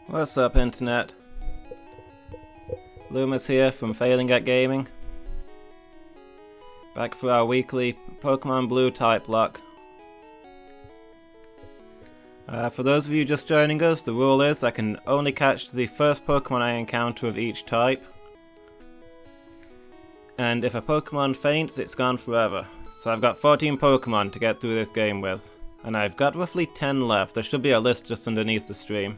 What's up, Internet? Lumus here from Failing at Gaming. Back for our weekly Pokémon Blue Typelocke. For those of you just joining us, the rule is I can only catch the first Pokémon I encounter of each type. And if a Pokémon faints, it's gone forever. So I've got 14 Pokémon to get through this game with. And I've got roughly 10 left. There should be a list just underneath the stream.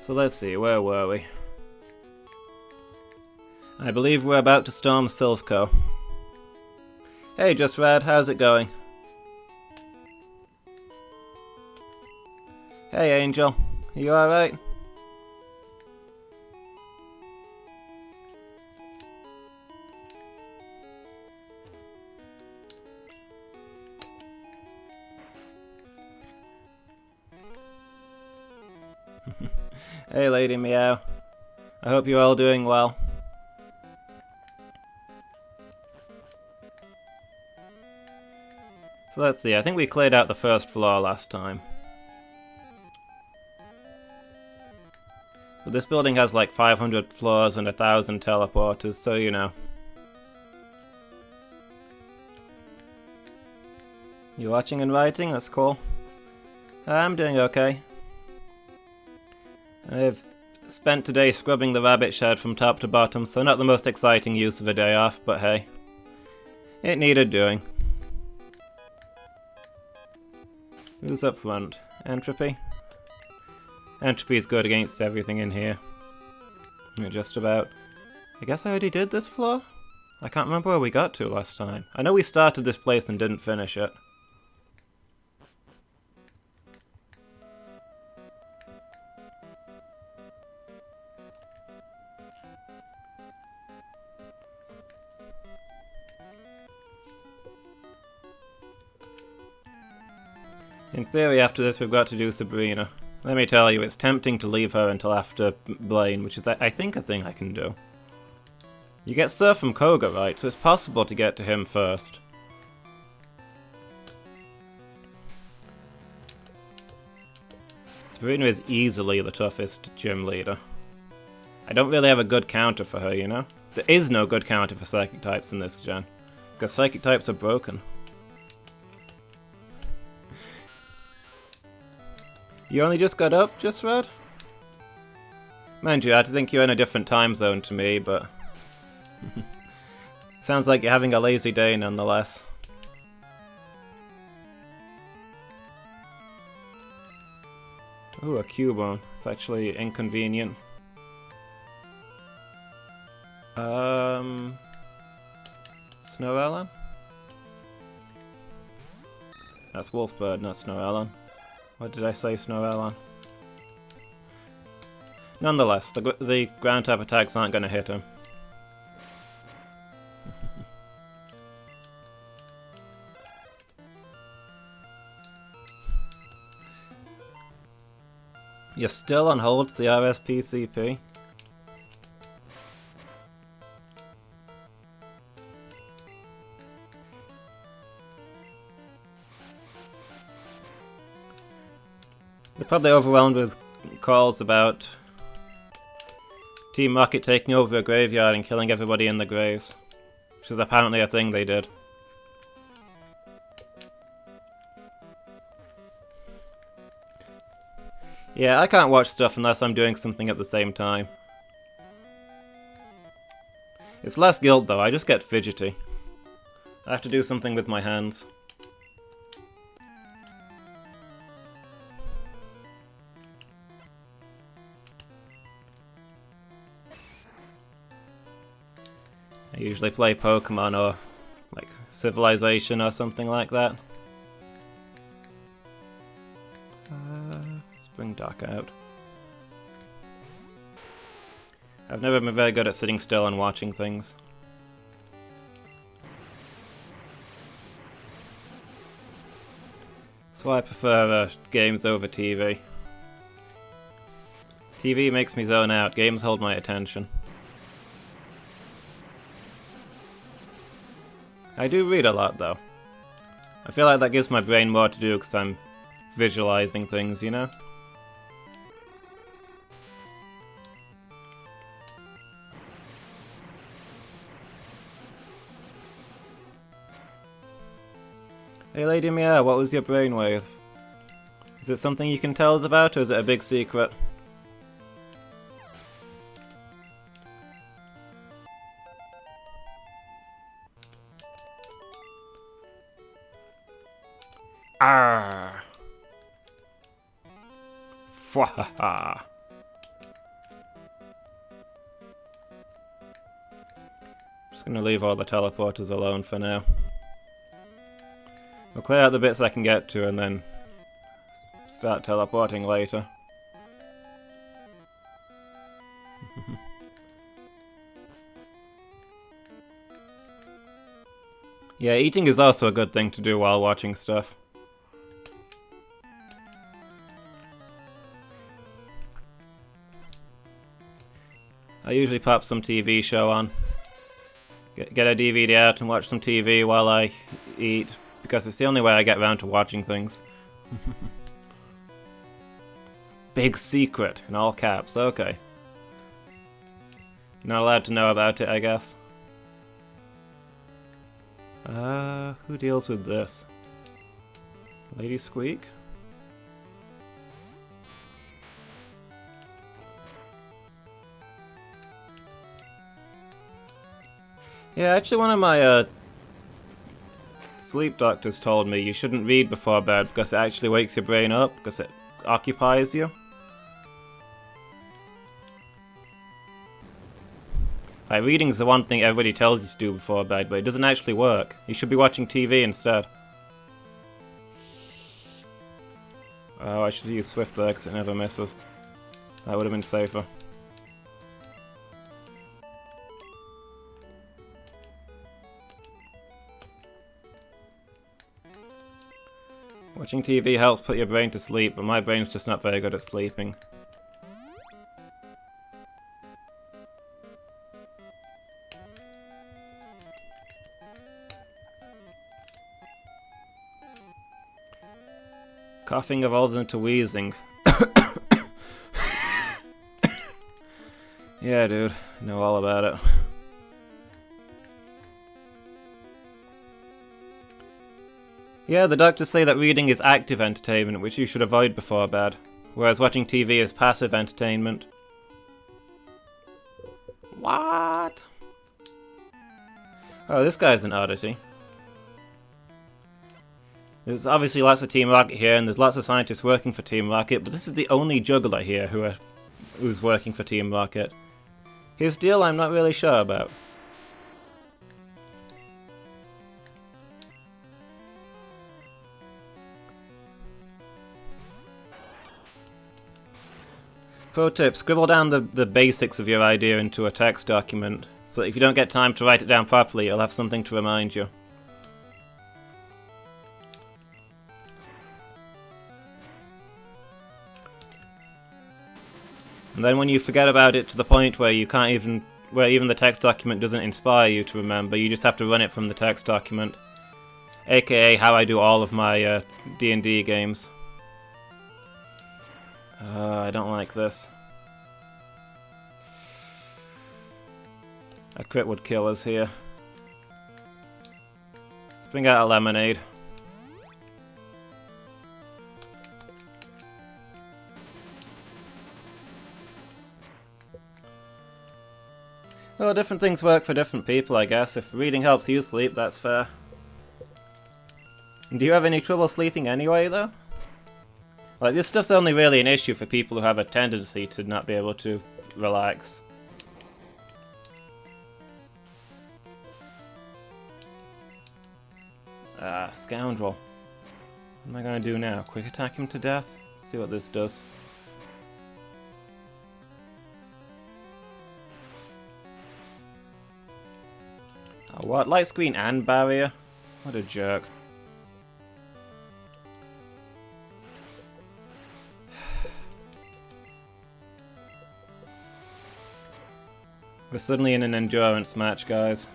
So let's see, where were we? I believe we're about to storm Silphco. Hey, Just Rad, how's it going? Hey, Angel, you alright? Hey, Lady Meow. I hope you're all doing well. So let's see, I think we cleared out the first floor last time. But this building has like 500 floors and 1,000 teleporters, so you know. You watching and writing? That's cool. I'm doing okay. I've spent today scrubbing the rabbit shed from top to bottom, so not the most exciting use of a day off, but hey. It needed doing. Who's up front? Entropy? Entropy's good against everything in here. Just about. I guess I already did this floor? I can't remember where we got to last time. I know we started this place and didn't finish it. In theory, after this we've got to do Sabrina. Let me tell you, it's tempting to leave her until after Blaine, which is, I think, a thing I can do. You get Surf from Koga, right? So it's possible to get to him first. Sabrina is easily the toughest gym leader. I don't really have a good counter for her, you know? There is no good counter for Psychic types in this gen, because Psychic types are broken. You only just got up, Just Red? Mind you, I think you're in a different time zone to me, but... Sounds like you're having a lazy day nonetheless. Ooh, a Cubone. It's actually inconvenient. Snowellen? That's Wolfbird, not Snowellen. What did I say, Snowellen? Nonetheless, the ground type attacks aren't going to hit him. You're still on hold to the RSPCP? They're probably overwhelmed with calls about Team Rocket taking over a graveyard and killing everybody in the graves, which is apparently a thing they did. Yeah, I can't watch stuff unless I'm doing something at the same time. It's less guilt though, I just get fidgety. I have to do something with my hands. I usually play Pokemon or like Civilization or something like that. Spring Dark out. I've never been very good at sitting still and watching things. So I prefer games over TV. TV makes me zone out, games hold my attention. I do read a lot though. I feel like that gives my brain more to do because I'm visualizing things, you know? Hey Lady Mia, what was your brainwave? Is it something you can tell us about, or is it a big secret? Arrgh! Fwahaha! Just gonna leave all the teleporters alone for now. We'll clear out the bits I can get to and then start teleporting later. Yeah, eating is also a good thing to do while watching stuff. I usually pop some TV show on. Get a DVD out and watch some TV while I eat, because it's the only way I get around to watching things. Big secret, in all caps, okay. Not allowed to know about it, I guess. Who deals with this? Lady Squeak? Yeah, actually one of my, sleep doctors told me you shouldn't read before bed because it actually wakes your brain up, because it occupies you. Like, reading's the one thing everybody tells you to do before bed, but it doesn't actually work. You should be watching TV instead. Oh, I should use Swift Burr because it never misses. That would have been safer. Watching TV helps put your brain to sleep, but my brain's just not very good at sleeping. Coughing evolves into wheezing. Yeah, dude. I know all about it. Yeah, the doctors say that reading is active entertainment, which you should avoid before bed, whereas watching TV is passive entertainment. What? Oh, this guy's an oddity. There's obviously lots of Team Rocket here, and there's lots of scientists working for Team Rocket, but this is the only juggler here who's working for Team Rocket. His deal I'm not really sure about. Pro tip, scribble down the basics of your idea into a text document, so that if you don't get time to write it down properly, you'll have something to remind you. And then when you forget about it to the point where you can't even, where even the text document doesn't inspire you to remember, you just have to run it from the text document. AKA how I do all of my D&D games. I don't like this. A crit would kill us here. Let's bring out a lemonade. Well, different things work for different people, I guess. If reading helps you sleep, that's fair. Do you have any trouble sleeping anyway, though? Like, this stuff's only really an issue for people who have a tendency to not be able to relax. Ah, scoundrel. What am I gonna do now? Quick attack him to death? See what this does. Oh, what? Light screen and barrier? What a jerk. We're suddenly in an endurance match, guys.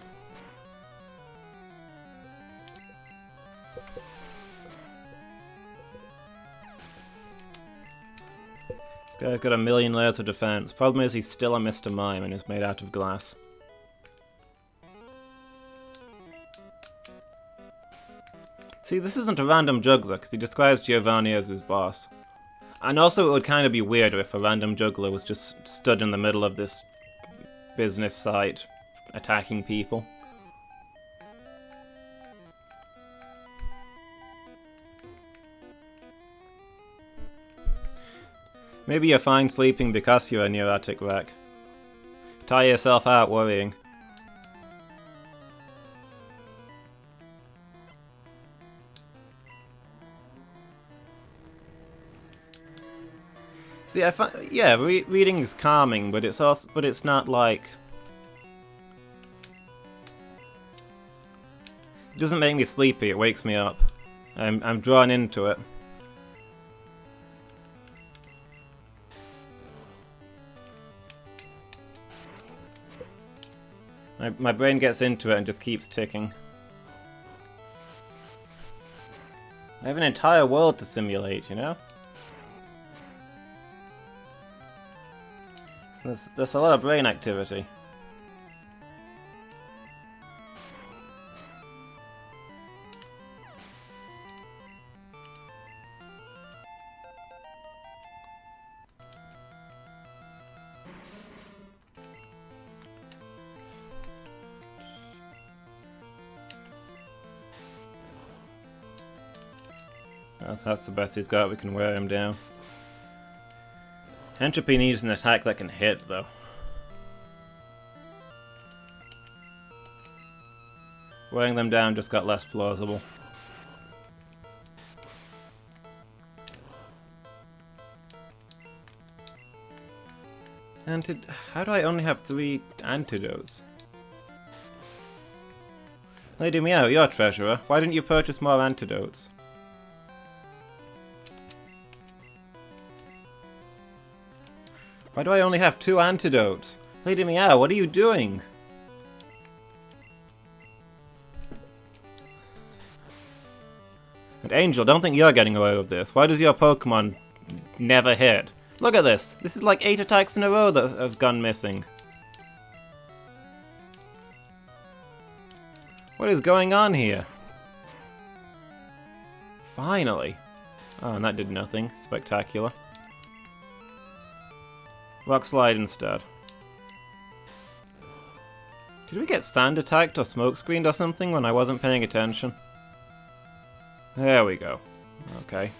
This guy's got a million layers of defense. Problem is he's still a Mr. Mime and is made out of glass. See, this isn't a random juggler, because he describes Giovanni as his boss. And also it would kind of be weirder if a random juggler was just stood in the middle of this business site, attacking people. Maybe you're fine sleeping because you're a neurotic wreck. Tire yourself out worrying. See, I find, yeah, reading is calming, but it's also, not like, it doesn't make me sleepy. It wakes me up. I'm drawn into it. My brain gets into it and just keeps ticking. I have an entire world to simulate, you know? So there's a lot of brain activity. Well, that's the best he's got. We can wear him down. Entropy needs an attack that can hit, though. Wearing them down just got less plausible. How do I only have 3 antidotes? Lady Meow, you're a treasurer. Why didn't you purchase more antidotes? Why do I only have 2 antidotes? Lady Meow, what are you doing? And Angel, don't think you're getting away with this. Why does your Pokemon never hit? Look at this! This is like 8 attacks in a row that have gone missing. What is going on here? Finally! Oh, and that did nothing. Spectacular. Rock Slide instead. Did we get sand attacked or smoke screened or something when I wasn't paying attention? There we go. Okay.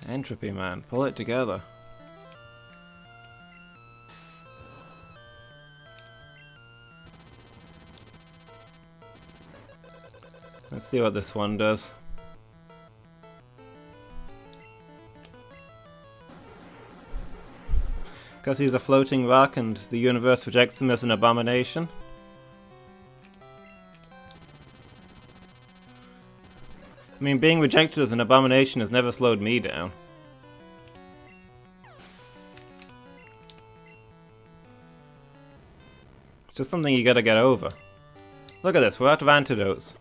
Entropy, man. Pull it together. Let's see what this one does. Because he's a floating rock and the universe rejects him as an abomination. I mean, being rejected as an abomination has never slowed me down. It's just something you gotta get over. Look at this, we're out of antidotes.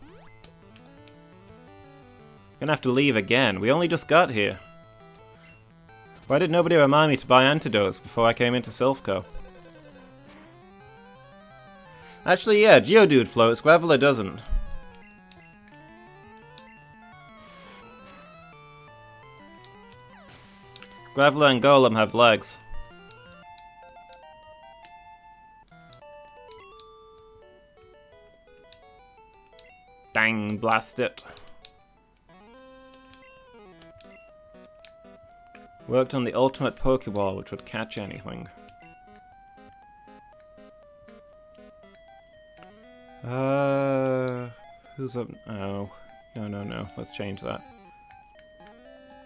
Gonna have to leave again. We only just got here. Why did nobody remind me to buy antidotes before I came into Silphco? Actually, yeah, Geodude floats, Graveler doesn't. Graveler and Golem have legs. Dang, blast it. Worked on the ultimate Pokeball, which would catch anything. Who's up? Oh. No. Let's change that.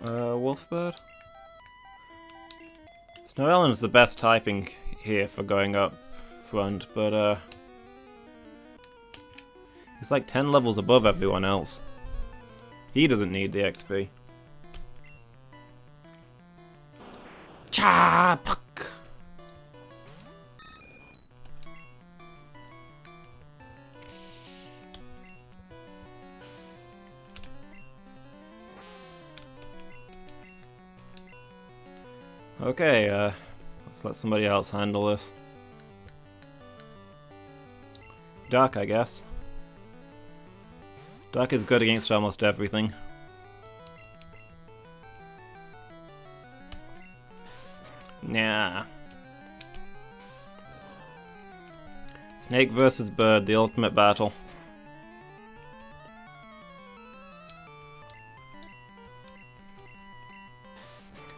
Wolfbird? Snorellen's the best typing here for going up front, but he's like 10 levels above everyone else. He doesn't need the XP. Cha! Puck! Okay, let's let somebody else handle this. Dark, I guess. Dark is good against almost everything. Nah. Snake versus bird, the ultimate battle.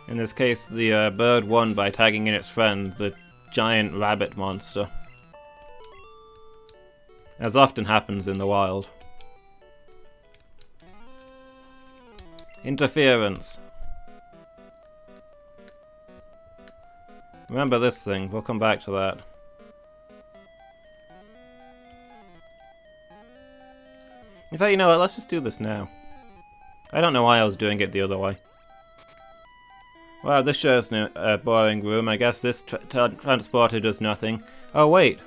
In this case, the bird won by tagging in its friend, the giant rabbit monster. As often happens in the wild. Interference. Remember this thing, we'll come back to that. In fact, you know what, let's just do this now. I don't know why I was doing it the other way. Wow, this shows a boring room. I guess this transporter does nothing. Oh wait!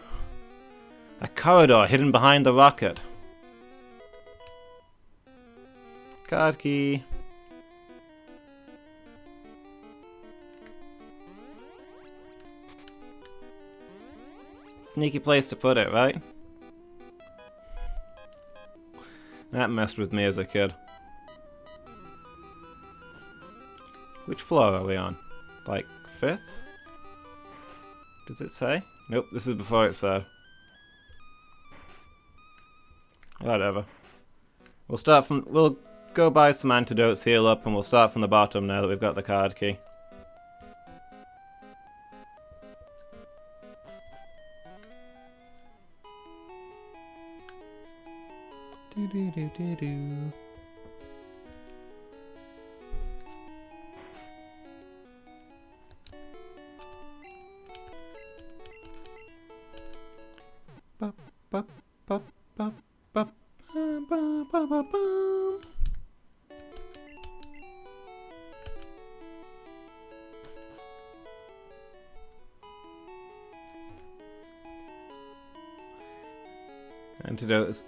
A corridor hidden behind the rocket. Card key. Sneaky place to put it, right? That messed with me as a kid. Which floor are we on? Like, 5th? Does it say? Nope, this is before it said. Whatever. We'll go buy some antidotes, heal up, and we'll start from the bottom now that we've got the card key. Do. Bop, bop, bop, bop, bop, bop, bop, bop, bop. Antidote.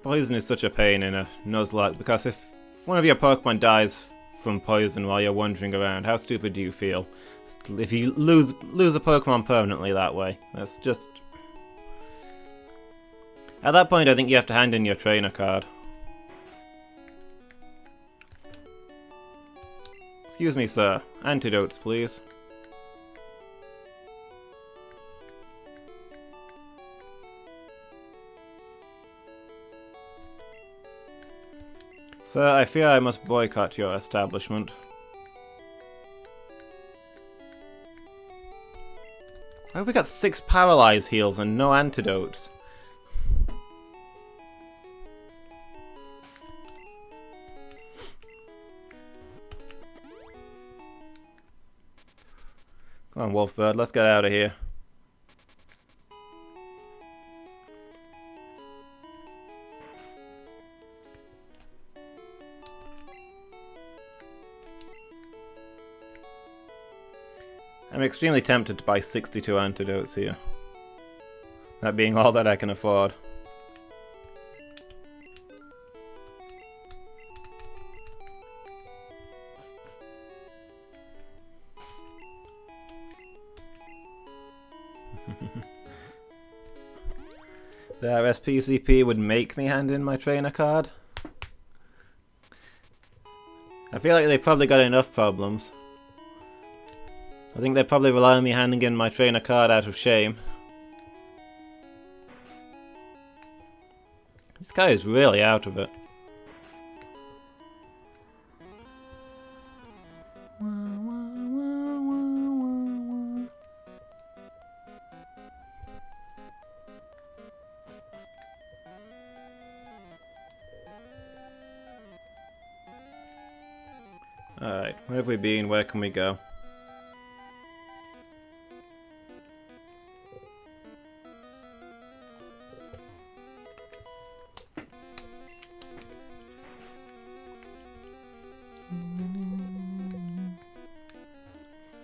Poison is such a pain in a Nuzlocke, because if one of your Pokemon dies from poison while you're wandering around, how stupid do you feel? If you lose a Pokemon permanently that way, that's just... At that point, I think you have to hand in your trainer card. Excuse me, sir. Antidotes, please. Sir, I fear I must boycott your establishment. Why have we got 6 paralyze heals and no antidotes? Come on, Wolfbird, let's get out of here. I'm extremely tempted to buy 62 antidotes here. That being all that I can afford. The RSPCP would make me hand in my trainer card. I feel like they've probably got enough problems. I think they probably rely on me handing in my trainer card out of shame. This guy is really out of it. Alright, where have we been? Where can we go?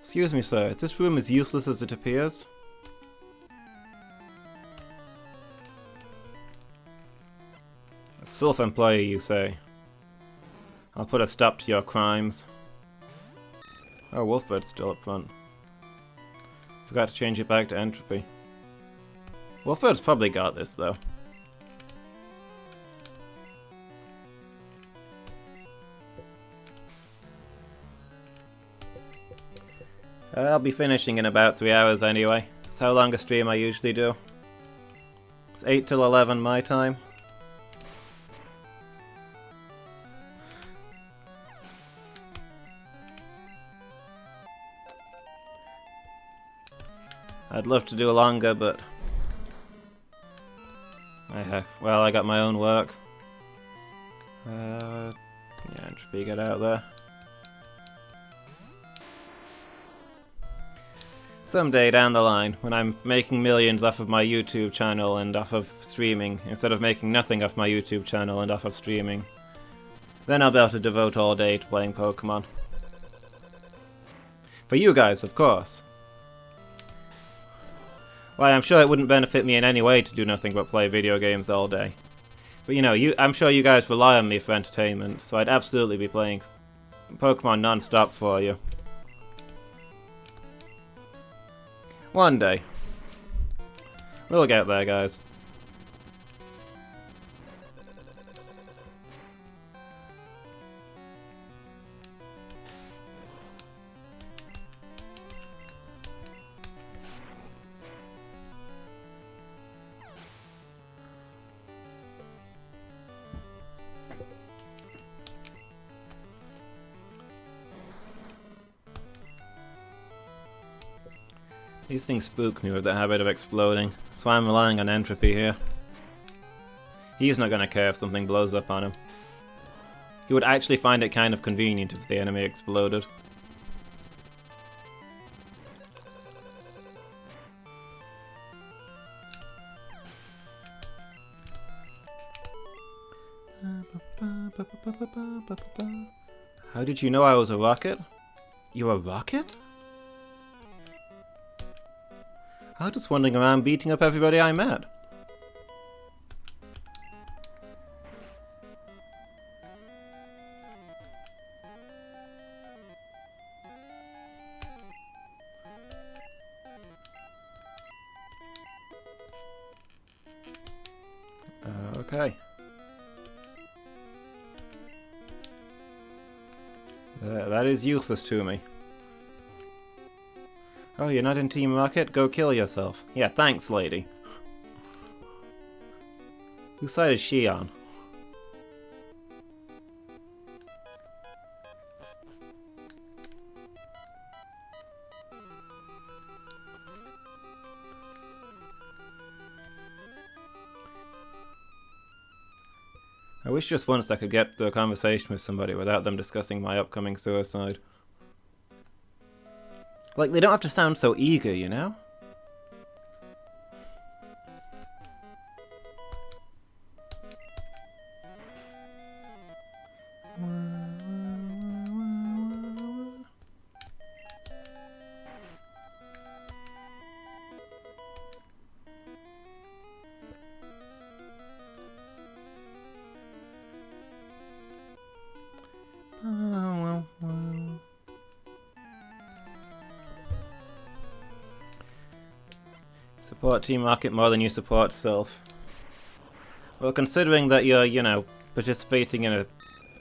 Excuse me, sir, is this room as useless as it appears? A self-employee, you say? I'll put a stop to your crimes. Oh, Wolfbird's still up front. Forgot to change it back to Entropy. Wolfbird's probably got this, though. I'll be finishing in about 3 hours anyway. That's how long a stream I usually do. It's 8 till 11 my time. I'd love to do longer, but well, I got my own work. Yeah, Entropy, get out there. Someday down the line, when I'm making millions off of my YouTube channel and off of streaming, instead of making nothing off my YouTube channel and off of streaming, then I'll be able to devote all day to playing Pokemon. For you guys, of course. Why, I'm sure it wouldn't benefit me in any way to do nothing but play video games all day. But you know, I'm sure you guys rely on me for entertainment, so I'd absolutely be playing Pokemon non-stop for you. One day. We'll get there, guys. These things spook me with the habit of exploding, so I'm relying on Entropy here. He's not gonna care if something blows up on him. He would actually find it kind of convenient if the enemy exploded. How did you know I was a rocket? You a rocket? I was just wandering around beating up everybody I met. Okay. That is useless to me. Oh, you're not in Team Rocket? Go kill yourself. Yeah, thanks, lady. Whose side is she on? I wish just once I could get to a conversation with somebody without them discussing my upcoming suicide. Like, they don't have to sound so eager, you know? Support Team Rocket more than you support Sylph. Well, considering that you're, you know, participating in an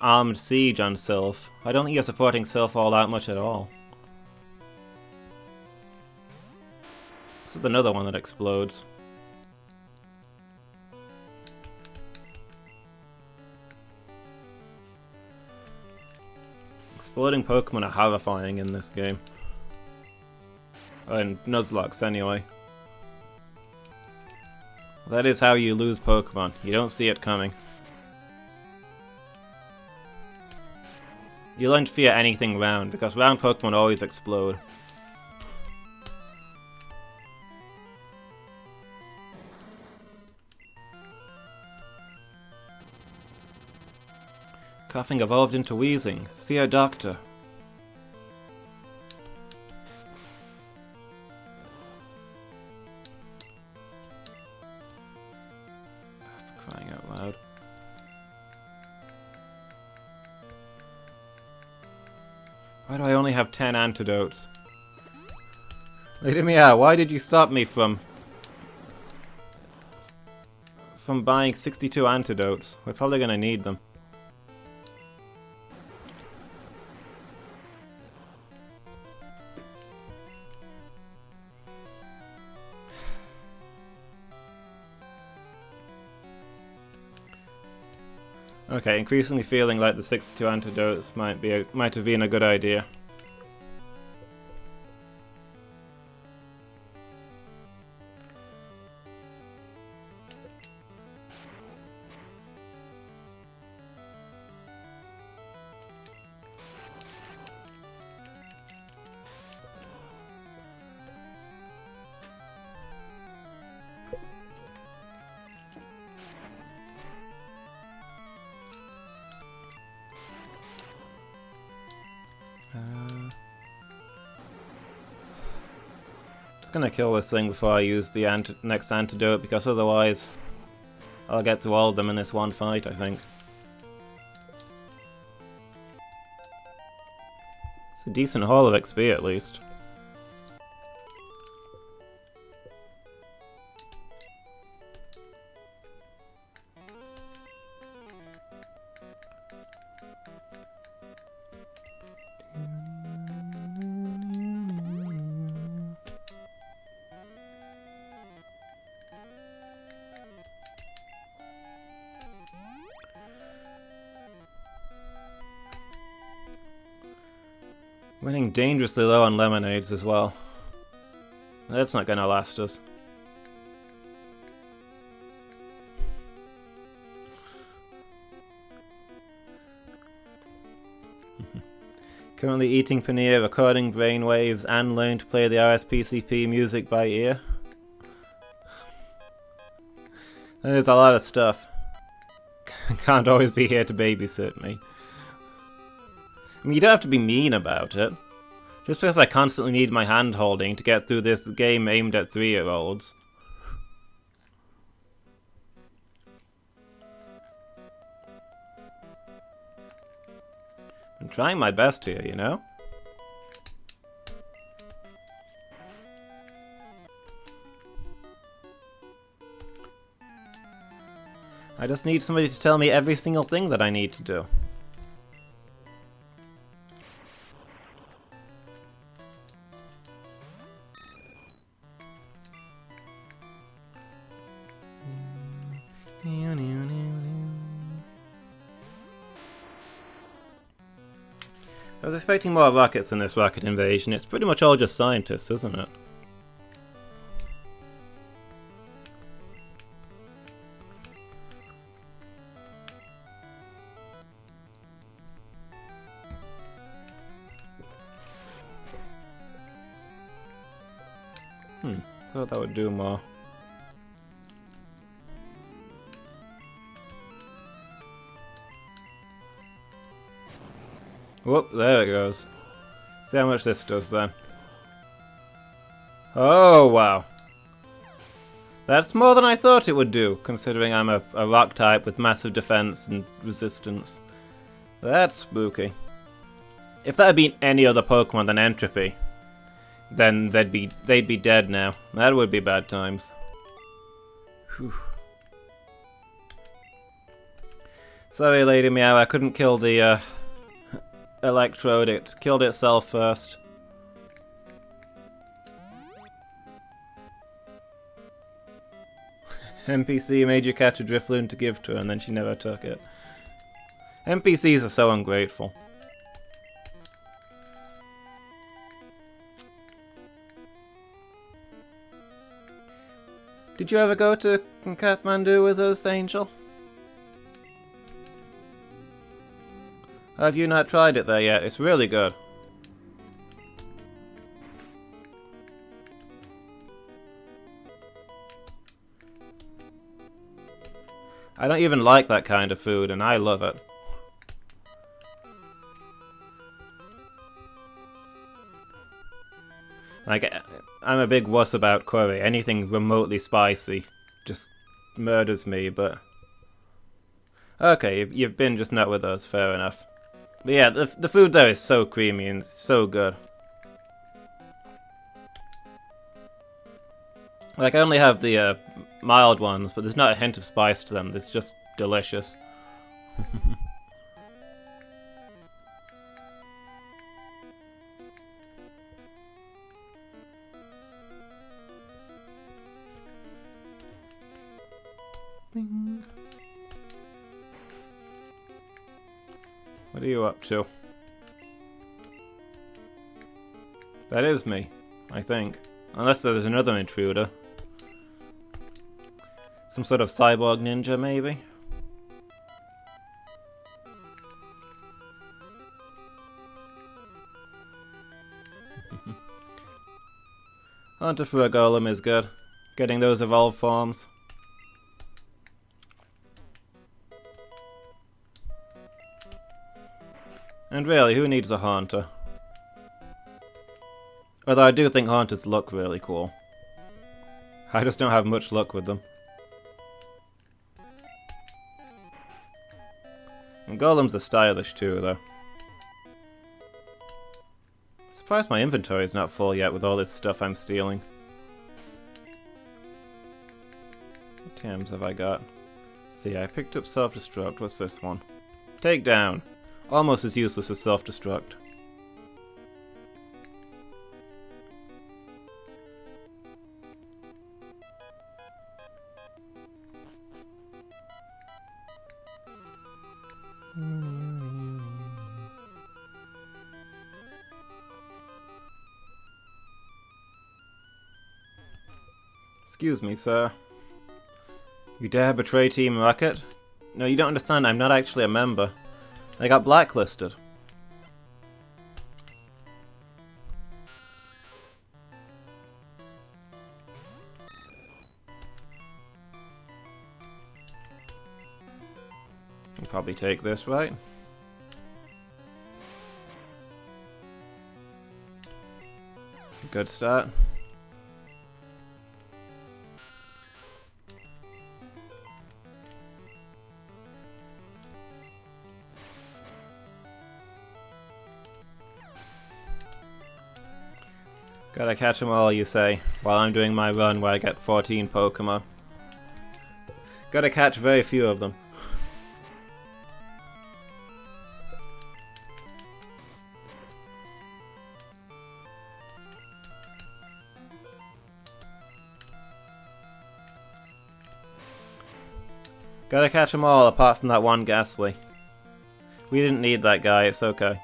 armed siege on Sylph, I don't think you're supporting Sylph all that much at all. This is another one that explodes. Exploding Pokemon are horrifying in this game. In Nuzlocke, anyway. That is how you lose Pokemon. You don't see it coming. You learn to fear anything round, because round Pokemon always explode. Coughing evolved into wheezing. See a doctor. Crying out loud. Why do I only have 10 antidotes? Lady Meow, why did you stop me from buying 62 antidotes? We're probably gonna need them. Okay, increasingly feeling like the 62 antidotes might have been a good idea. Just gonna kill this thing before I use the next antidote, because otherwise I'll get through all of them in this one fight, I think. It's a decent haul of XP at least. Running dangerously low on lemonades as well. That's not gonna last us. Currently eating paneer, recording brainwaves, and learning to play the RSPCP music by ear. There's a lot of stuff. Can't always be here to babysit me. I mean, you don't have to be mean about it. Just because I constantly need my hand holding to get through this game aimed at 3-year-olds. I'm trying my best here, you know? I just need somebody to tell me every single thing that I need to do. I was expecting more rockets in this rocket invasion. It's pretty much all just scientists, isn't it? Thought that would do more. Whoop, there it goes. See how much this does then. Oh, wow. That's more than I thought it would do, considering I'm a rock type with massive defense and resistance. That's spooky. If that had been any other Pokemon than Entropy, then they'd be dead now. That would be bad times. Whew. Sorry, Lady Meow, I couldn't kill the Electrode. It killed itself first. NPC made you catch a Drifloon to give to her, and then she never took it. NPCs are so ungrateful. Did you ever go to Kathmandu with us, Angel? Have you not tried it there yet? It's really good. I don't even like that kind of food, and I love it. Like, I'm a big wuss about curry. Anything remotely spicy just murders me, but... Okay, you've been just not with us, fair enough. But yeah, the food there is so creamy and so good. Like, I only have the mild ones, but there's not a hint of spice to them. It's just delicious. What are you up to? That is me, I think. Unless there's another intruder. Some sort of cyborg ninja, maybe? Hunter for a golem is good. Getting those evolved forms. And really, who needs a haunter? Although I do think haunters look really cool. I just don't have much luck with them. And golems are stylish too, though. Surprised my inventory is not full yet with all this stuff I'm stealing. What items have I got? See, I picked up self-destruct. What's this one? Takedown. Almost as useless as self-destruct. Excuse me, sir. You dare betray Team Rocket? No, you don't understand, I'm not actually a member. I got blacklisted. I'll probably take this, right? Good start. Gotta catch them all, you say, while I'm doing my run where I get 14 Pokemon. Gotta catch very few of them. Gotta catch them all apart from that one Ghastly. We didn't need that guy, it's okay.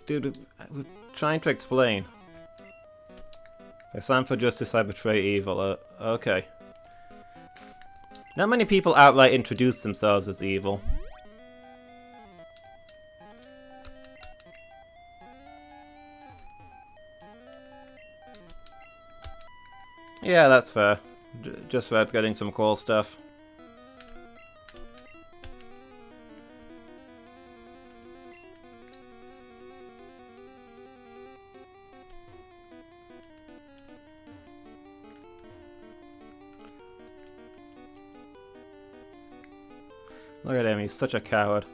Dude, we're trying to explain. I stand for justice, I betray evil. Okay. Not many people outright introduce themselves as evil. Yeah, that's fair. Just for getting some cool stuff. Look at him, he's such a coward.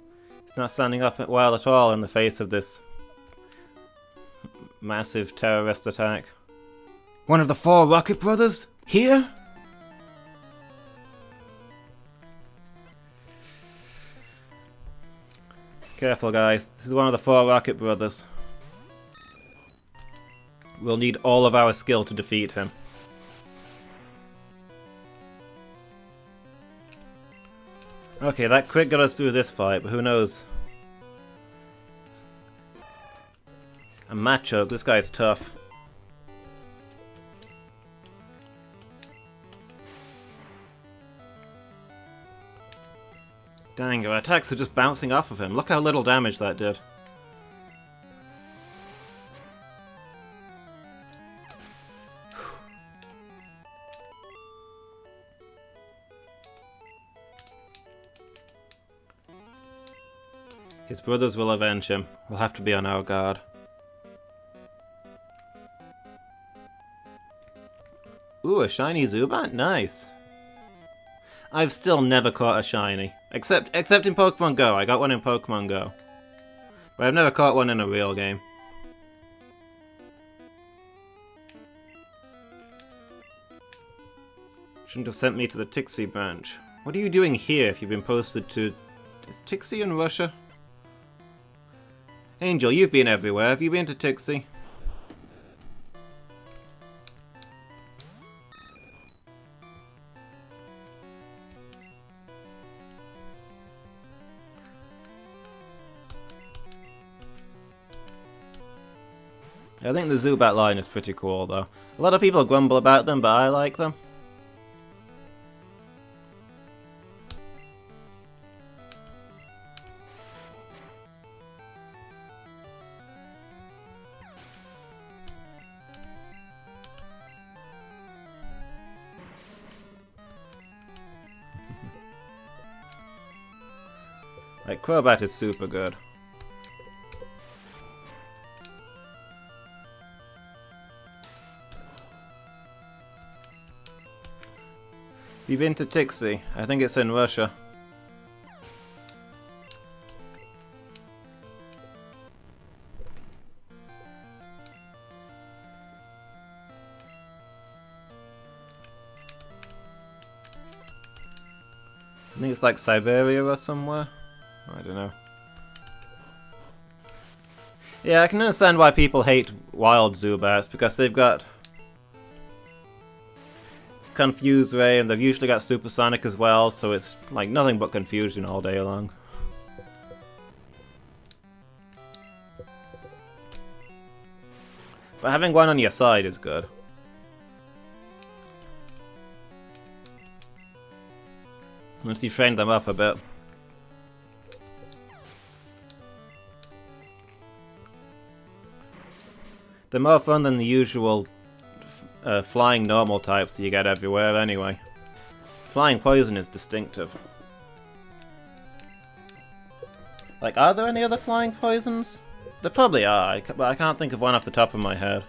He's not standing up well at all in the face of this massive terrorist attack. One of the 4 Rocket Brothers? Here? Careful, guys. This is one of the 4 Rocket Brothers. We'll need all of our skill to defeat him. Okay, that crit got us through this fight, but who knows? A Machoke, this guy's tough. Dang, our attacks are just bouncing off of him. Look how little damage that did. His brothers will avenge him. We'll have to be on our guard. Ooh, a shiny Zubat? Nice. I've still never caught a shiny. Except in Pokemon Go. I got one in Pokemon Go. But I've never caught one in a real game. Shouldn't have sent me to the Tixie branch. What are you doing here if you've been posted to... Is Tixie in Russia? Angel, you've been everywhere. Have you been to Tixie? I think the Zubat line is pretty cool though. A lot of people grumble about them, but I like them. Like, Crobat is super good. You've been to Tixie. I think it's in Russia. I think it's like Siberia or somewhere. I don't know. Yeah, I can understand why people hate wild Zubats, because they've got Confuse Ray, and they've usually got Supersonic as well, so it's like nothing but confusion all day long. But having one on your side is good. Once you train them up a bit. They're more fun than the usual flying normal types that you get everywhere anyway. Flying poison is distinctive. Like, are there any other flying poisons? There probably are, but I can't think of one off the top of my head.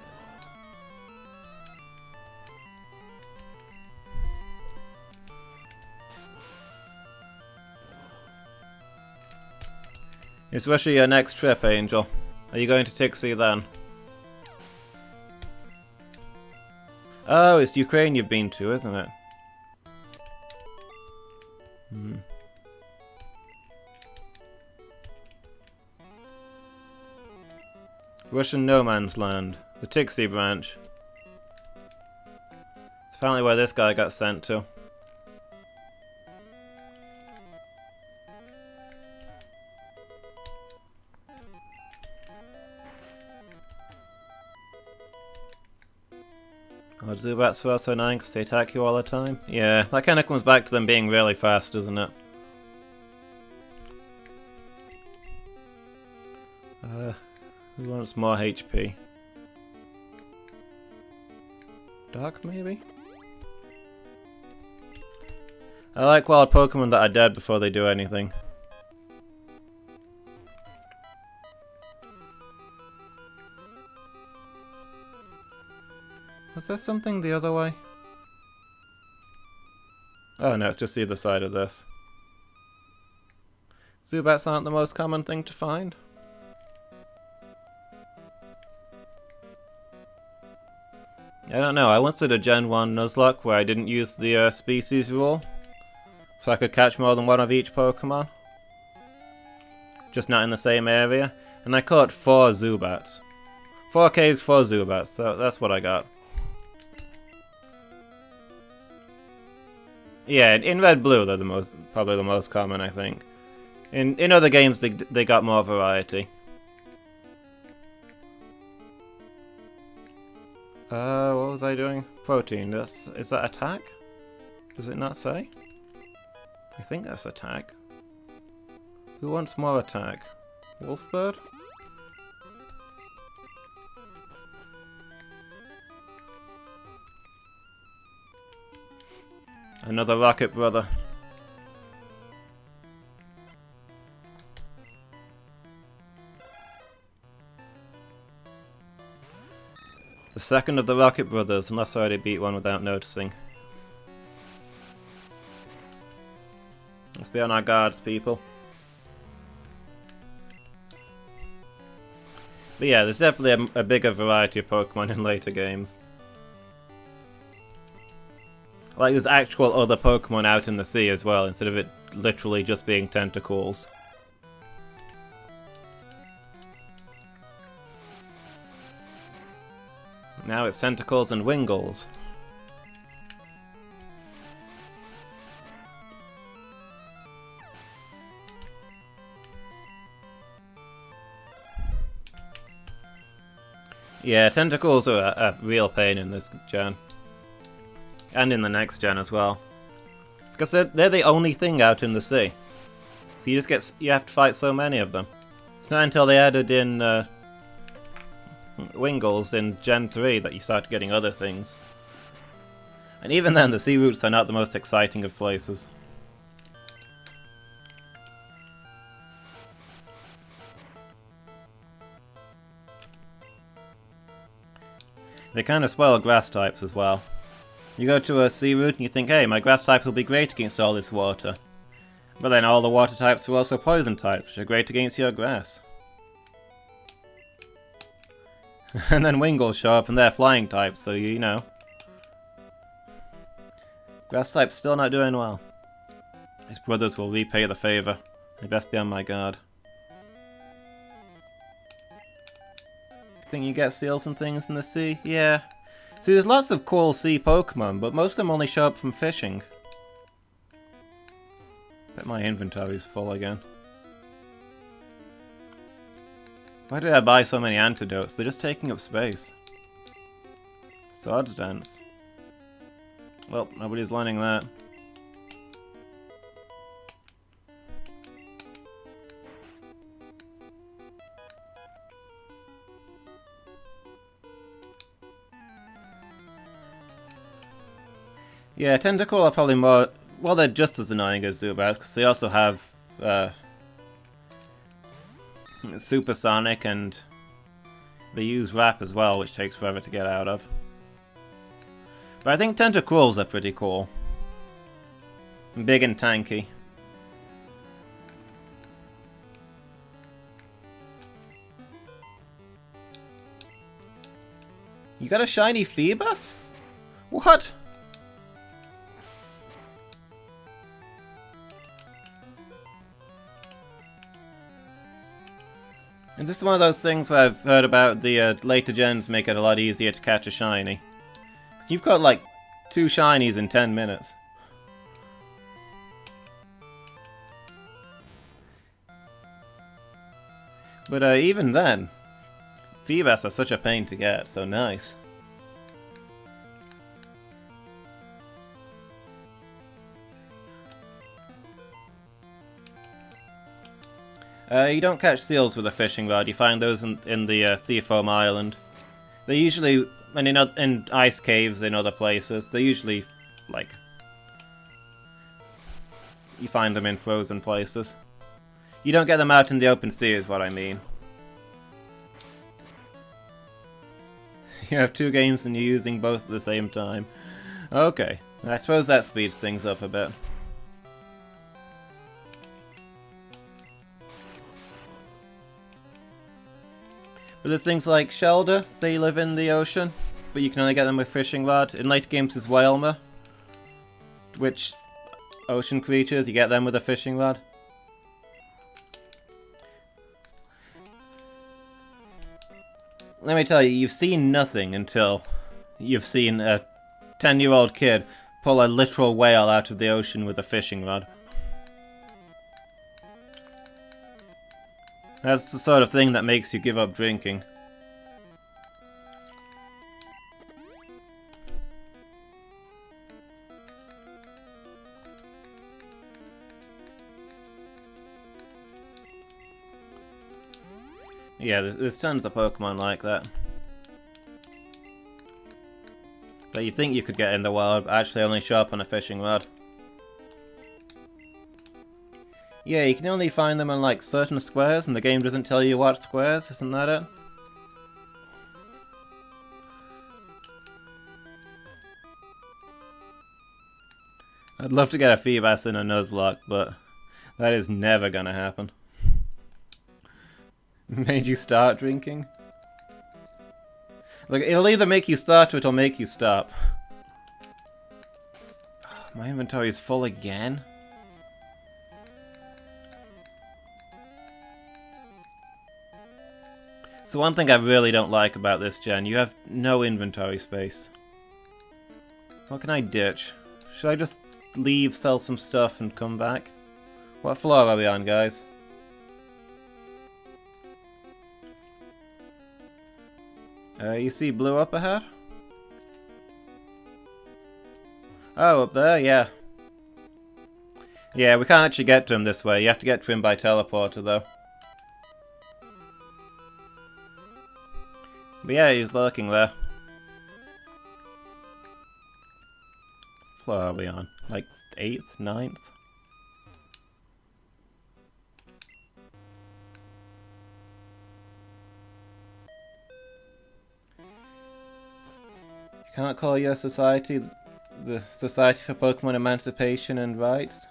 Is Russia your next trip, Angel? Are you going to Tixie then? Oh, it's Ukraine you've been to, isn't it? Hmm. Russian no man's land. The Tixie branch. It's apparently where this guy got sent to. Oh, Zubats are so annoying because they attack you all the time. Yeah, that kind of comes back to them being really fast, doesn't it? Who wants more HP? Dark, maybe? I like wild Pokemon that are dead before they do anything. Was there something the other way? Oh no, it's just the other side of this. Zubats aren't the most common thing to find. I don't know, I once did a Gen 1 Nuzlocke where I didn't use the species rule. So I could catch more than one of each Pokemon. Just not in the same area. And I caught 4 Zubats. 4 caves, 4 Zubats, so that's what I got. Yeah, in Red Blue they're probably the most common, I think. In other games they got more variety. What was I doing? Protein. Is that attack? Does it not say? I think that's attack. Who wants more attack? Wolfbird? Another Rocket Brother. The second of the Rocket Brothers, unless I already beat one without noticing. Let's be on our guards, people. But yeah, there's definitely a bigger variety of Pokemon in later games. Like, there's actual other Pokemon out in the sea as well, instead of it literally just being tentacles. Now it's tentacles and Wingles. Yeah, tentacles are a real pain in this gen. And in the next gen as well. Because they're the only thing out in the sea. So you have to fight so many of them. It's not until they added in Wingles in Gen 3 that you start getting other things. And even then, the sea routes are not the most exciting of places. They kind of spoil grass types as well. You go to a sea route and you think, hey, my grass type will be great against all this water. But then all the water types are also poison types, which are great against your grass. And then Wingles show up and they're flying types, so you know. Grass type's still not doing well. His brothers will repay the favour. They best be on my guard. Think you get seals and things in the sea? Yeah. See, there's lots of cool sea Pokemon, but most of them only show up from fishing. Bet my inventory's full again. Why did I buy so many antidotes? They're just taking up space. Swords Dance. Well, nobody's learning that. Yeah, Tentacle are probably more... Well, they're just as annoying as Zubats, because they also have Supersonic, and they use Wrap as well, which takes forever to get out of. But I think Tentacruels are pretty cool. Big and tanky. You got a shiny Phoebus? What? Is this one of those things where I've heard about the later gens make it a lot easier to catch a shiny? You've got like 2 shinies in 10 minutes. But even then, Phoebus are such a pain to get, so nice. You don't catch seals with a fishing rod, you find those in the Seafoam Island. They're usually, and in ice caves in other places, they're usually, like, you find them in frozen places. You don't get them out in the open sea is what I mean. You have 2 games and you're using both at the same time. Okay, I suppose that speeds things up a bit. But there's things like Shelder, they live in the ocean, but you can only get them with fishing rod. In later games there's Whalmer, which ocean creatures, you get them with a fishing rod. Let me tell you, you've seen nothing until you've seen a 10-year-old kid pull a literal whale out of the ocean with a fishing rod. That's the sort of thing that makes you give up drinking. Yeah, there's tons of Pokemon like that. That you think you could get in the wild, but actually only show up on a fishing rod. Yeah, you can only find them on like certain squares, and the game doesn't tell you what squares, isn't that it? I'd love to get a Phoebus in a Nuzlocke, but That is never gonna happen. Made you start drinking? Look, it'll either make you start or it'll make you stop. My inventory is full again? So one thing I really don't like about this gen, you have no inventory space. What can I ditch? Should I just leave, sell some stuff, and come back? What floor are we on, guys? You see blue up ahead? Oh, up there, yeah. Yeah, we can't actually get to him this way. You have to get to him by teleporter, though. But yeah, he's lurking there. What floor are we on? Like 8th, 9th? You can't call your society the Society for Pokémon Emancipation and Rights?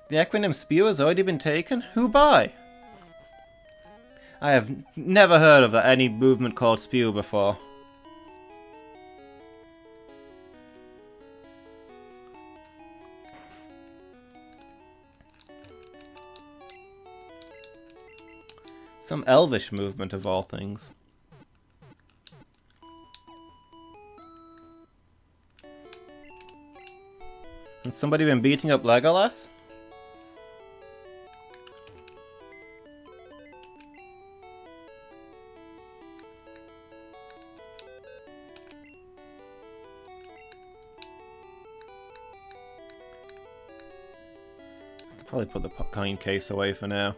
The acronym SPEW has already been taken? Who by? I have never heard of any movement called SPEW before. Some elvish movement of all things. Has somebody been beating up Legolas? Probably put the coin case away for now.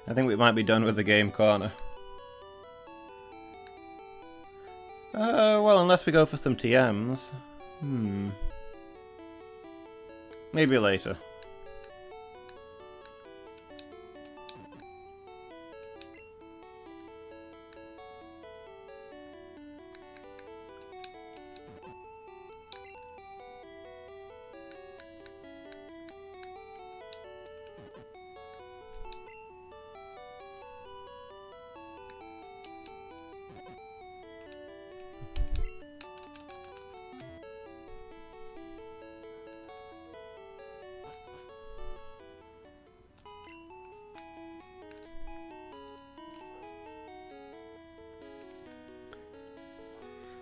I think we might be done with the game corner. Well, unless we go for some TMs. Maybe later.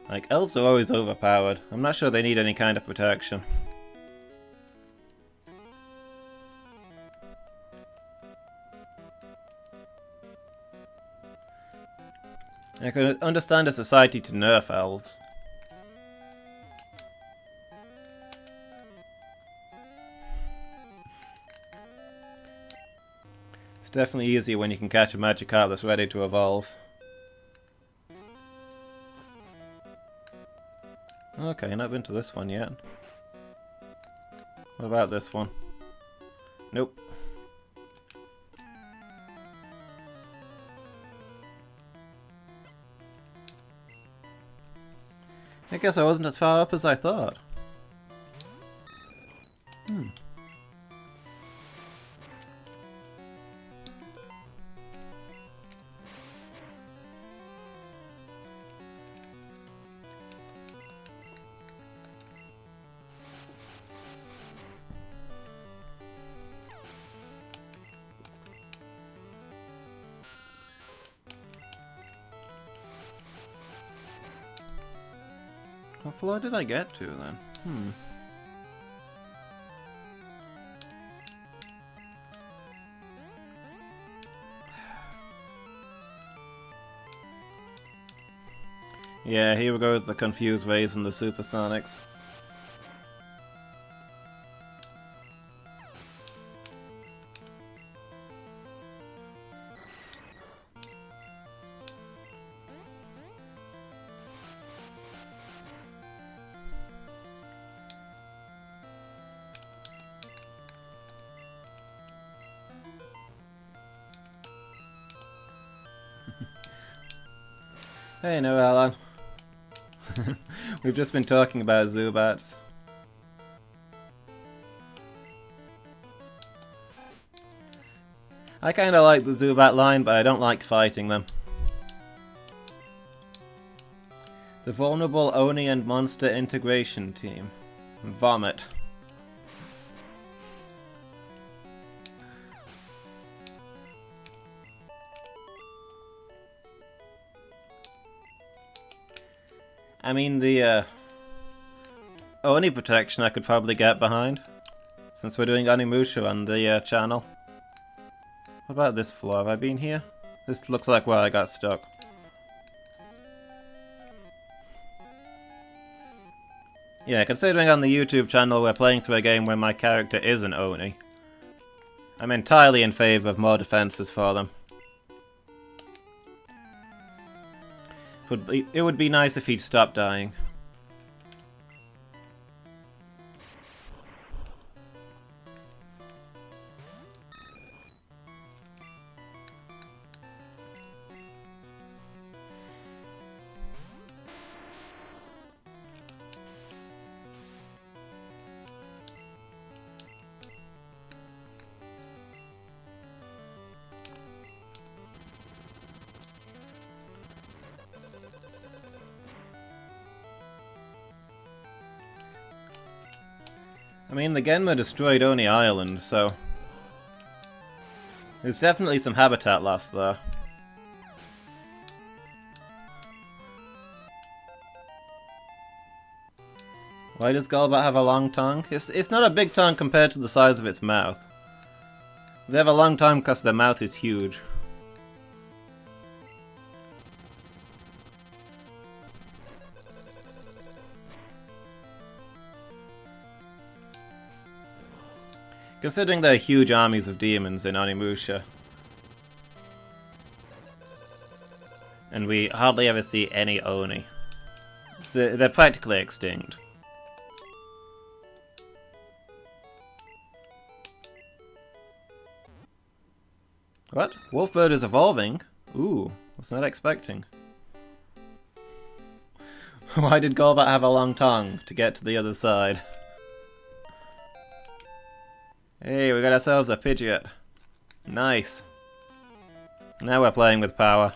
Like, elves are always overpowered. I'm not sure they need any kind of protection. I can understand a society to nerf elves. It's definitely easier when you can catch a Magikarp that's ready to evolve. Okay, not been to this one yet. What about this one? Nope. I guess I wasn't as far up as I thought. What floor did I get to then? Yeah, here we go with the confused ways and the supersonics. Hey, no, Alan. We've just been talking about Zubats. I kinda like the Zubat line, but I don't like fighting them. The vulnerable Oni and monster integration team. Vomit. I mean, the Oni protection I could probably get behind, since we're doing Onimusha on the channel. What about this floor? Have I been here? This looks like where I got stuck. Yeah, considering on the YouTube channel we're playing through a game where my character is an Oni, I'm entirely in favour of more defences for them. It would be nice if he'd stop dying. I mean, the Genma destroyed Oni Island, so there's definitely some habitat loss there. Why does Golbat have a long tongue? It's not a big tongue compared to the size of its mouth. They have a long tongue because their mouth is huge. Considering there are huge armies of demons in Onimusha, and we hardly ever see any Oni. They're practically extinct. What? Wolfbird is evolving? Ooh, was not expecting. Why did Golbat have a long tongue to get to the other side? Hey, we got ourselves a Pidgeot. Nice. Now we're playing with power.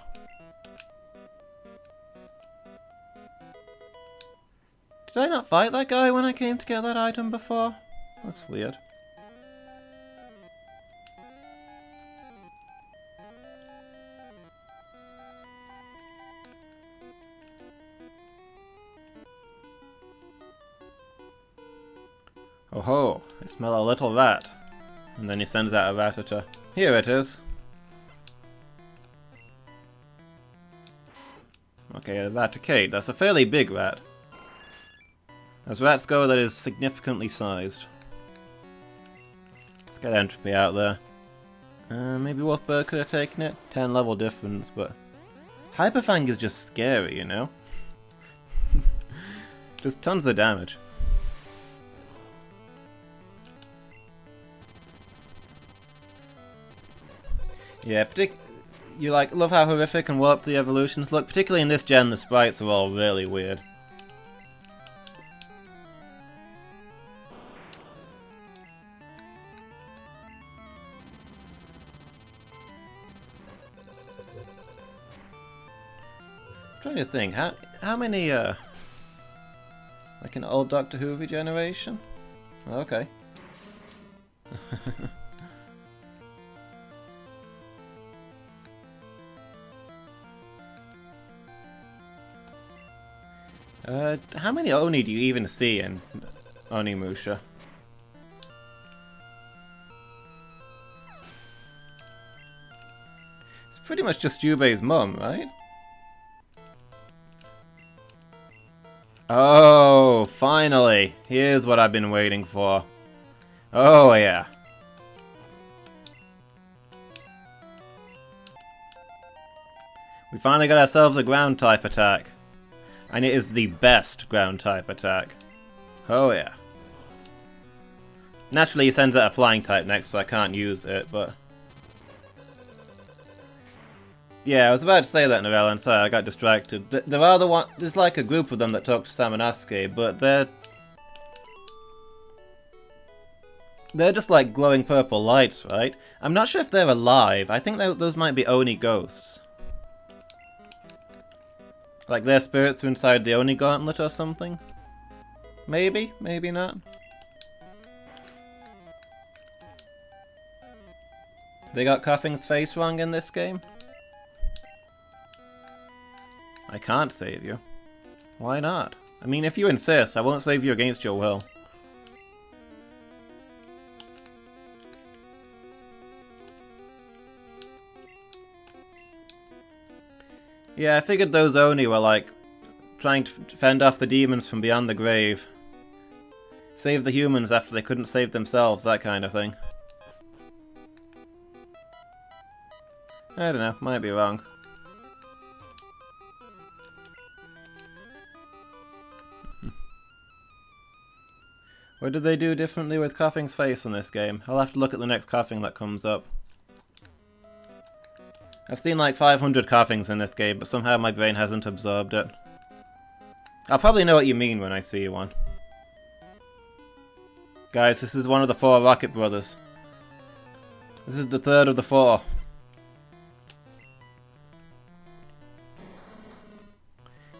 Did I not fight that guy when I came to get that item before? That's weird. Oh ho, I smell a little rat. And then he sends out a Rattata. Here it is. Okay, a Raticate. That's a fairly big rat. As rats go, that is significantly sized. Let's get Entropy out there. Maybe Wolfbird could have taken it? 10 level difference, but Hyperfang is just scary, you know? Just tons of damage. Yeah, you love how horrific and warped the evolutions look. Particularly in this gen, the sprites are all really weird. I'm trying to think, how many like an old Doctor Who regeneration? Okay. How many Oni do you even see in Onimusha? It's pretty much just Yubei's mum, right? Oh, finally! Here's what I've been waiting for. Oh, yeah. We finally got ourselves a ground type attack. And it is the best ground type attack. Oh yeah. Naturally he sends out a flying type next, so I can't use it, but... Yeah, I was about to say that, Narelle, and sorry, I got distracted. There are there's like a group of them that talk to Samanosuke, but they're... They're just like glowing purple lights, right? I'm not sure if they're alive. I think those might be Oni ghosts. Like their spirits are inside the Oni gauntlet or something? Maybe? Maybe not? They got Coughing's face wrong in this game? I can't save you. Why not? I mean, if you insist, I won't save you against your will. Yeah, I figured those Oni were like trying to fend off the demons from beyond the grave. Save the humans after they couldn't save themselves, that kind of thing. I don't know, might be wrong. What did they do differently with Coughing's face in this game? I'll have to look at the next Coughing that comes up. I've seen like 500 Coughings in this game, but somehow my brain hasn't absorbed it. I'll probably know what you mean when I see one. Guys, this is one of the 4 Rocket Brothers. This is the 3rd of the 4.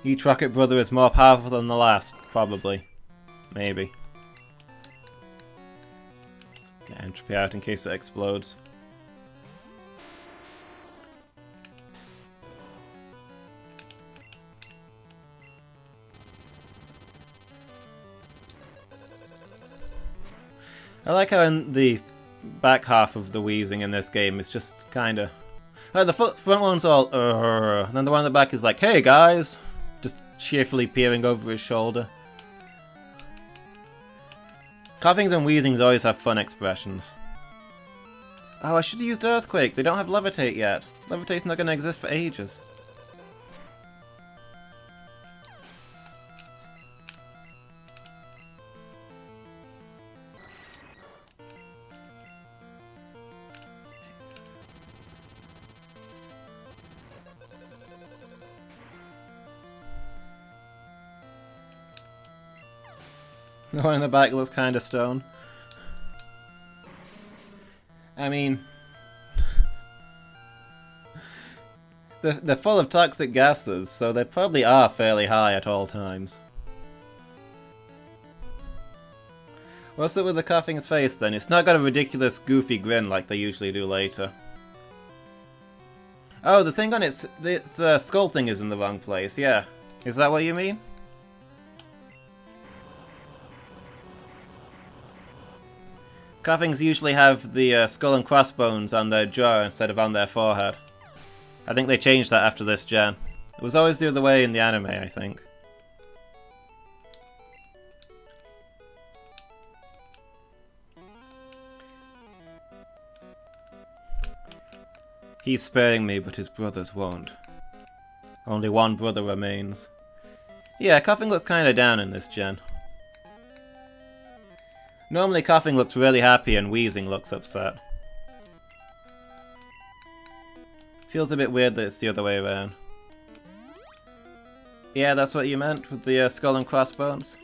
Each Rocket Brother is more powerful than the last, probably. Maybe. Get entropy out in case it explodes. I like how in the back half of the wheezing in this game is just kinda... Like the front one's all and then the one in the back is like, hey guys! Just cheerfully peering over his shoulder. Coughings and wheezings always have fun expressions. Oh, I should have used Earthquake. They don't have Levitate yet. Levitate's not going to exist for ages. The one in the back looks kind of stoned. I mean... They're full of toxic gases, so they probably are fairly high at all times. What's up with the Coughing's face then? It's not got a ridiculous goofy grin like they usually do later. Oh, the thing on its skull thing is in the wrong place, yeah. Is that what you mean? Coughings usually have the skull and crossbones on their jaw instead of on their forehead. I think they changed that after this gen. It was always the other way in the anime, I think. He's sparing me, but his brothers won't. Only one brother remains. Yeah, Coughing looks kinda down in this gen. Normally Coughing looks really happy and Wheezing looks upset. Feels a bit weird that it's the other way around. Yeah, that's what you meant with the skull and crossbones?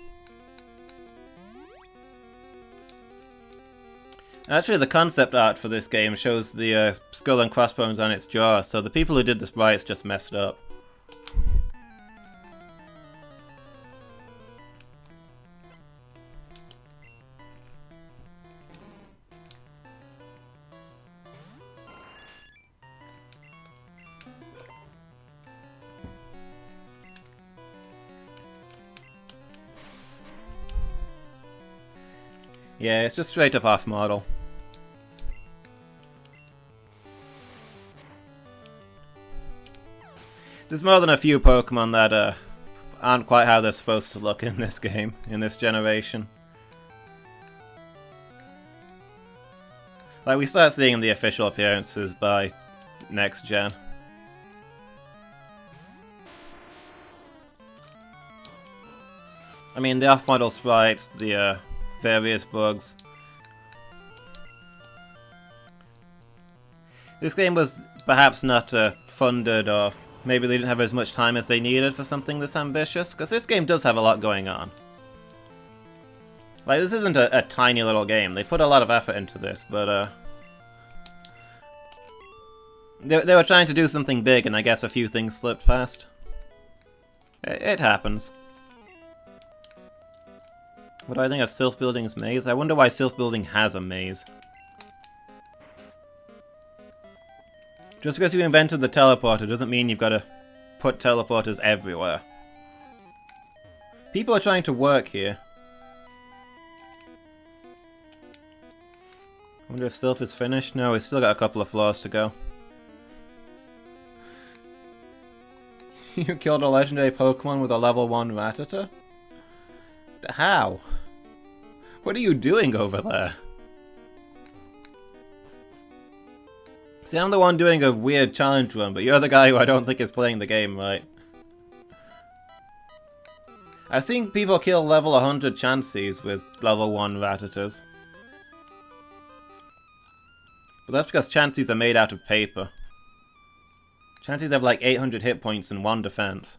Actually, the concept art for this game shows the skull and crossbones on its jaw, so the people who did the sprites just messed up. Yeah, it's just straight up off model. There's more than a few Pokemon that aren't quite how they're supposed to look in this game, in this generation. Like, we start seeing the official appearances by next gen. I mean, the off-model sprites, the various bugs. This game was perhaps not funded, or maybe they didn't have as much time as they needed for something this ambitious, because this game does have a lot going on. Like, this isn't a tiny little game. They put a lot of effort into this, but, They were trying to do something big, and I guess a few things slipped past. It happens. What do I think of Sylph Building's maze? I wonder why Sylph Building has a maze. Just because you invented the teleporter doesn't mean you've got to put teleporters everywhere. People are trying to work here. I wonder if Sylph is finished? No, we've still got a couple of floors to go. You killed a legendary Pokemon with a level 1 Rattata? How? What are you doing over there? See, I'm the one doing a weird challenge run, but you're the guy who I don't think is playing the game right. I've seen people kill level 100 Chanseys with level 1 Rattatas. But that's because Chanseys are made out of paper. Chanseys have like 800 hit points and 1 defense.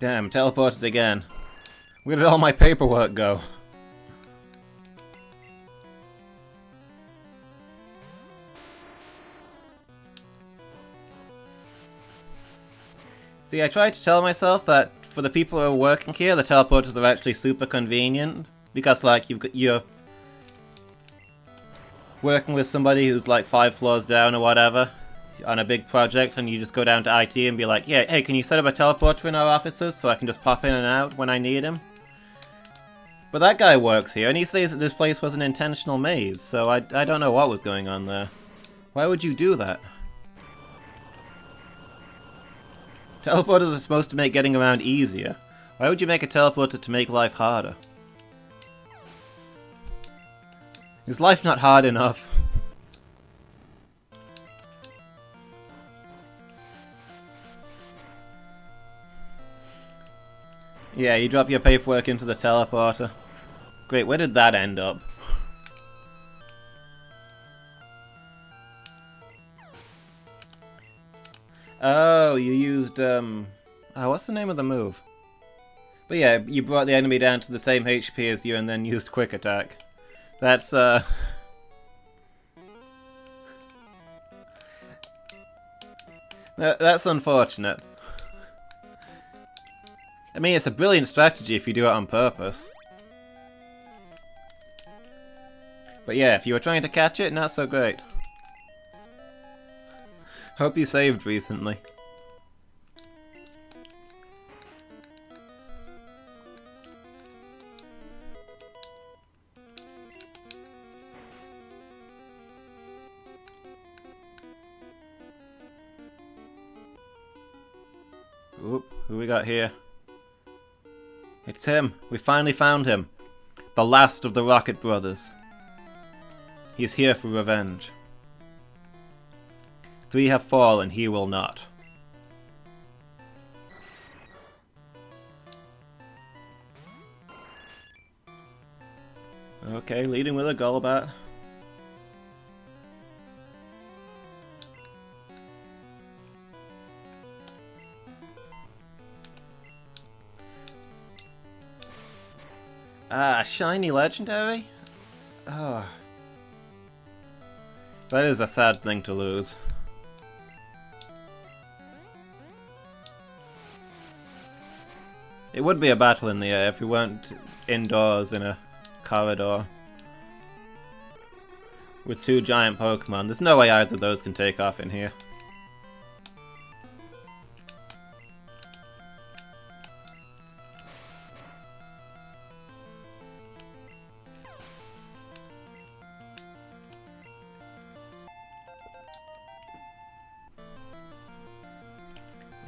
Damn, teleported again. Where did all my paperwork go? See, I tried to tell myself that for the people who are working here, the teleporters are actually super convenient. Because, like, you're working with somebody who's like 5 floors down or whatever on a big project, and you just go down to IT and be like, yeah, hey, can you set up a teleporter in our offices so I can just pop in and out when I need him? But that guy works here, and he says that this place was an intentional maze, so I don't know what was going on there. Why would you do that? Teleporters are supposed to make getting around easier. Why would you make a teleporter to make life harder? Is life not hard enough? Yeah, you drop your paperwork into the teleporter. Great, where did that end up? Oh, you used, what's the name of the move? But yeah, you brought the enemy down to the same HP as you and then used Quick Attack. That's, that's unfortunate. I mean, it's a brilliant strategy if you do it on purpose. But yeah, if you were trying to catch it, not so great. Hope you saved recently. Oop, who we got here? It's him! We finally found him! The last of the Rocket Brothers. He's here for revenge. 3 have fallen, he will not. Okay, leading with a Golbat. Ah, shiny legendary? Oh. That is a sad thing to lose. It would be a battle in the air if we weren't indoors in a corridor with 2 giant Pokemon. There's no way either of those can take off in here.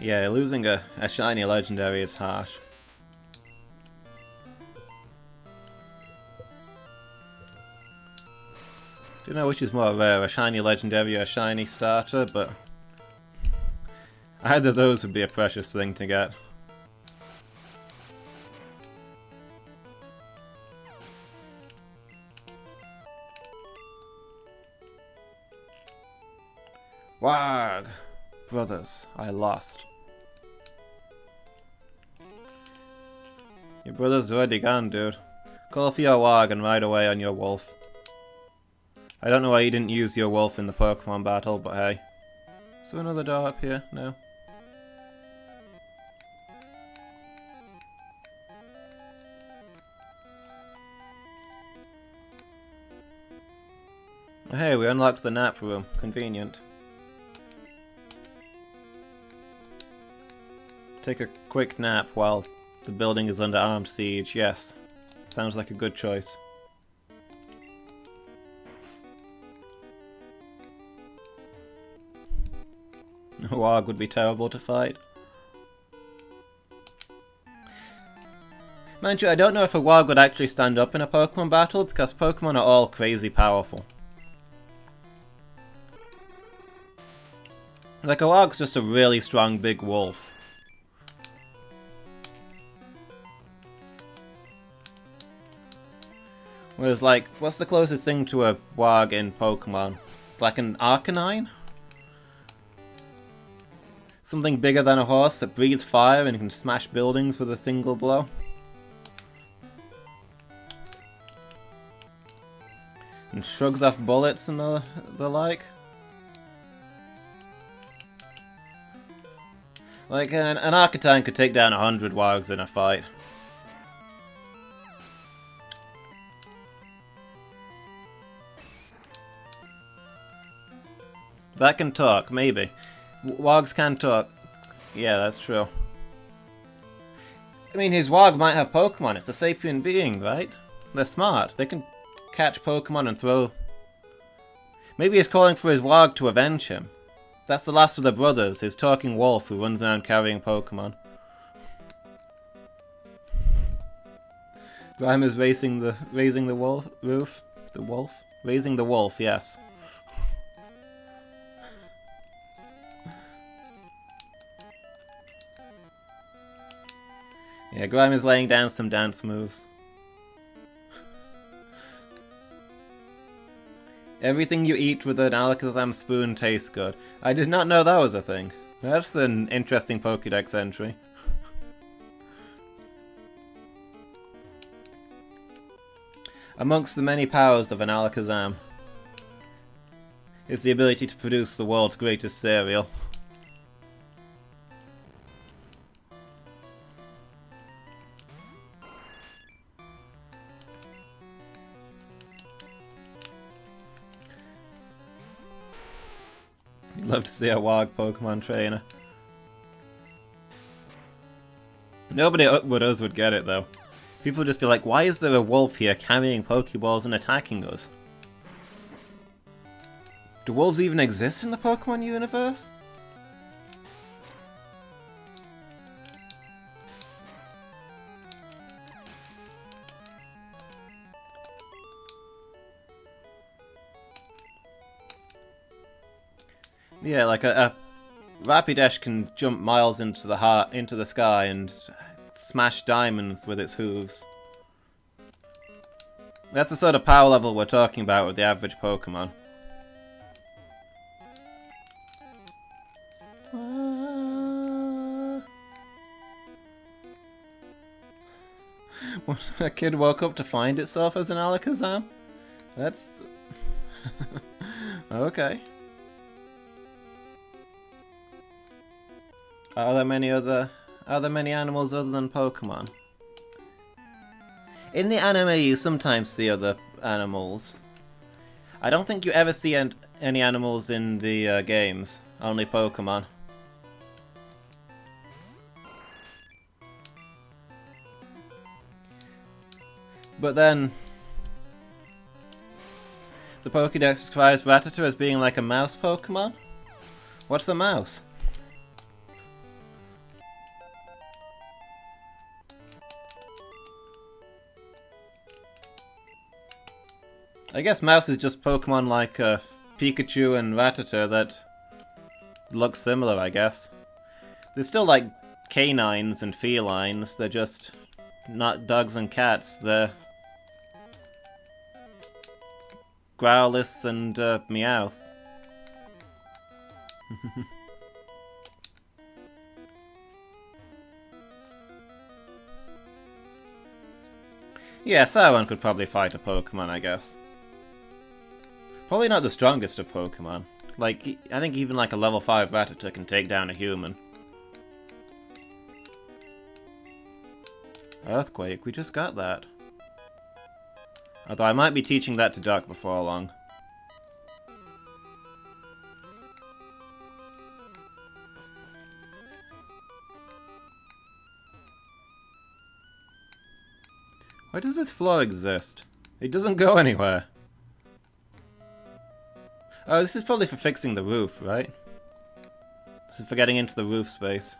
Yeah, losing a shiny legendary is harsh. Don't know which is more rare, a shiny legendary or a shiny starter, but either of those would be a precious thing to get. Wag! Brothers, I lost. Your brother's already gone, dude. Call for your Wag and ride away on your wolf. I don't know why you didn't use your wolf in the Pokemon battle, but hey. Is there another door up here? No. Hey, we unlocked the nap room. Convenient. Take a quick nap while the building is under armed siege. Yes. Sounds like a good choice. A Warg would be terrible to fight. Mind you, I don't know if a Warg would actually stand up in a Pokemon battle, because Pokemon are all crazy powerful. Like, a Warg's just a really strong big wolf. Whereas, like, what's the closest thing to a Warg in Pokemon? Like an Arcanine? Something bigger than a horse that breathes fire and can smash buildings with a single blow? And shrugs off bullets and the like? Like, an Arcanine could take down 100 Wargs in a fight. That can talk, maybe. Wargs can talk. Yeah, that's true. I mean, his Warg might have Pokemon. It's a sapient being, right? They're smart. They can catch Pokemon and throw... Maybe he's calling for his Warg to avenge him. That's the last of the brothers, his talking wolf who runs around carrying Pokemon. Grime is raising the wolf roof. The wolf? Raising the wolf, yes. Yeah, Grime is laying down some dance moves. Everything you eat with an Alakazam spoon tastes good. I did not know that was a thing. That's an interesting Pokédex entry. Amongst the many powers of an Alakazam is the ability to produce the world's greatest cereal. You'd love to see a Warg Pokemon trainer. Nobody but us would get it though. People would just be like, why is there a wolf here carrying Pokeballs and attacking us? Do wolves even exist in the Pokemon universe? Yeah, like a Rapidash can jump miles into the sky and smash diamonds with its hooves. That's the sort of power level we're talking about with the average Pokemon. What, a kid woke up to find itself as an Alakazam? That's... okay. Are there many animals other than Pokemon? In the anime you sometimes see other animals. I don't think you ever see any animals in the games, only Pokemon. But then, the Pokédex describes Rattata as being like a mouse Pokemon? What's a mouse? I guess mouse is just Pokemon like Pikachu and Rattata that look similar, I guess. They're still like canines and felines, they're just not dogs and cats, they're Growlithe and Meowth. Yeah, Sauron could probably fight a Pokemon, I guess. Probably not the strongest of Pokemon. Like, I think even like a level 5 Rattata can take down a human. Earthquake, we just got that. Although I might be teaching that to Duck before long. Why does this floor exist? It doesn't go anywhere. Oh, this is probably for fixing the roof, right? This is for getting into the roof space.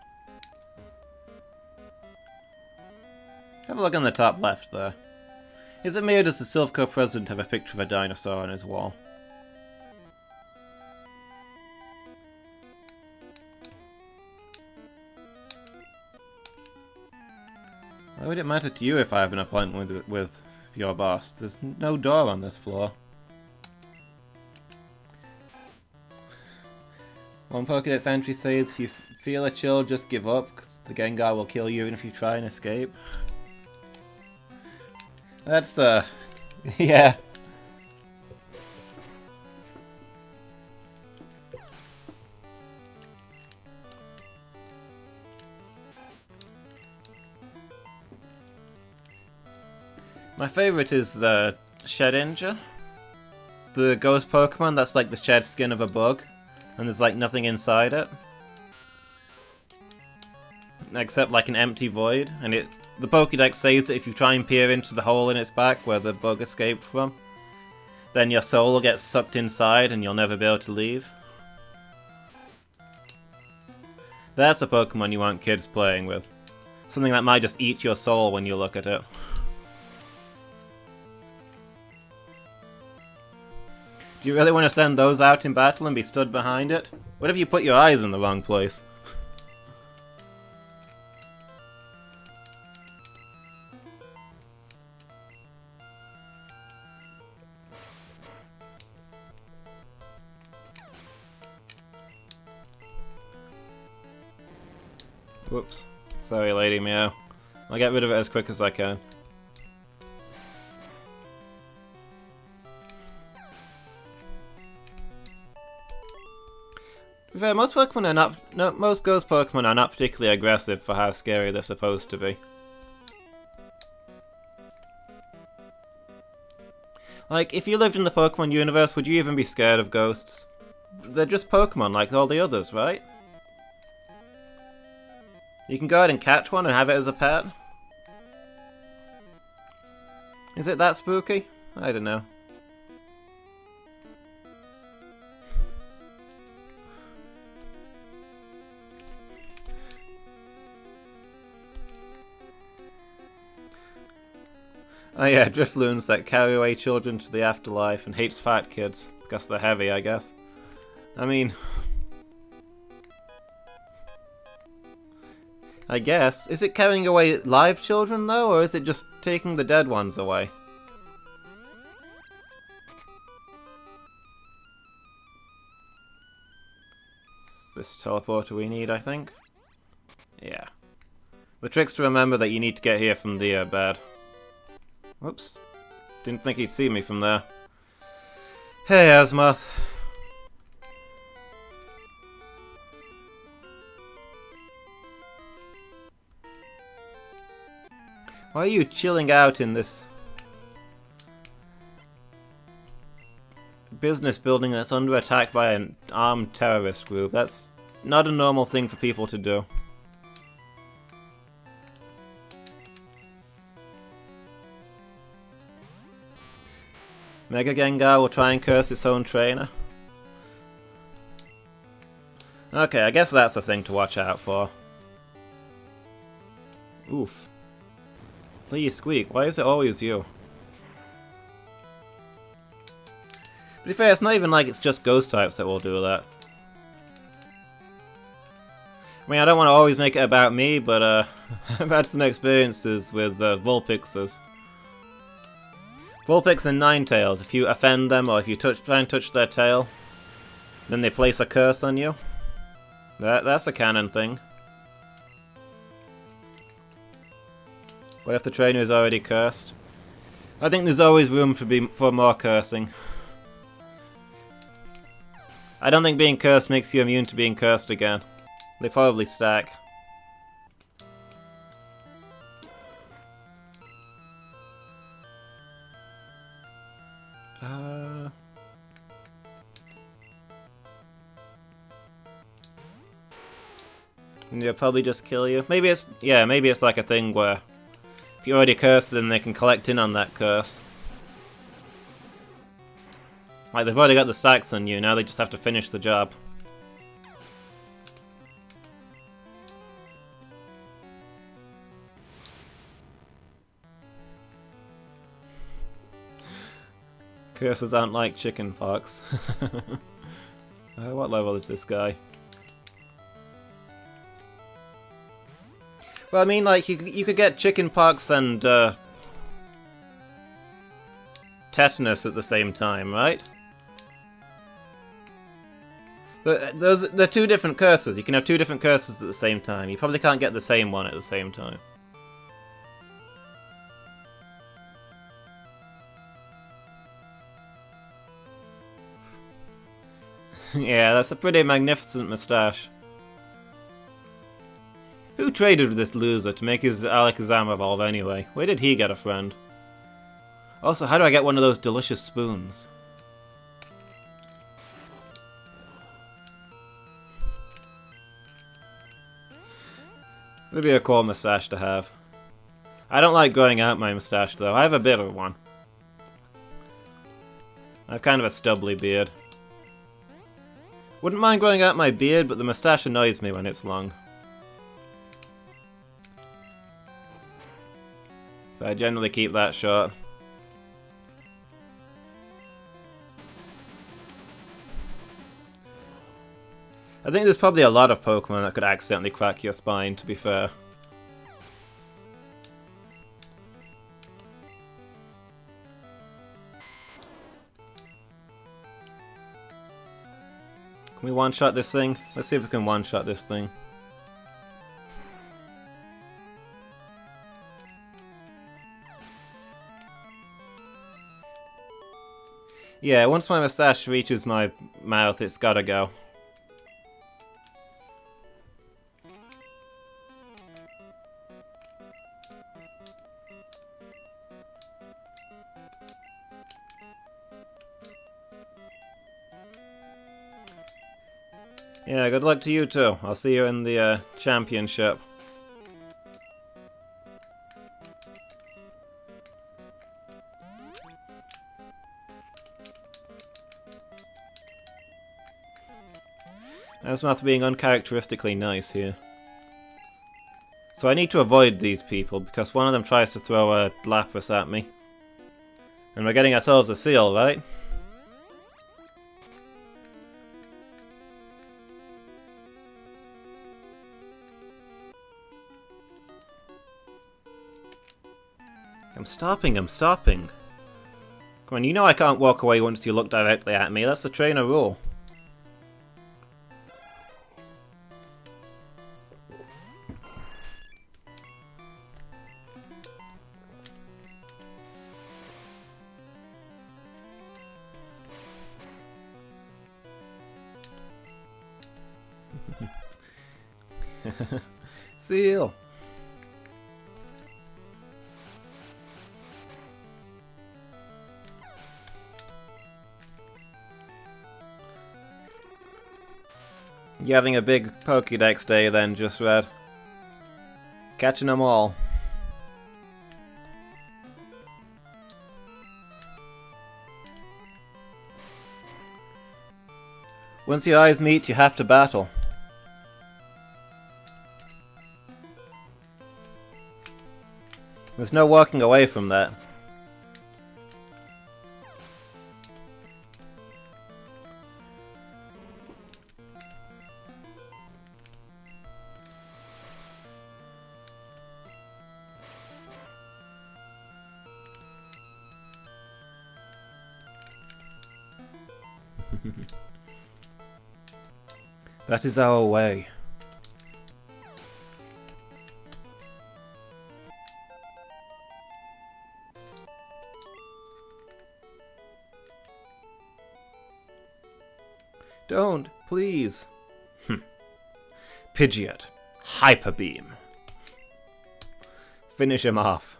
Have a look on the top left there. Is it me or does the Silphco president have a picture of a dinosaur on his wall? Why would it matter to you if I have an appointment with your boss? There's no door on this floor. One Pokédex entry says, if you feel a chill, just give up, because the Gengar will kill you even if you try and escape. That's, yeah. My favourite is Shedinja. The ghost Pokemon that's like the shed skin of a bug, and there's like nothing inside it. Except like an empty void, and the Pokédex says that if you try and peer into the hole in its back where the bug escaped from, then your soul will get sucked inside and you'll never be able to leave. That's a Pokemon you want kids playing with. Something that might just eat your soul when you look at it. Do you really want to send those out in battle and be stood behind it? What if you put your eyes in the wrong place? Whoops. Sorry, Lady Meow. I'll get rid of it as quick as I can. Most Pokemon are not. No, most Ghost Pokemon are not particularly aggressive for how scary they're supposed to be. Like, if you lived in the Pokemon universe, would you even be scared of ghosts? They're just Pokemon like all the others, right? You can go out and catch one and have it as a pet? Is it that spooky? I don't know. Oh yeah, Drifloons that carry away children to the afterlife and hates fat kids, because they're heavy, I guess. I mean... I guess. Is it carrying away live children, though, or is it just taking the dead ones away? Is this teleporter we need, I think? Yeah. The trick's to remember that you need to get here from the bed. Whoops. Didn't think he'd see me from there. Hey, Asmoth. Why are you chilling out in this business building that's under attack by an armed terrorist group? That's not a normal thing for people to do. Mega Gengar will try and curse its own trainer. Okay, I guess that's a thing to watch out for. Oof. Please, Squeak, why is it always you? To be fair, it's not even like it's just ghost types that will do that. I mean, I don't want to always make it about me, but I've had some experiences with Vulpixes. Vulpix and Ninetales, if you offend them or if you try and touch their tail, then they place a curse on you. That's the canon thing. What if the trainer is already cursed? I think there's always room for more cursing. I don't think being cursed makes you immune to being cursed again. They probably stack. And they'll probably just kill you. Maybe it's like a thing where if you're already cursed, then they can collect in on that curse. Like, they've already got the stacks on you, now they just have to finish the job. Curses aren't like chicken pox. What level is this guy? Well, I mean, like, you could get chicken pox and tetanus at the same time, right? They're two different curses. You can have two different curses at the same time. You probably can't get the same one at the same time. Yeah, that's a pretty magnificent moustache. Who traded with this loser to make his Alakazam evolve anyway? Where did he get a friend? Also, how do I get one of those delicious spoons? Would be a cool moustache to have. I don't like growing out my moustache though. I have a bit of one. I have kind of a stubbly beard. Wouldn't mind growing out my beard, but the moustache annoys me when it's long. So I generally keep that short. I think there's probably a lot of Pokemon that could accidentally crack your spine, to be fair. Can we one-shot this thing? Let's see if we can one-shot this thing. Yeah, once my moustache reaches my mouth, it's gotta go. Yeah, good luck to you too. I'll see you in the championship. That's not being uncharacteristically nice here. So I need to avoid these people because one of them tries to throw a Lapras at me. And we're getting ourselves a seal, right? I'm stopping. Come on, you know I can't walk away once you look directly at me. That's the trainer rule. Seal! You having a big Pokédex day then, Just Red? Catching them all. Once your eyes meet, you have to battle. There's no walking away from that. That is our way. Don't, please. Pidgeot. Hyper Beam. Finish him off.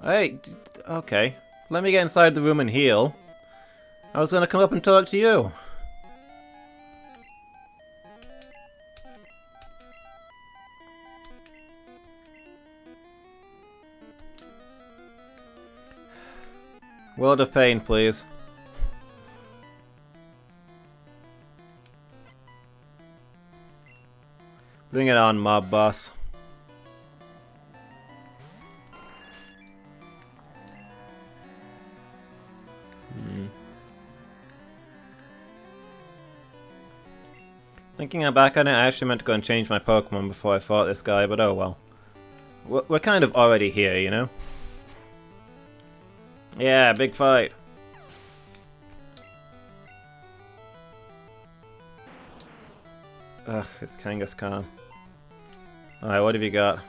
Hey, okay. Let me get inside the room and heal. I was gonna come up and talk to you. World of Pain, please. Bring it on, mob boss. Thinking back on it, I actually meant to go and change my Pokemon before I fought this guy, but oh well. We're kind of already here, you know? Yeah, big fight. Ugh, it's Kangaskhan. Alright, what have you got?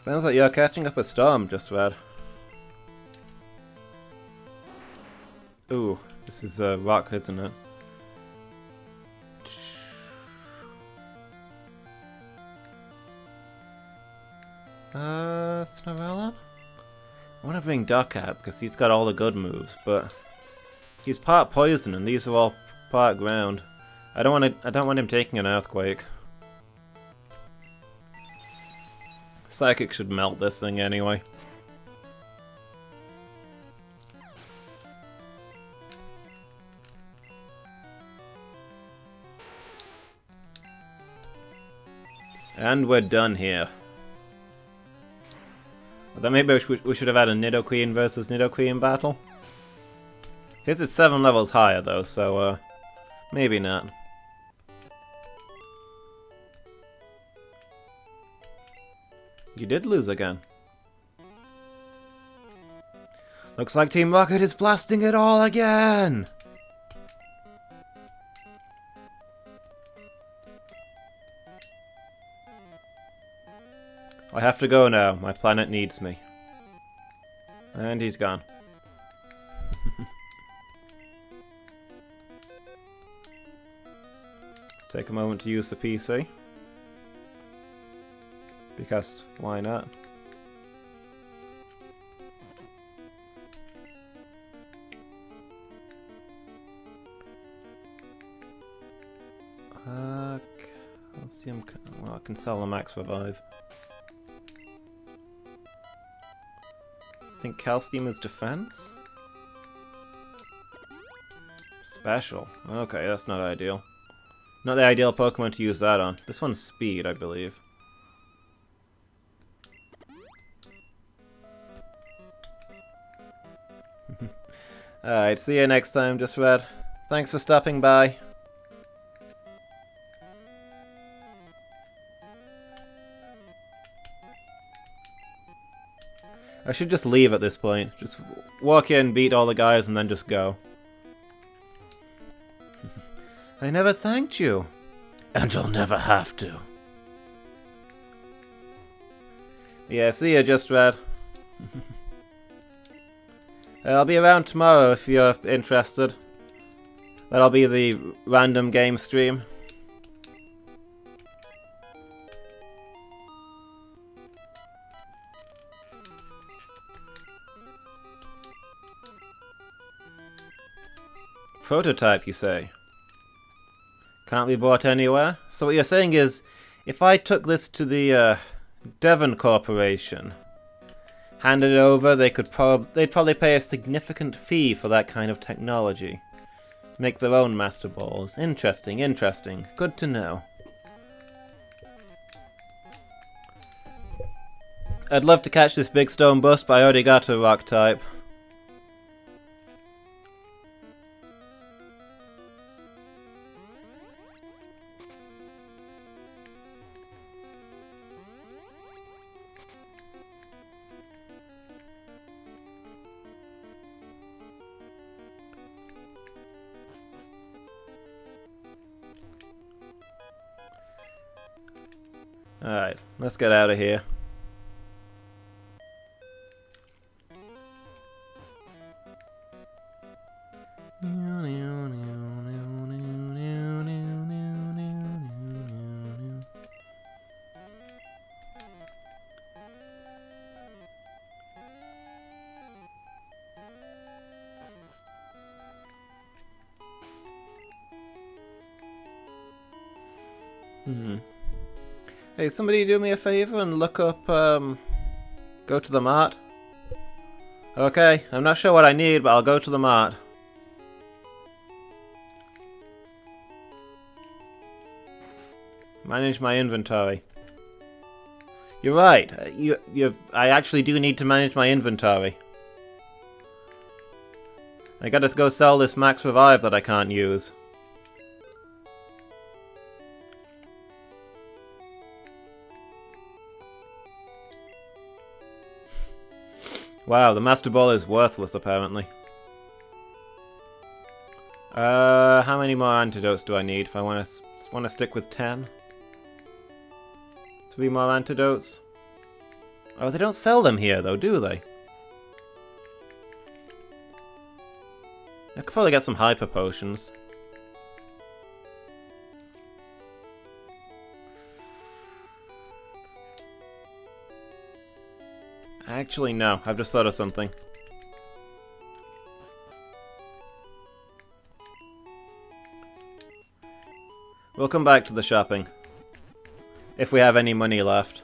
Sounds like you're catching up a storm, just about. Ooh, this is a rock, isn't it? Snorella? I want to bring Duck out because he's got all the good moves, but he's part poison and these are all part ground. I don't want him taking an earthquake. Psychic should melt this thing anyway. And we're done here. Then maybe we should have had a Nidoqueen versus Nidoqueen battle. His is 7 levels higher though, so maybe not. You did lose again. Looks like Team Rocket is blasting it all again! I have to go now. My planet needs me. And he's gone. Let's take a moment to use the PC. Because why not? Calcium. Well, I can sell a max revive. I think Calcium is defense? Special. Okay, that's not ideal. Not the ideal Pokemon to use that on. This one's speed, I believe. Alright, see you next time, Just Red. Thanks for stopping by. I should just leave at this point. Just walk in, beat all the guys, and then just go. I never thanked you. And you'll never have to. Yeah, see ya, Just Red. I'll be around tomorrow if you're interested. That'll be the random game stream. Prototype, you say? Can't be bought anywhere? So what you're saying is, if I took this to the Devon Corporation, handed it over, they'd probably pay a significant fee for that kind of technology. Make their own Master Balls. Interesting, interesting. Good to know. I'd love to catch this big stone bust, but I already got a rock type. Alright, let's get out of here. Hey, somebody do me a favor and look up, go to the mart. Okay, I'm not sure what I need, but I'll go to the mart. Manage my inventory. You're right, I actually do need to manage my inventory. I gotta go sell this max revive that I can't use. Wow, the Master Ball is worthless, apparently. How many more antidotes do I need if I want to stick with 10? 3 more antidotes. Oh, they don't sell them here, though, do they? I could probably get some hyper potions. Actually, no. I've just thought of something. We'll come back to the shopping. If we have any money left.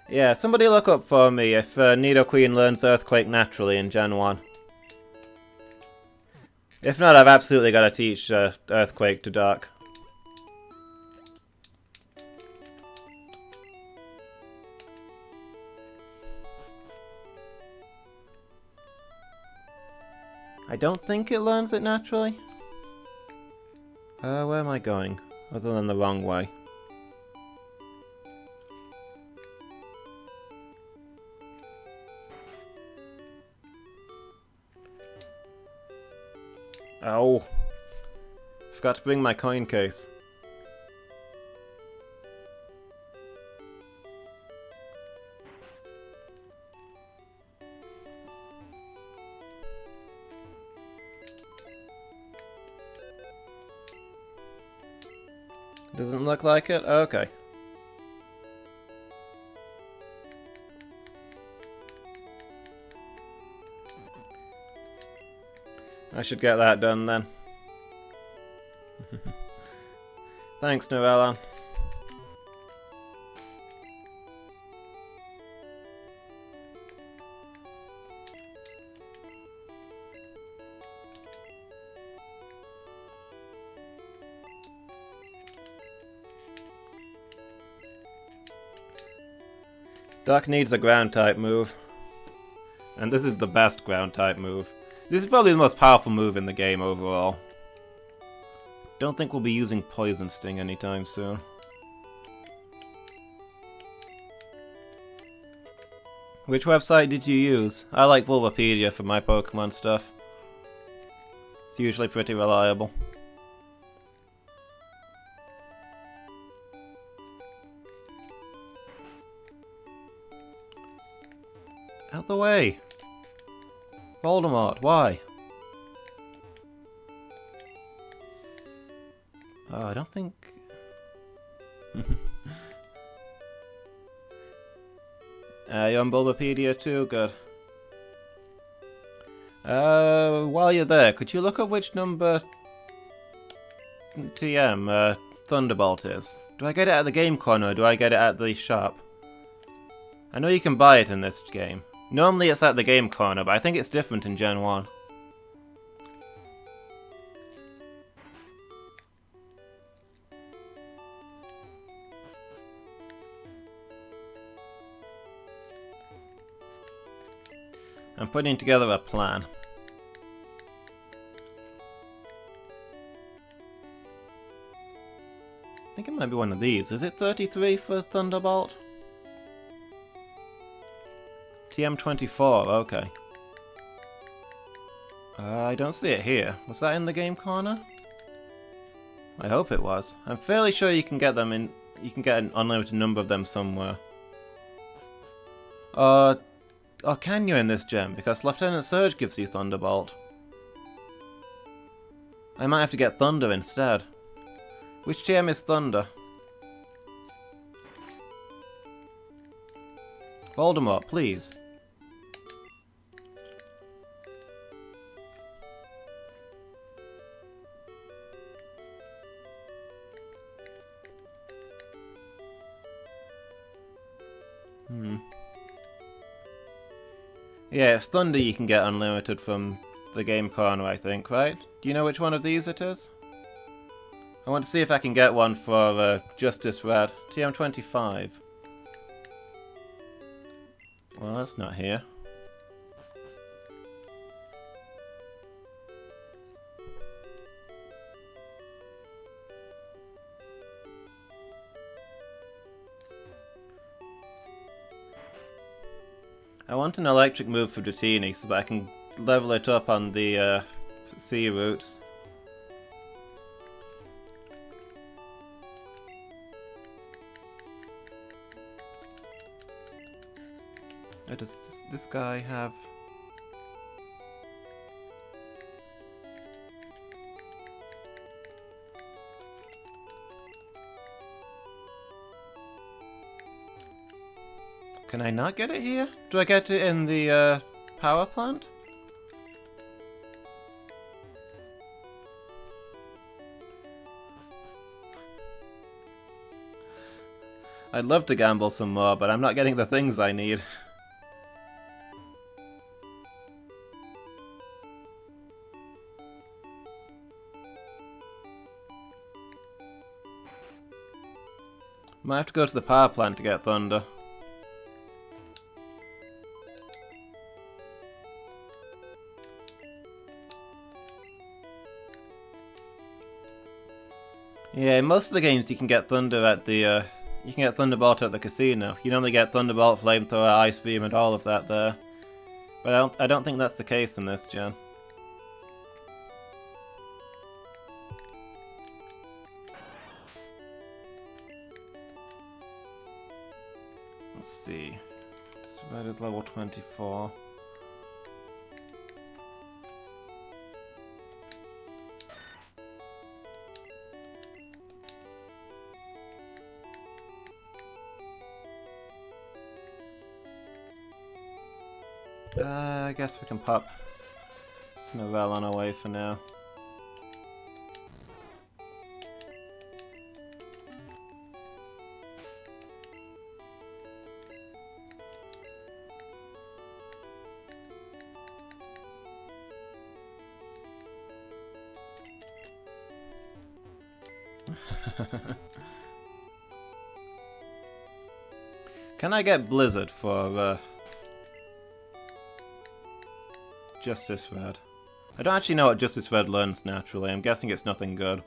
Yeah, somebody look up for me if Nidoqueen learns Earthquake naturally in Gen 1. If not, I've absolutely got to teach Earthquake to Dark. I don't think it learns it naturally. Where am I going? Other than the wrong way. Oh. Forgot to bring my coin case. Doesn't look like it? Okay. I should get that done then. Thanks, Noella. Duck needs a ground type move. And this is the best ground type move. This is probably the most powerful move in the game overall. Don't think we'll be using Poison Sting anytime soon. Which website did you use? I like Bulbapedia for my Pokemon stuff. It's usually pretty reliable. Out the way! Voldemort, why? Oh, I don't think... you're on Bulbapedia too? Good. While you're there, could you look up which number TM Thunderbolt is? Do I get it at the game corner or do I get it at the shop? I know you can buy it in this game. Normally it's at the game corner, but I think it's different in Gen 1. I'm putting together a plan. I think it might be one of these. Is it 33 for Thunderbolt? TM24, okay. I don't see it here. Was that in the game corner? I hope it was. I'm fairly sure you can get them in. You can get an unlimited number of them somewhere. Or can you in this gem? Because Lieutenant Surge gives you Thunderbolt. I might have to get Thunder instead. Which TM is Thunder? Voldemort, please. Yeah, it's Thunder you can get unlimited from the game corner, I think, right? Do you know which one of these it is? I want to see if I can get one for Justice Red. TM25. Well, that's not here. I want an electric move for Dratini so that I can level it up on the sea routes. Does this guy have... Can I not get it here? Do I get it in the power plant? I'd love to gamble some more, but I'm not getting the things I need. Might have to go to the power plant to get Thunder. Yeah, in most of the games you can get Thunder at the, you can get Thunderbolt at the casino. You can only get Thunderbolt, Flamethrower, Ice Beam, and all of that there. But I don't think that's the case in this gen. Let's see. Red is level 24. I guess we can pop Snovelon away for now. Can I get Blizzard for Justice Red? I don't actually know what Justice Red learns naturally. I'm guessing it's nothing good.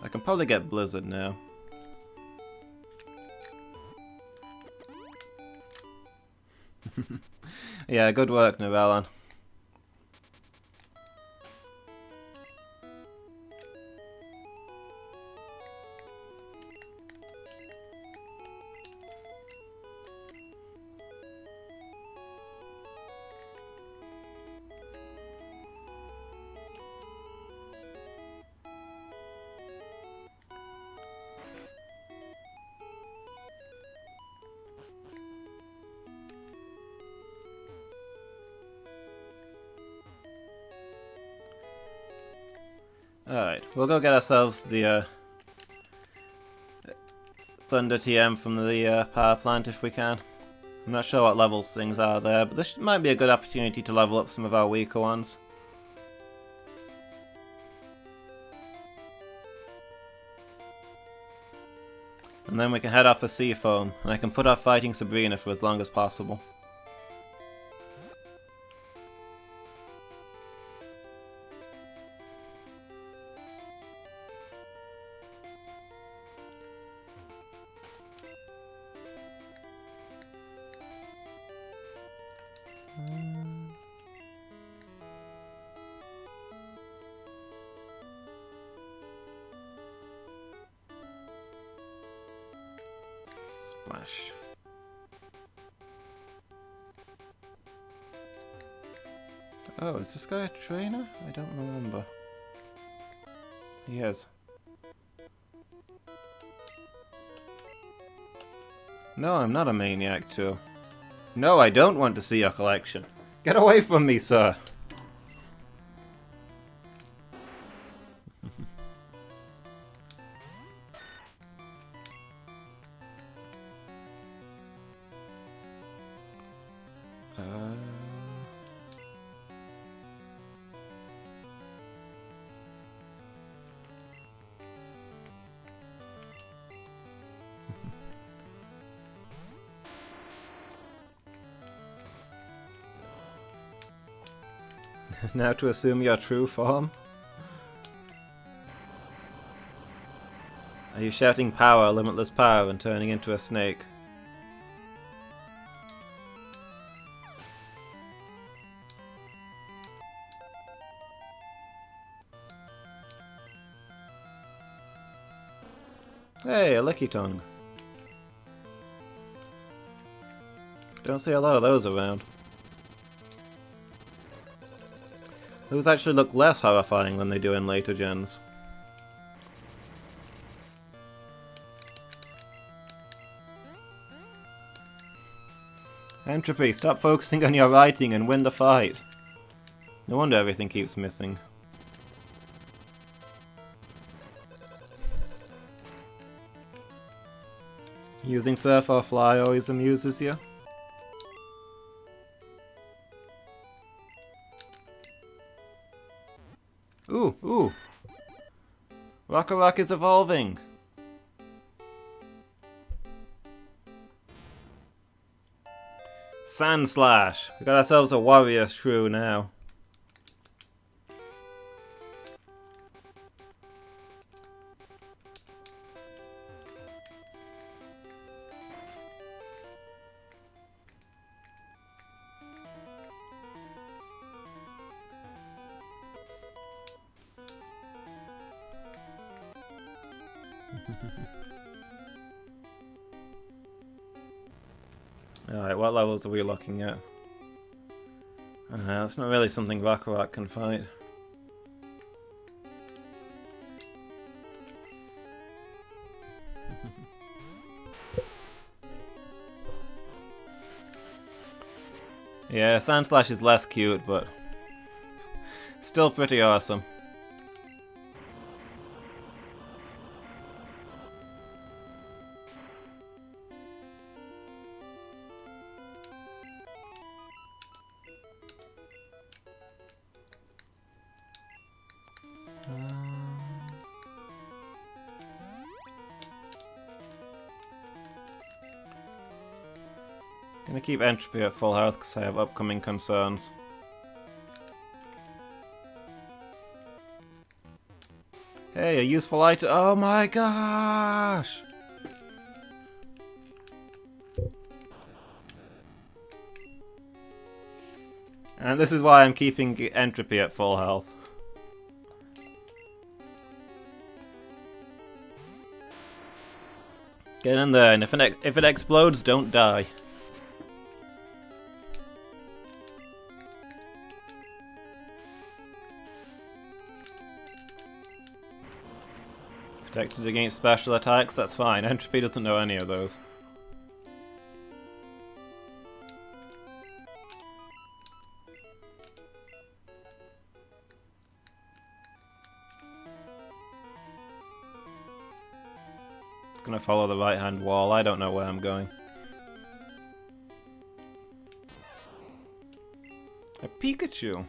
I can probably get Blizzard now. Yeah, good work, Novelon. Alright, we'll go get ourselves the Thunder TM from the power plant if we can. I'm not sure what levels things are there, but this might be a good opportunity to level up some of our weaker ones. And then we can head off for Seafoam, and I can put off fighting Sabrina for as long as possible. Splash. Oh, is this guy a trainer? I don't remember. He is. No, I'm not a maniac too. No, I don't want to see your collection. Get away from me, sir! Now to assume your true form? Are you shouting power, limitless power, and turning into a snake? Hey, a licky tongue. Don't see a lot of those around. Those actually look less horrifying than they do in later gens. Entropy, stop focusing on your writing and win the fight. No wonder everything keeps missing. Using Surf or Fly always amuses you? Ooh, ooh! Rock is evolving! Sand Slash! We got ourselves a warrior shrew now. Alright, what levels are we looking at? That's not really something Rock can fight. Yeah, Sandslash is less cute, but still pretty awesome. Gonna keep Entropy at full health because I have upcoming concerns. Hey, a useful item! Oh my gosh! And this is why I'm keeping Entropy at full health. Get in there, and if it explodes, don't die. Protected against special attacks, that's fine. Entropy doesn't know any of those. It's gonna follow the right hand wall, I don't know where I'm going. A Pikachu.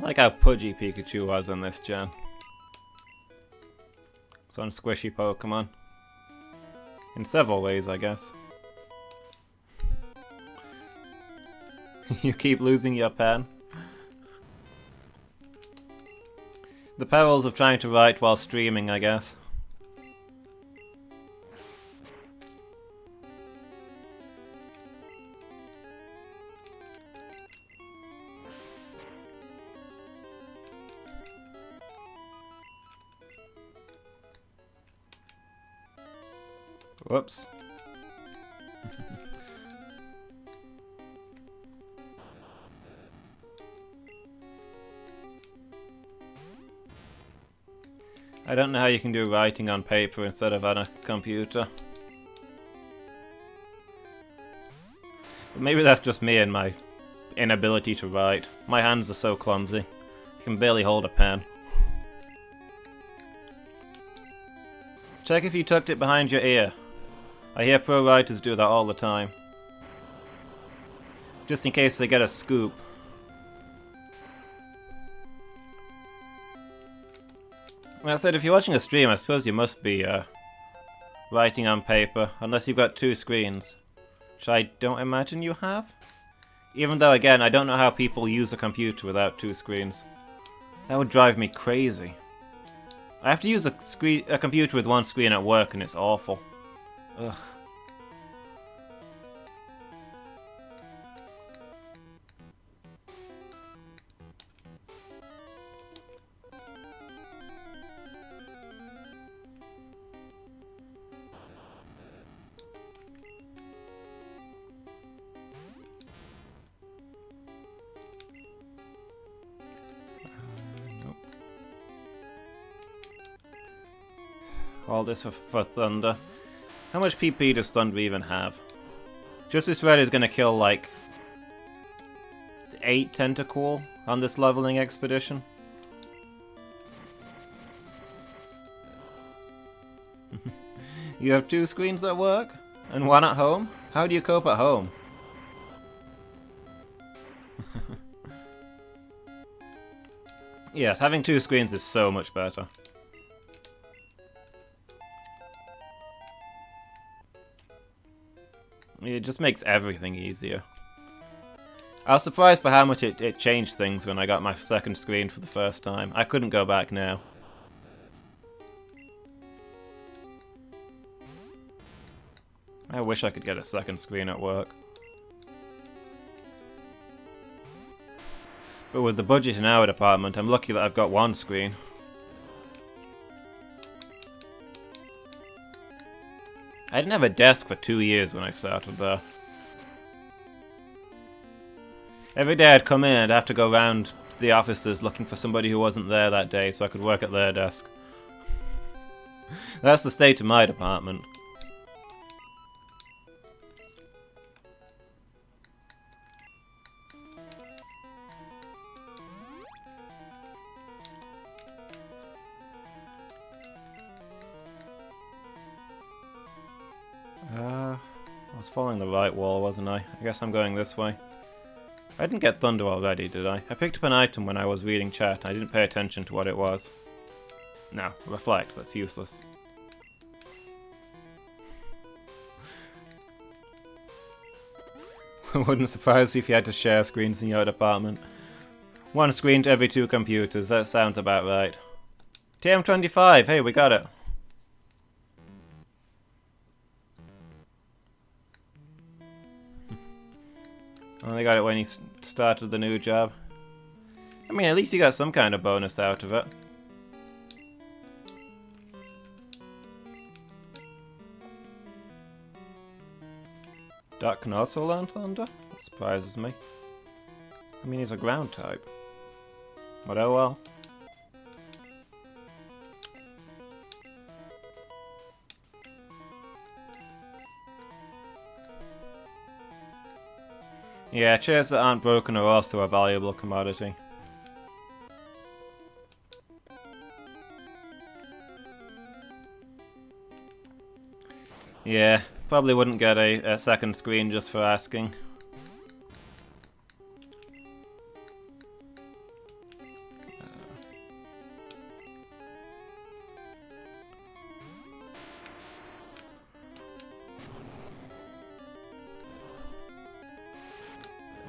I like how pudgy Pikachu was in this gen. It's one squishy Pokemon. In several ways, I guess. You keep losing your pen. The perils of trying to write while streaming, I guess. Whoops. I don't know how you can do writing on paper instead of on a computer. But maybe that's just me and my inability to write. My hands are so clumsy. I can barely hold a pen. Check if you tucked it behind your ear. I hear pro writers do that all the time. Just in case they get a scoop. That said, if you're watching a stream, I suppose you must be writing on paper, unless you've got two screens. Which I don't imagine you have. Even though, again, I don't know how people use a computer without two screens. That would drive me crazy. I have to use a computer with one screen at work and it's awful. Ugh. All this for Thunder. How much PP does Thunder even have? Justice Red is gonna kill like 8 Tentacool on this leveling expedition. You have two screens at work? And one at home? How do you cope at home? Yes, having two screens is so much better. It just makes everything easier. I was surprised by how much it changed things when I got my second screen for the first time. I couldn't go back now. I wish I could get a second screen at work. But with the budget in our department, I'm lucky that I've got one screen. I didn't have a desk for 2 years when I started there. Every day I'd come in, I'd have to go around the offices looking for somebody who wasn't there that day so I could work at their desk. That's the state of my department. I was following the right wall, wasn't I? I guess I'm going this way. I didn't get Thunder already, did I? I picked up an item when I was reading chat. I didn't pay attention to what it was. No, reflect. That's useless. Wouldn't surprise you if you had to share screens in your department. One screen to every 2 computers. That sounds about right. TM25! Hey, we got it! Only got it when he started the new job. I mean, at least you got some kind of bonus out of it. Doc can also learn Thunder? That surprises me. I mean, he's a ground type. But oh well. Yeah, chairs that aren't broken are also a valuable commodity. Yeah, probably wouldn't get a second screen just for asking.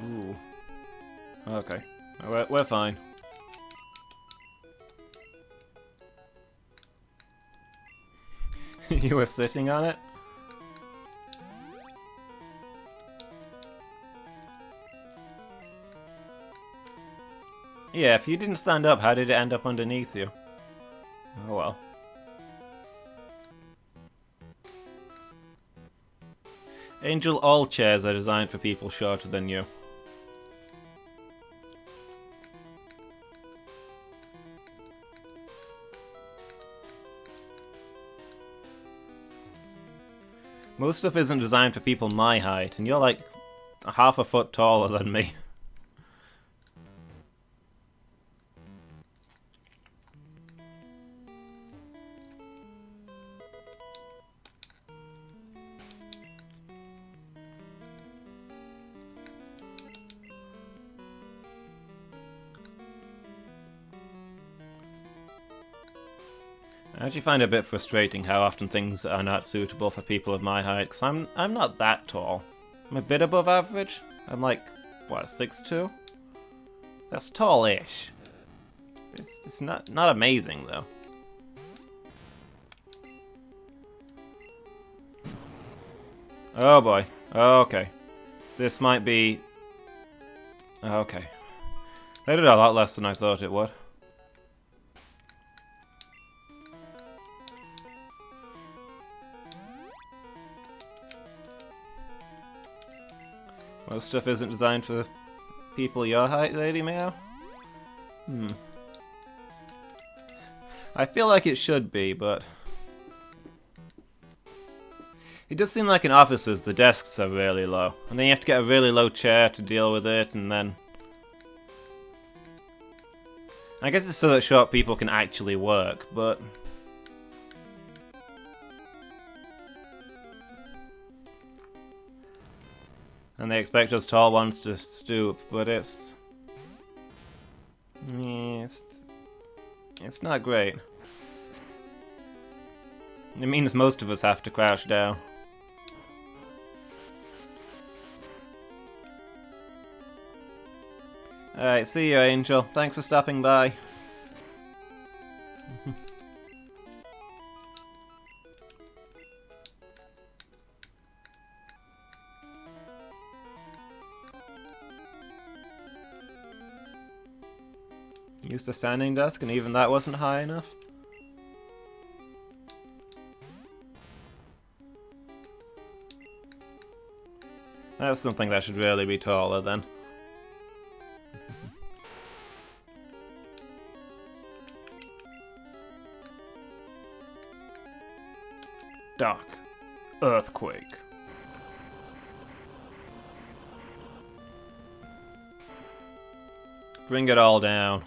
Ooh. Okay. We're fine. You were sitting on it? Yeah, if you didn't stand up, how did it end up underneath you? Oh well. Angel, all chairs are designed for people shorter than you. Most stuff isn't designed for people my height, and you're like half a foot taller than me. I actually find it a bit frustrating how often things are not suitable for people of my height, because I'm not that tall. I'm a bit above average. I'm like, what, 6'2"? That's tall-ish. It's not amazing, though. Oh boy. Okay. This might be... Okay. They did a lot less than I thought it would. Most stuff isn't designed for people your height, Lady Meow? I feel like it should be, but... It does seem like in offices the desks are really low, and then you have to get a really low chair to deal with it, and then... I guess it's so that short people can actually work, but... And they expect us tall ones to stoop, but it's not great. It means most of us have to crouch down. Alright, see you, Angel. Thanks for stopping by. Used a standing desk, and even that wasn't high enough. That's something that should really be taller then. Dark. Earthquake. Bring it all down.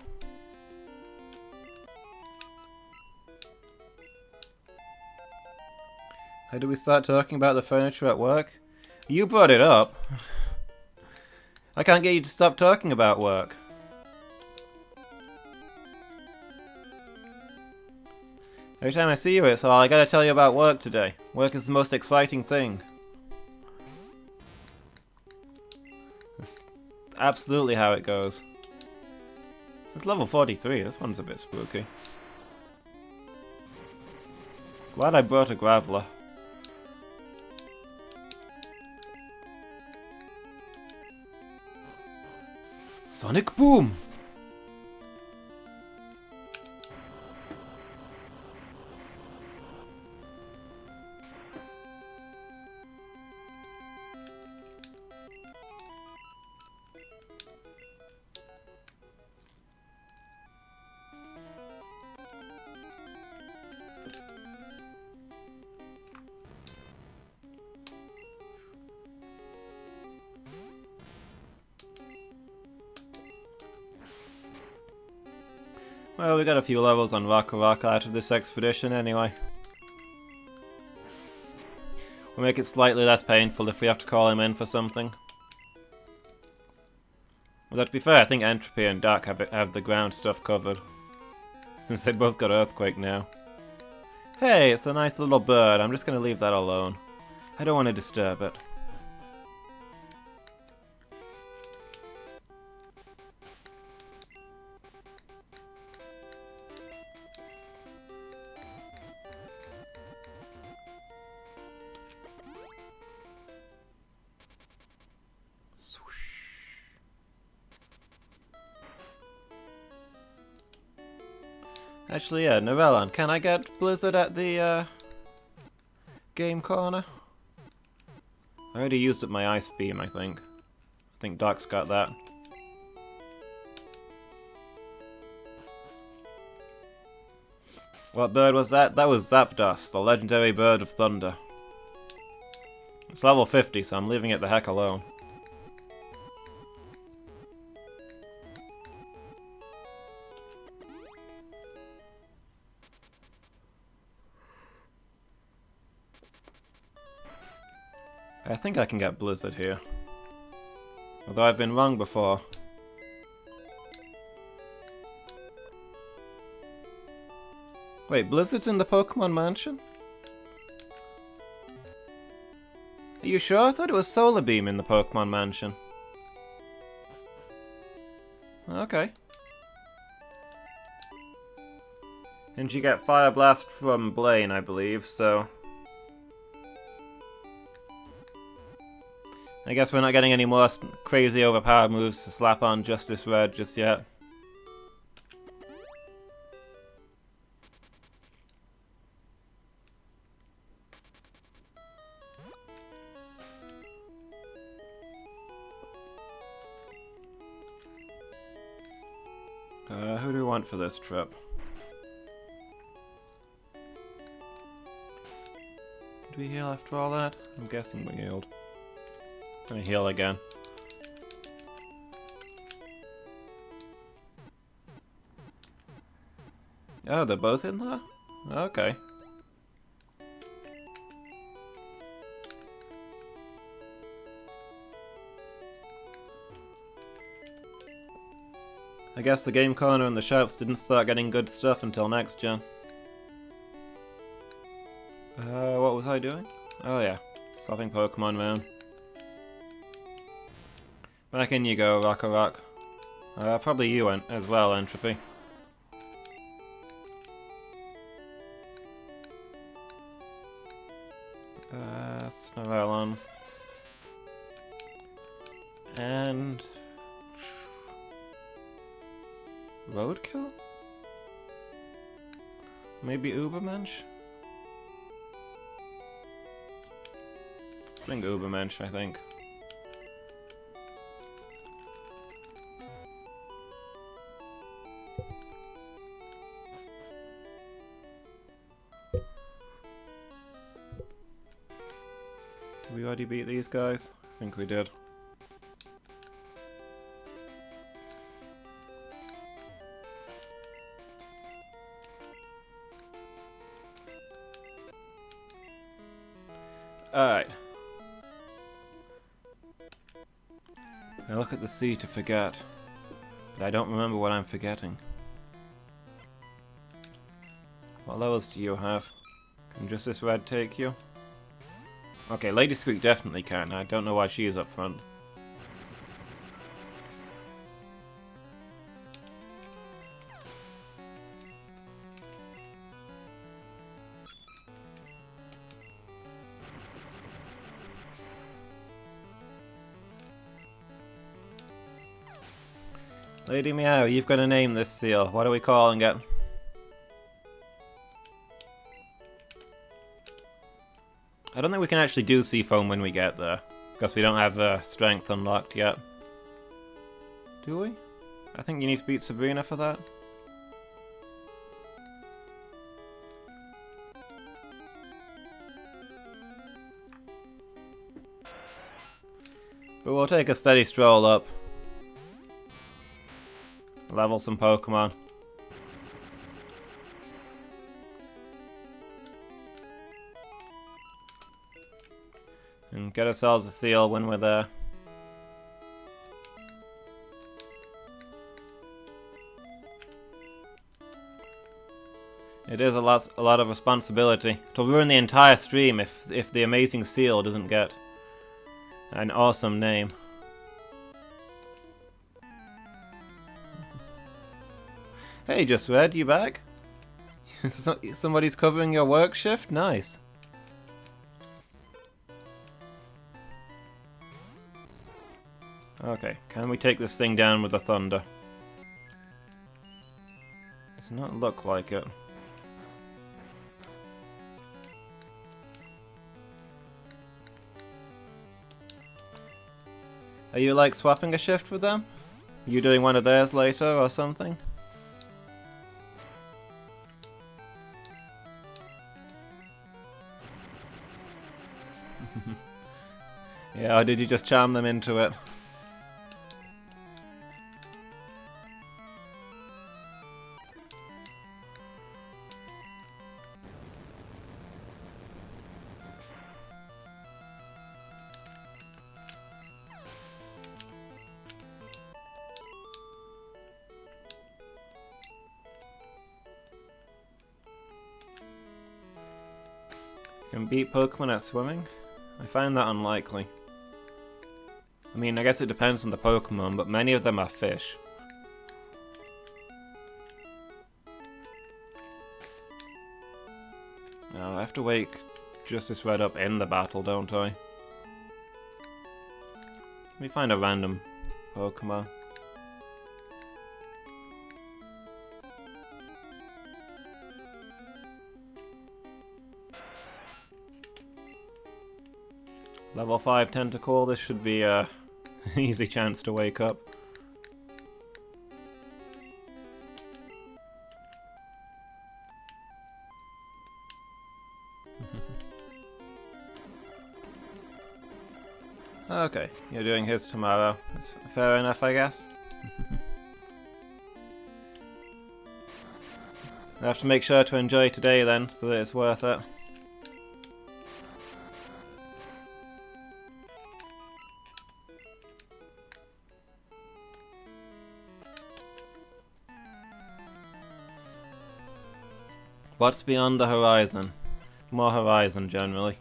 How do we start talking about the furniture at work? You brought it up. I can't get you to stop talking about work. Every time I see you, it's all I gotta tell you about work today. Work is the most exciting thing. That's absolutely how it goes. This is level 43, this one's a bit spooky. Glad I brought a Graveler. Sonic Boom! Well, we got a few levels on Rock out of this expedition anyway. We'll make it slightly less painful if we have to call him in for something. Although to be fair, I think Entropy and Dark have the ground stuff covered. Since they both got Earthquake now. Hey, it's a nice little bird. I'm just going to leave that alone. I don't want to disturb it. Actually, yeah, Novellon, can I get Blizzard at the game corner? I already used up my Ice Beam, I think. I think Dark's got that. What bird was that? That was Zapdos, the legendary bird of thunder. It's level 50, so I'm leaving it the heck alone. I think I can get Blizzard here. Although I've been wrong before. Wait, Blizzard's in the Pokemon Mansion? Are you sure? I thought it was Solar Beam in the Pokemon Mansion. Okay. And you get Fire Blast from Blaine, I believe, so... I guess we're not getting any more crazy overpowered moves to slap on Justice Red just yet. Who do we want for this trip? Did we heal after all that? I'm guessing we healed. Gonna heal again. Oh, they're both in there? Okay. I guess the game corner and the shops didn't start getting good stuff until next gen. What was I doing? Oh yeah, swapping Pokemon around. Back in you go, Rock. Probably you as well, Entropy. Snorlax. And... Roadkill? Maybe Ubermensch? I think Ubermensch, I think. Did we already beat these guys? I think we did. Alright. I look at the sea to forget, but I don't remember what I'm forgetting. What levels do you have? Can Justice Red take you? Okay, Lady Squeak definitely can. I don't know why she is up front. Lady Meow, you've got to name this seal. What are we calling it? I don't think we can actually do Seafoam when we get there, because we don't have strength unlocked yet. Do we? I think you need to beat Sabrina for that. But we'll take a steady stroll up. Level some Pokemon. And get ourselves a seal when we're there. It is a lot of responsibility to ruin the entire stream if the amazing seal doesn't get an awesome name. Hey, Just Red, you back? Somebody's covering your work shift? Nice. Okay, can we take this thing down with the thunder? Does not look like it. Are you like swapping a shift with them? Are you doing one of theirs later or something? Yeah, or did you just charm them into it? Can beat Pokemon at swimming? I find that unlikely. I mean, I guess it depends on the Pokemon, but many of them are fish. Now, I have to wake Justice Red up in the battle, don't I? Let me find a random Pokemon. Level 5 Tentacle, this should be an easy chance to wake up. Okay, you're doing his tomorrow. That's fair enough, I guess. I have to make sure to enjoy today then, so that it's worth it. What's beyond the horizon? More horizon, generally.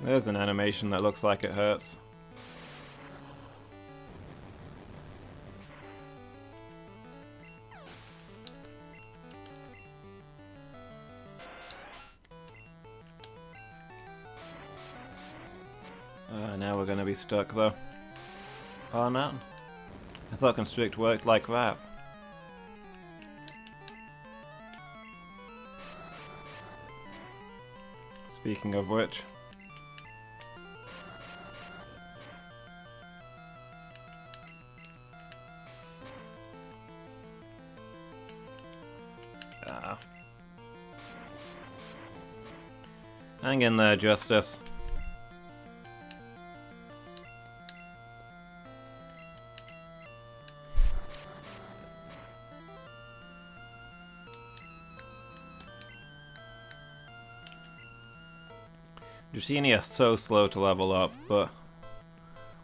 There's an animation that looks like it hurts. Now we're gonna be stuck though. Oh no. I thought Constrict worked like that. Speaking of which. Hang in there, Justice. Dratini are so slow to level up, but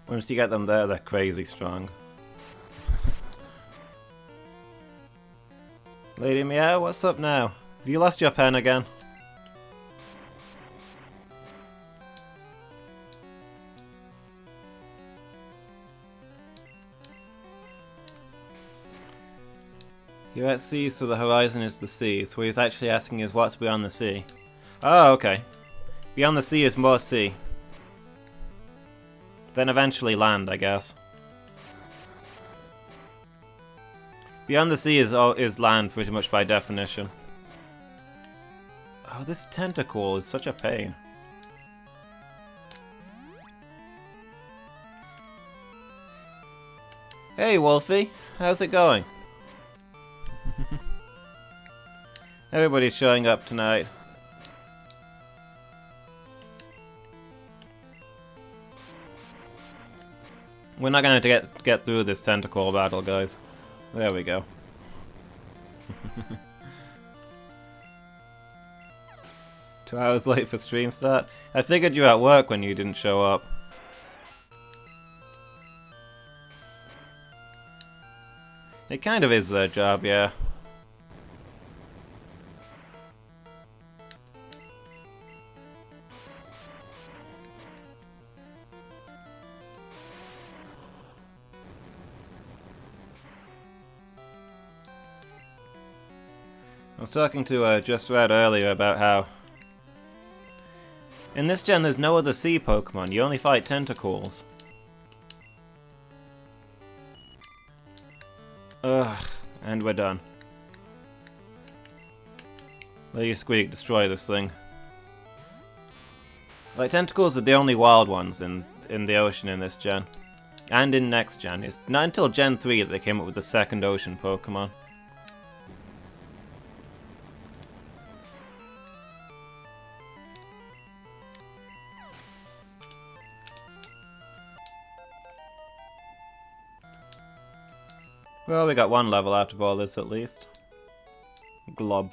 once you get them there, they're crazy strong. Lady Meow, what's up now? Have you lost your pen again? You're at sea, so the horizon is the sea. So what he's actually asking is what's beyond the sea. Oh, okay. Beyond the sea is more sea. Then eventually land, I guess. Beyond the sea is land, pretty much by definition. Oh, this tentacle is such a pain. Hey, Wolfie. How's it going? Everybody's showing up tonight. We're not going to get through this tentacle battle, guys. There we go. 2 hours late for stream start? I figured you were at work when you didn't show up. It kind of is their job, yeah. I was talking to Just Red earlier about how in this gen there's no other sea Pokemon, you only fight Tentacools. Ugh, and we're done. Lady Squeak, destroy this thing. Like, Tentacools are the only wild ones in the ocean in this gen. And in next gen. It's not until Gen 3 that they came up with the second ocean Pokemon. Well, we got one level out of all this at least. Glob.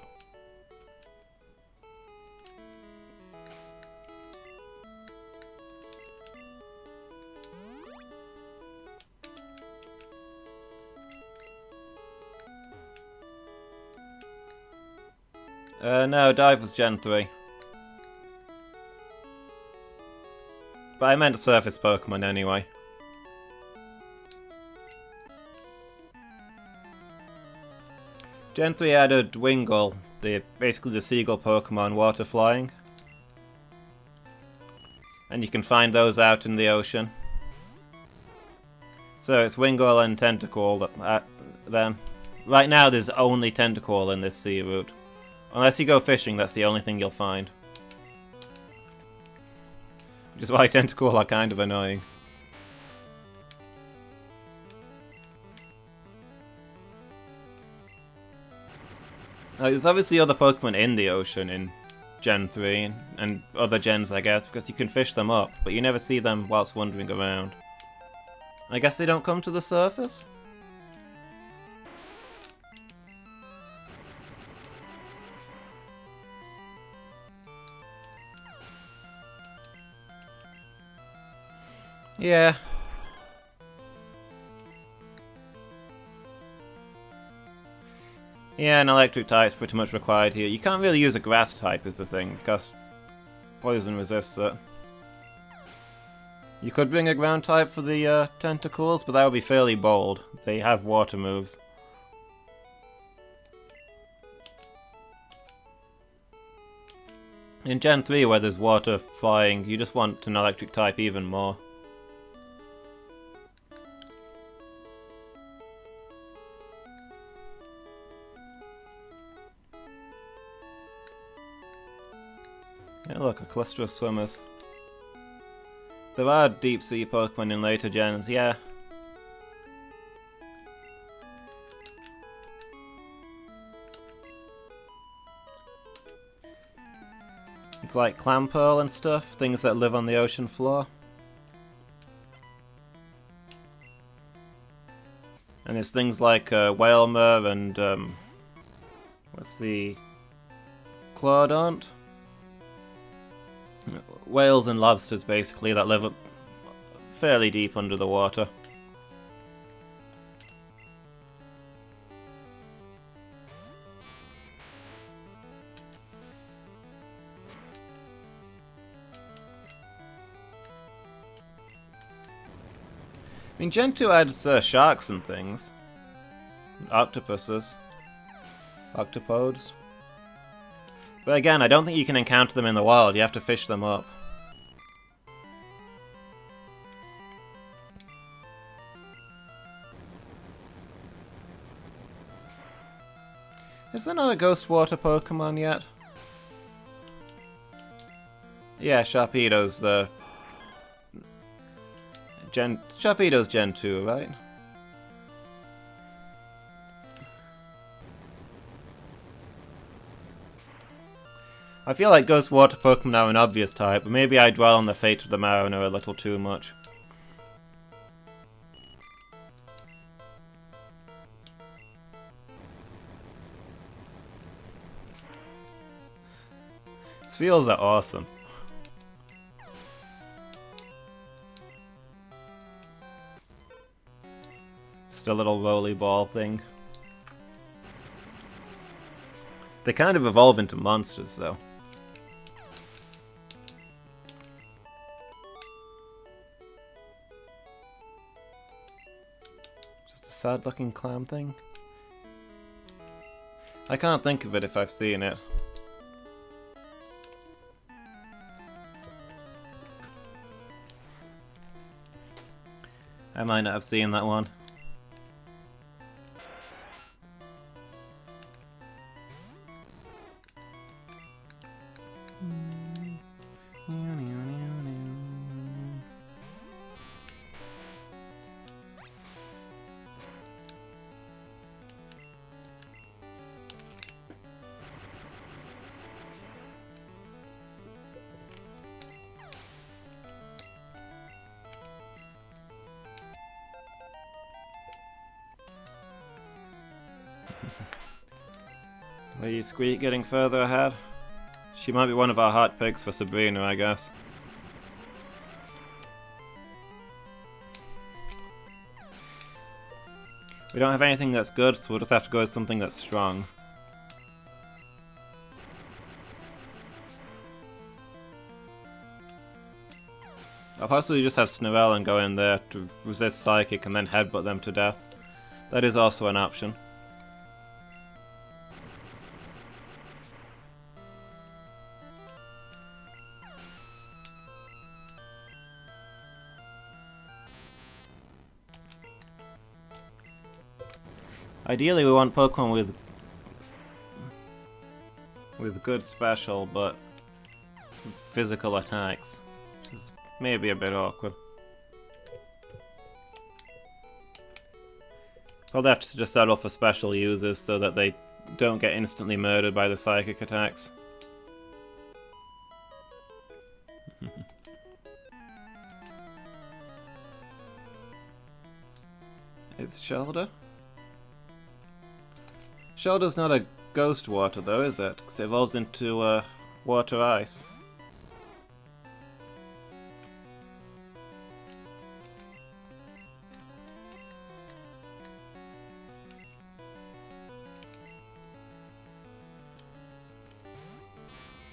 No, Dive was Gen 3. But I meant surface Pokemon anyway. Gen 3 added Wingull, basically the seagull Pokemon, water flying. And you can find those out in the ocean. So it's Wingull and Tentacool then. Right now there's only Tentacool in this sea route. Unless you go fishing, that's the only thing you'll find. Which is why Tentacool are kind of annoying. There's obviously other Pokemon in the ocean in Gen 3, and other gens I guess, because you can fish them up, but you never see them whilst wandering around. I guess they don't come to the surface? Yeah. Yeah, an electric type's pretty much required here. You can't really use a grass type is the thing, because poison resists it. You could bring a ground type for the Tentacools, but that would be fairly bold. They have water moves. In Gen 3, where there's water flying, you just want an electric type even more. Yeah, look, a cluster of swimmers. There are deep sea Pokemon in later gens, yeah. It's like Clamperl and stuff, things that live on the ocean floor. And there's things like Whalmer and what's the Claudont? Whales and lobsters basically that live fairly deep under the water. I mean, Gen 2 adds sharks and things. Octopuses. Octopodes. But again, I don't think you can encounter them in the wild, you have to fish them up. Is there not a ghost water Pokemon yet? Yeah, Sharpedo's the... Sharpedo's Gen 2, right? I feel like Ghost Water Pokemon are an obvious type, but maybe I dwell on the fate of the Mariner a little too much. These feels are awesome. Just a little rolly ball thing. They kind of evolve into monsters, though. Just a sad-looking clam thing. I can't think of it if I've seen it. I might not have seen that one. Lady Squeak getting further ahead. She might be one of our hot picks for Sabrina, I guess. We don't have anything that's good, so we'll just have to go with something that's strong. I'll possibly just have Snarelle go in there to resist Psychic and then headbutt them to death. That is also an option. Ideally we want Pokemon with good special but physical attacks. Which is maybe a bit awkward. Probably have to just settle for special users so that they don't get instantly murdered by the psychic attacks. It's Shoulder? Shoulder's not a ghost water though, is it? Because it evolves into water ice.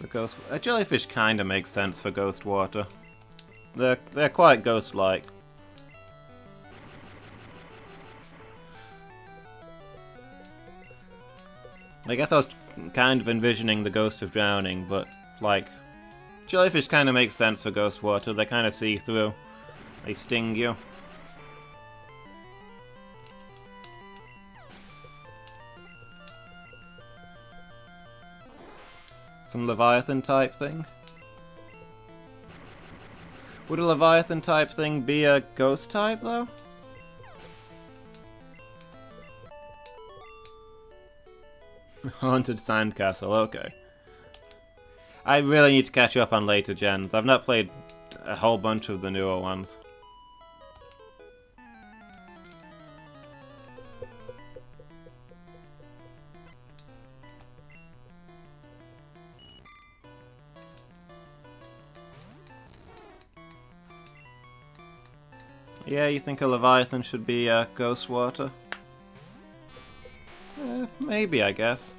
The ghost, a jellyfish kinda makes sense for ghost water. They're quite ghost-like. I guess I was kind of envisioning the Ghost of Drowning, but, like, jellyfish kind of makes sense for ghost water. They kind of see through. They sting you. Some Leviathan type thing? Would a Leviathan type thing be a ghost type, though? Haunted Sandcastle, okay. I really need to catch up on later gens. I've not played a whole bunch of the newer ones. Yeah, you think a Leviathan should be ghost water? Maybe, I guess.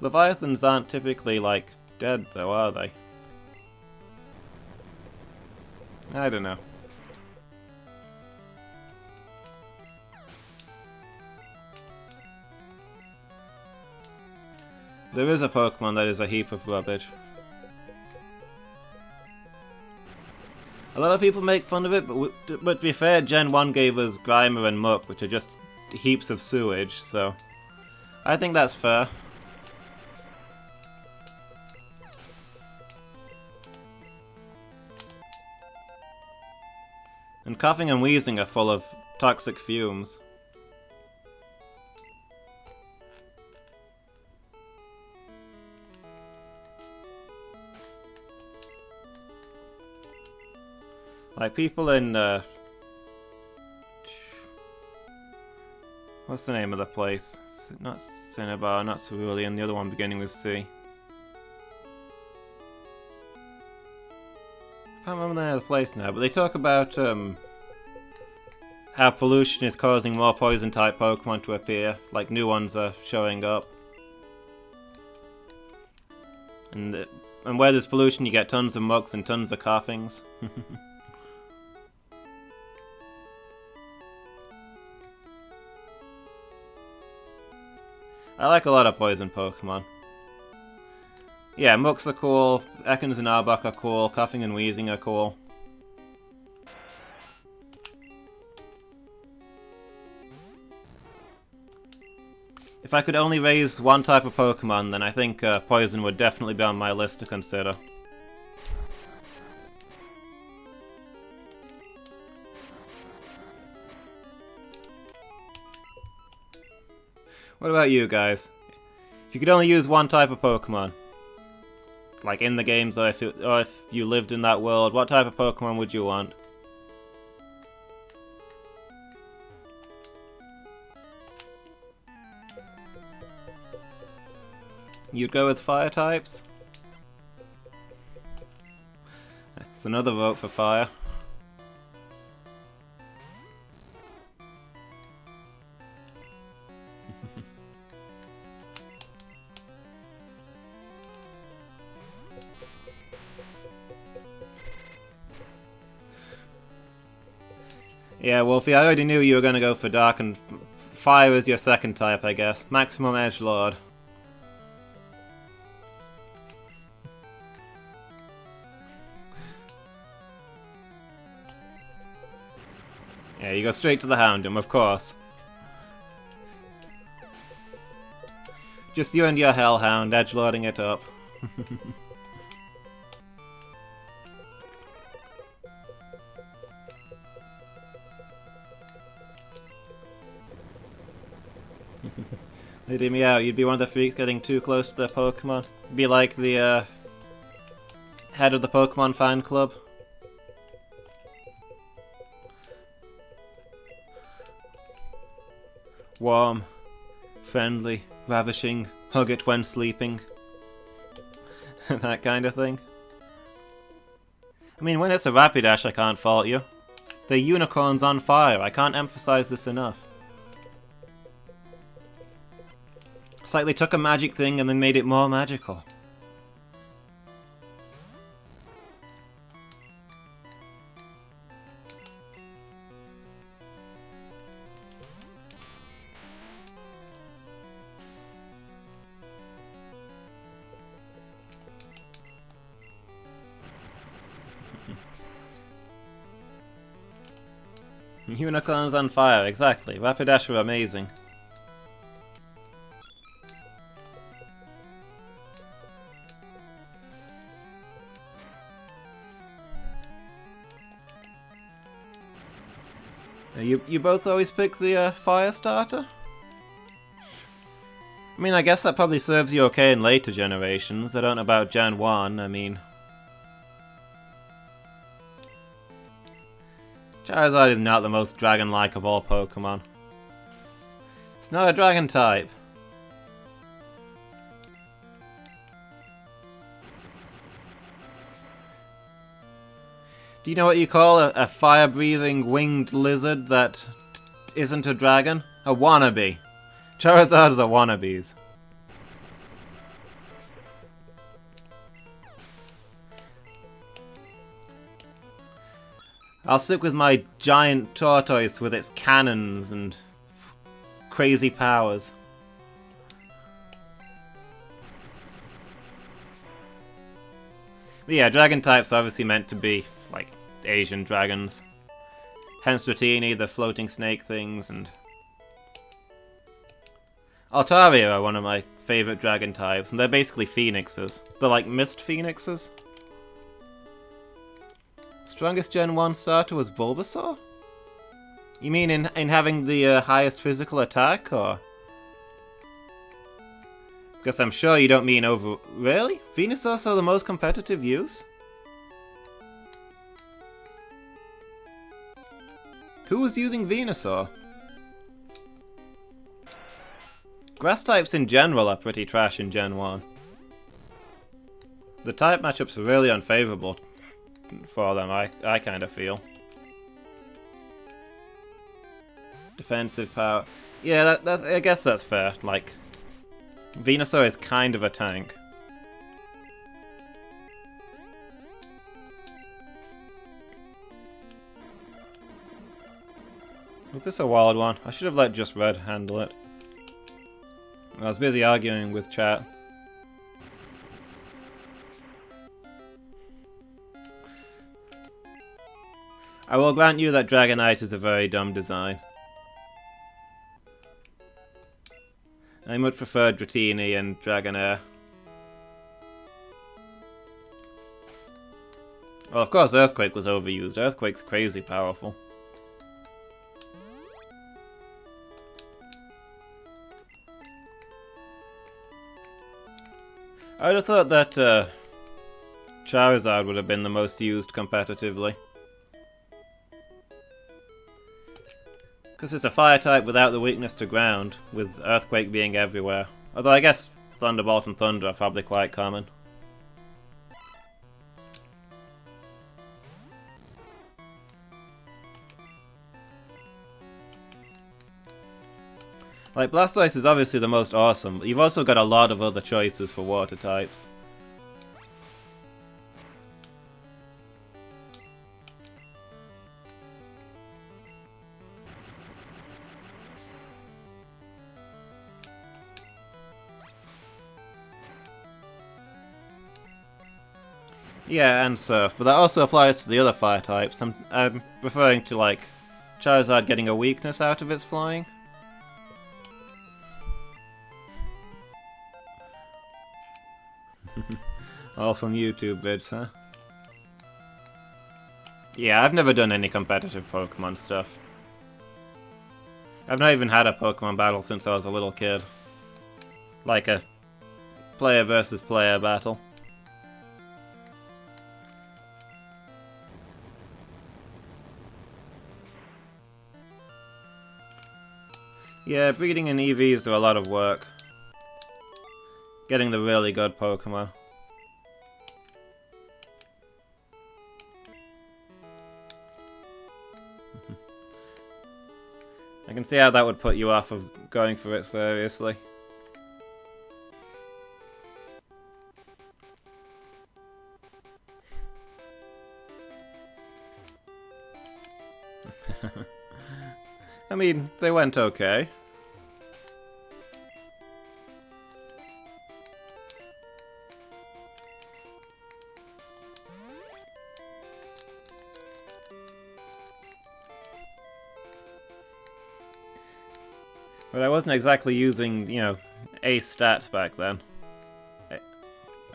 Leviathans aren't typically, like, dead, though, are they? I don't know. There is a Pokemon that is a heap of rubbish. A lot of people make fun of it, but to be fair, Gen 1 gave us Grimer and Muck, which are just heaps of sewage, so I think that's fair. And coughing and wheezing are full of toxic fumes. Like people in what's the name of the place? not Cinnabar, not Cerulean, the other one beginning with C. I can't remember the name of the place now, but they talk about how pollution is causing more poison-type Pokemon to appear, like new ones are showing up. And where there's pollution, you get tons of mucks and tons of coughings. I like a lot of poison Pokemon. Yeah, mucks are cool, Ekans and Arbok are cool, coughing and wheezing are cool. If I could only raise one type of Pokemon, then I think Poison would definitely be on my list to consider. What about you guys? If you could only use one type of Pokemon, like in the games or if you lived in that world, what type of Pokemon would you want? You'd go with fire types? That's another vote for fire. Yeah, Wolfie, I already knew you were going to go for Dark, and Fire is your second type, I guess. Maximum Edgelord. Yeah, you go straight to the Houndoom, of course. Just you and your Hellhound, edgelording it up. Leading me out, you'd be one of the freaks getting too close to the Pokemon. Be like the head of the Pokemon fan club. Warm, friendly, ravishing, hug it when sleeping. That kind of thing. I mean, when it's a Rapidash, I can't fault you. The unicorn's on fire, I can't emphasize this enough. It's like they took a magic thing and then made it more magical. Unicorns on fire, exactly. Rapidash were amazing. You both always pick the fire starter? I mean, I guess that probably serves you okay in later generations. I don't know about Gen 1, I mean... Charizard is not the most dragon-like of all Pokemon. It's not a dragon type. Do you know what you call a fire-breathing winged lizard that isn't a dragon? A wannabe. Charizards are wannabes. I'll stick with my giant tortoise with its cannons and crazy powers. But yeah, dragon types are obviously meant to be like Asian dragons. Hence Dratini, the floating snake things, and Altaria are one of my favourite dragon types, and they're basically phoenixes. They're like mist phoenixes. Strongest Gen 1 starter was Bulbasaur? You mean in having the highest physical attack, or...? Because I'm sure you don't mean over... Really? Venusaur saw the most competitive use? Who was using Venusaur? Grass types in general are pretty trash in Gen 1. The type matchups are really unfavorable for them, I kind of feel. Defensive power. Yeah, I guess that's fair. Like, Venusaur is kind of a tank. Was this a wild one? I should have let just Red handle it. I was busy arguing with chat. I will grant you that Dragonite is a very dumb design. I much prefer Dratini and Dragonair. Well, of course Earthquake was overused. Earthquake's crazy powerful. I would have thought that Charizard would have been the most used competitively. Because it's a fire type without the weakness to ground, with Earthquake being everywhere. Although I guess Thunderbolt and Thunder are probably quite common. Like, Blastoise is obviously the most awesome, but you've also got a lot of other choices for water types. Yeah, and Surf, but that also applies to the other fire types. I'm referring to, like, Charizard getting a weakness out of its flying. All from YouTube vids, huh? Yeah, I've never done any competitive Pokemon stuff. I've not even had a Pokemon battle since I was a little kid. Like a player versus player battle. Yeah, breeding in EVs do a lot of work. Getting the really good Pokemon. I can see how that would put you off of going for it seriously. I mean, they went okay. But I wasn't exactly using, you know, ace stats back then.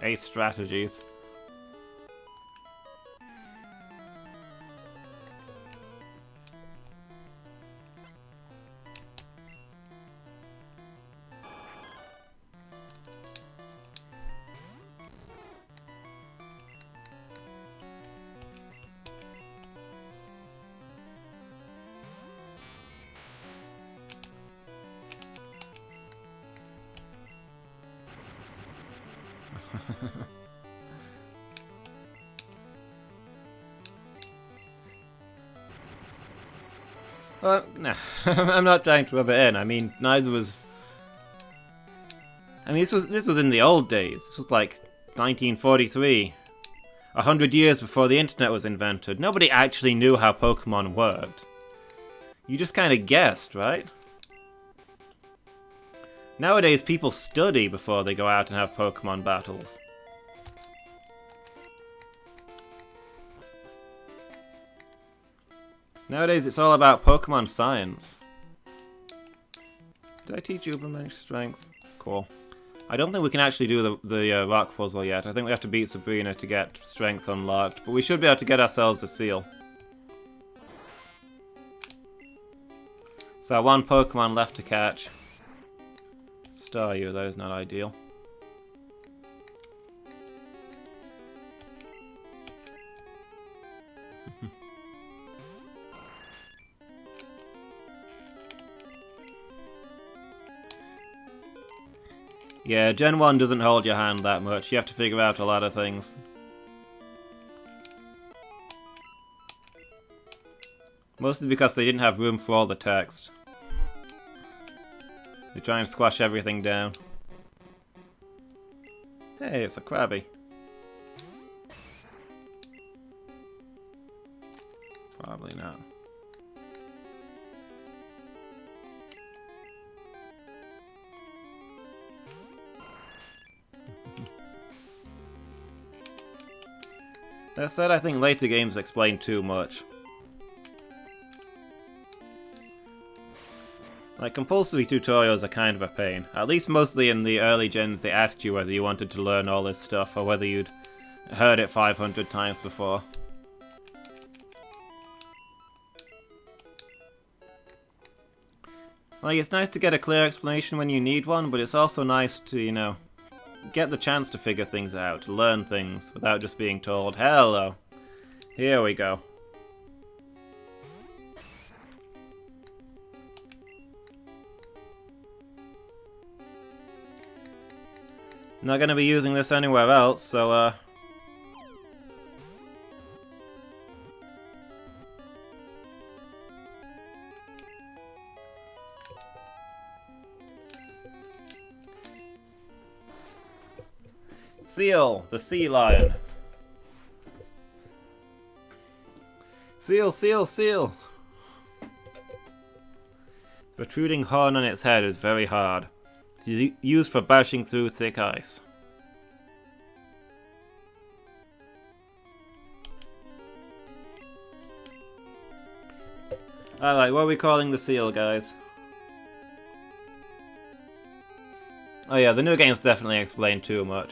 Ace strategies. Well, no, I'm not trying to rub it in. I mean, neither was. I mean, this was in the old days. This was like 1943, 100 years before the internet was invented. Nobody actually knew how Pokemon worked. You just kind of guessed, right? Nowadays, people study before they go out and have Pokemon battles. Nowadays, it's all about Pokemon science. Did I teach Ubermensch strength? Cool. I don't think we can actually do the rock puzzle yet. I think we have to beat Sabrina to get strength unlocked. But we should be able to get ourselves a seal. So one Pokemon left to catch. Staryu, that is not ideal. Yeah, Gen 1 doesn't hold your hand that much. You have to figure out a lot of things. Mostly because they didn't have room for all the text. They try and squash everything down. Hey, it's a Krabby. Probably not. That said, I think later games explain too much. Like, compulsory tutorials are kind of a pain. At least mostly in the early gens they asked you whether you wanted to learn all this stuff or whether you'd heard it 500 times before. Like, it's nice to get a clear explanation when you need one, but it's also nice to, you know, get the chance to figure things out, to learn things, without just being told, hello, here we go. Not gonna be using this anywhere else, so Seal, the sea lion. Seal, seal, seal! The protruding horn on its head is very hard. It's used for bashing through thick ice. Alright, what are we calling the seal, guys? Oh yeah, the new games definitely explain too much.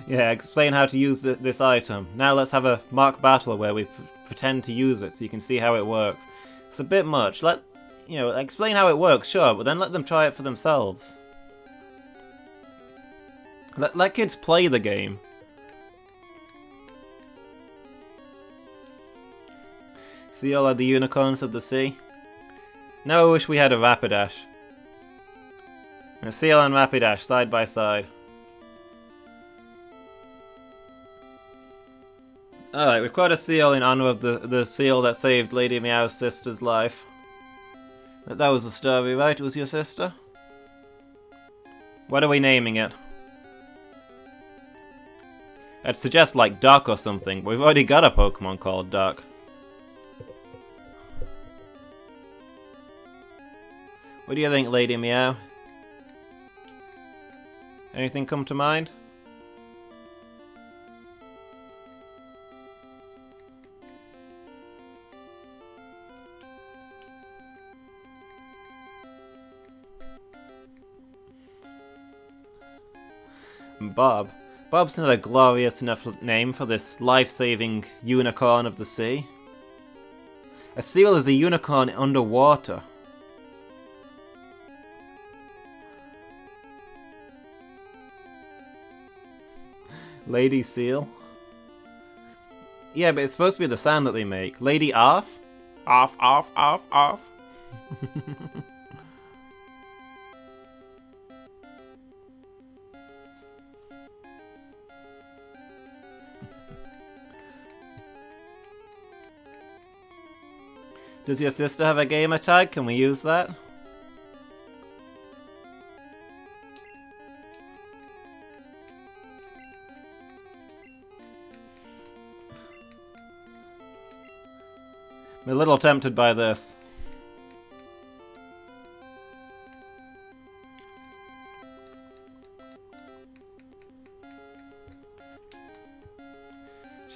Yeah, explain how to use this item. Now let's have a mock battle where we pretend to use it so you can see how it works. It's a bit much. You know, explain how it works, sure, but then let them try it for themselves. Let kids play the game. Seal are the unicorns of the sea. Now I wish we had a Rapidash. A seal and Rapidash side by side. Alright, we've got a seal in honor of the seal that saved Lady Meow's sister's life. That was the story, right? It was your sister? What are we naming it? I'd suggest like Duck or something, but we've already got a Pokemon called Duck. What do you think, Lady Meow? Anything come to mind? Bob. Bob's not a glorious enough name for this life-saving unicorn of the sea. A seal is a unicorn underwater. Lady Seal? Yeah, but it's supposed to be the sound that they make. Lady Arf? Arf, arf, arf, arf. Does your sister have a gamer tag? Can we use that? I'm a little tempted by this.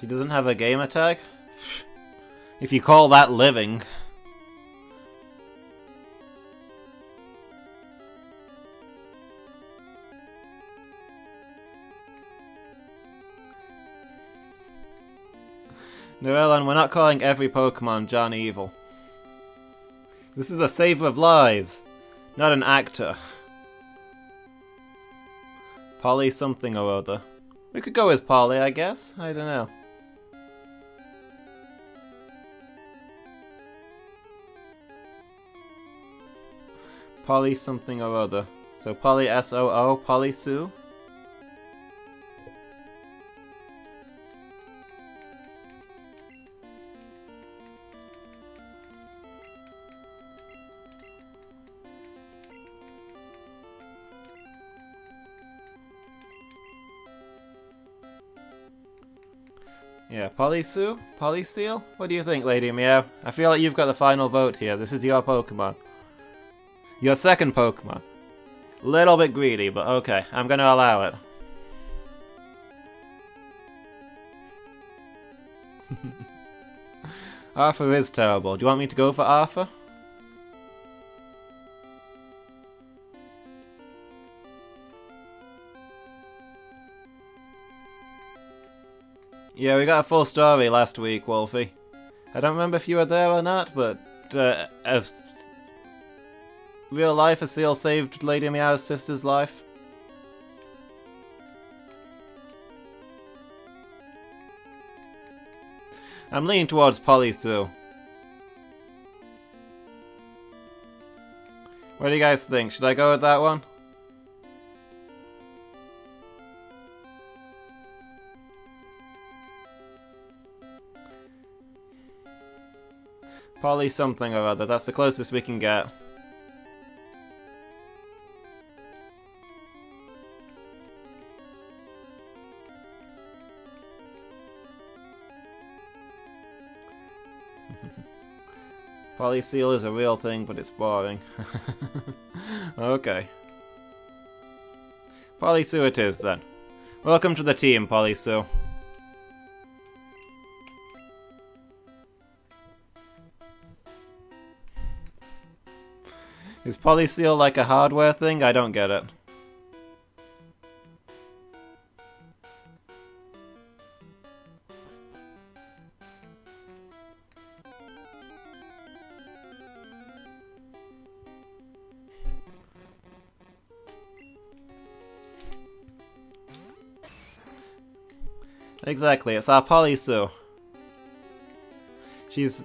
She doesn't have a gamer tag? If you call that living. No, Ellen, we're not calling every Pokemon John Evil. This is a saver of lives, not an actor. Polly something or other. We could go with Polly, I guess. I don't know. Poly something or other. So Poly S-O-O, Polysue? Yeah, Polysue? Polyseal? What do you think, Lady Meow? I feel like you've got the final vote here. This is your Pokemon. Your second Pokemon. Little bit greedy, but okay. I'm gonna allow it. Arthur is terrible. Do you want me to go for Arthur? Yeah, we got a full story last week, Wolfie. I don't remember if you were there or not, but real life, a seal saved Lady Meow's sister's life. I'm leaning towards Polysue. What do you guys think? Should I go with that one? Poly something or other, that's the closest we can get. Polyseal is a real thing, but it's boring. Okay. Polysue it is then. Welcome to the team, Polysue. Is Polyseal like a hardware thing? I don't get it. Exactly, it's our Polysue. She's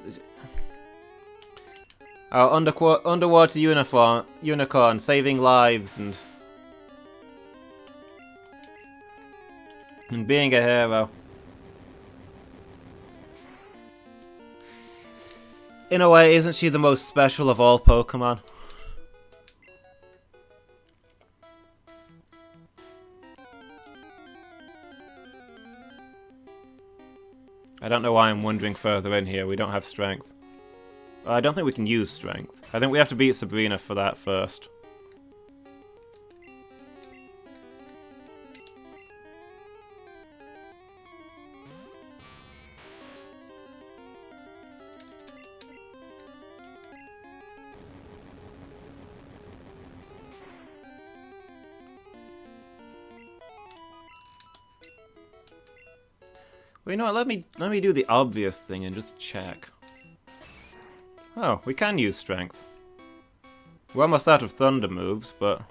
our underwater unicorn, saving lives and being a hero. In a way, isn't she the most special of all Pokemon? I don't know why I'm wondering further in here. We don't have strength. I don't think we can use strength. I think we have to beat Sabrina for that first. Well, you know what? Let me do the obvious thing and just check. Oh, we can use strength. We're almost out of thunder moves, but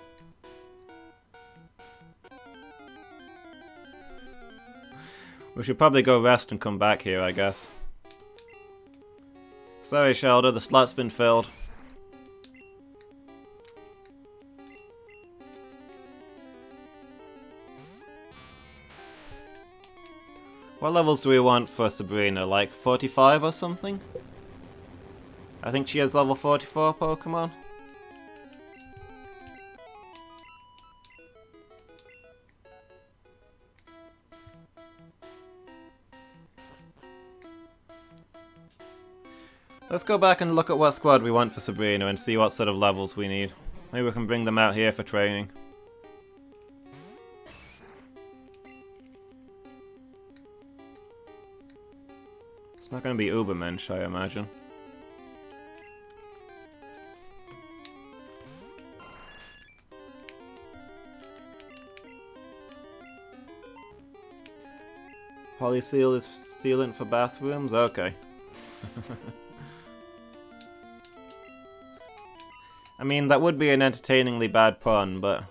we should probably go rest and come back here, I guess. Sorry, Shelder, the slot's been filled. What levels do we want for Sabrina? Like 45 or something? I think she has level 44 Pokemon. Let's go back and look at what squad we want for Sabrina and see what sort of levels we need. Maybe we can bring them out here for training. It's not going to be Ubermensch, I imagine. Polyseal is sealant for bathrooms? Okay. I mean, that would be an entertainingly bad pun, but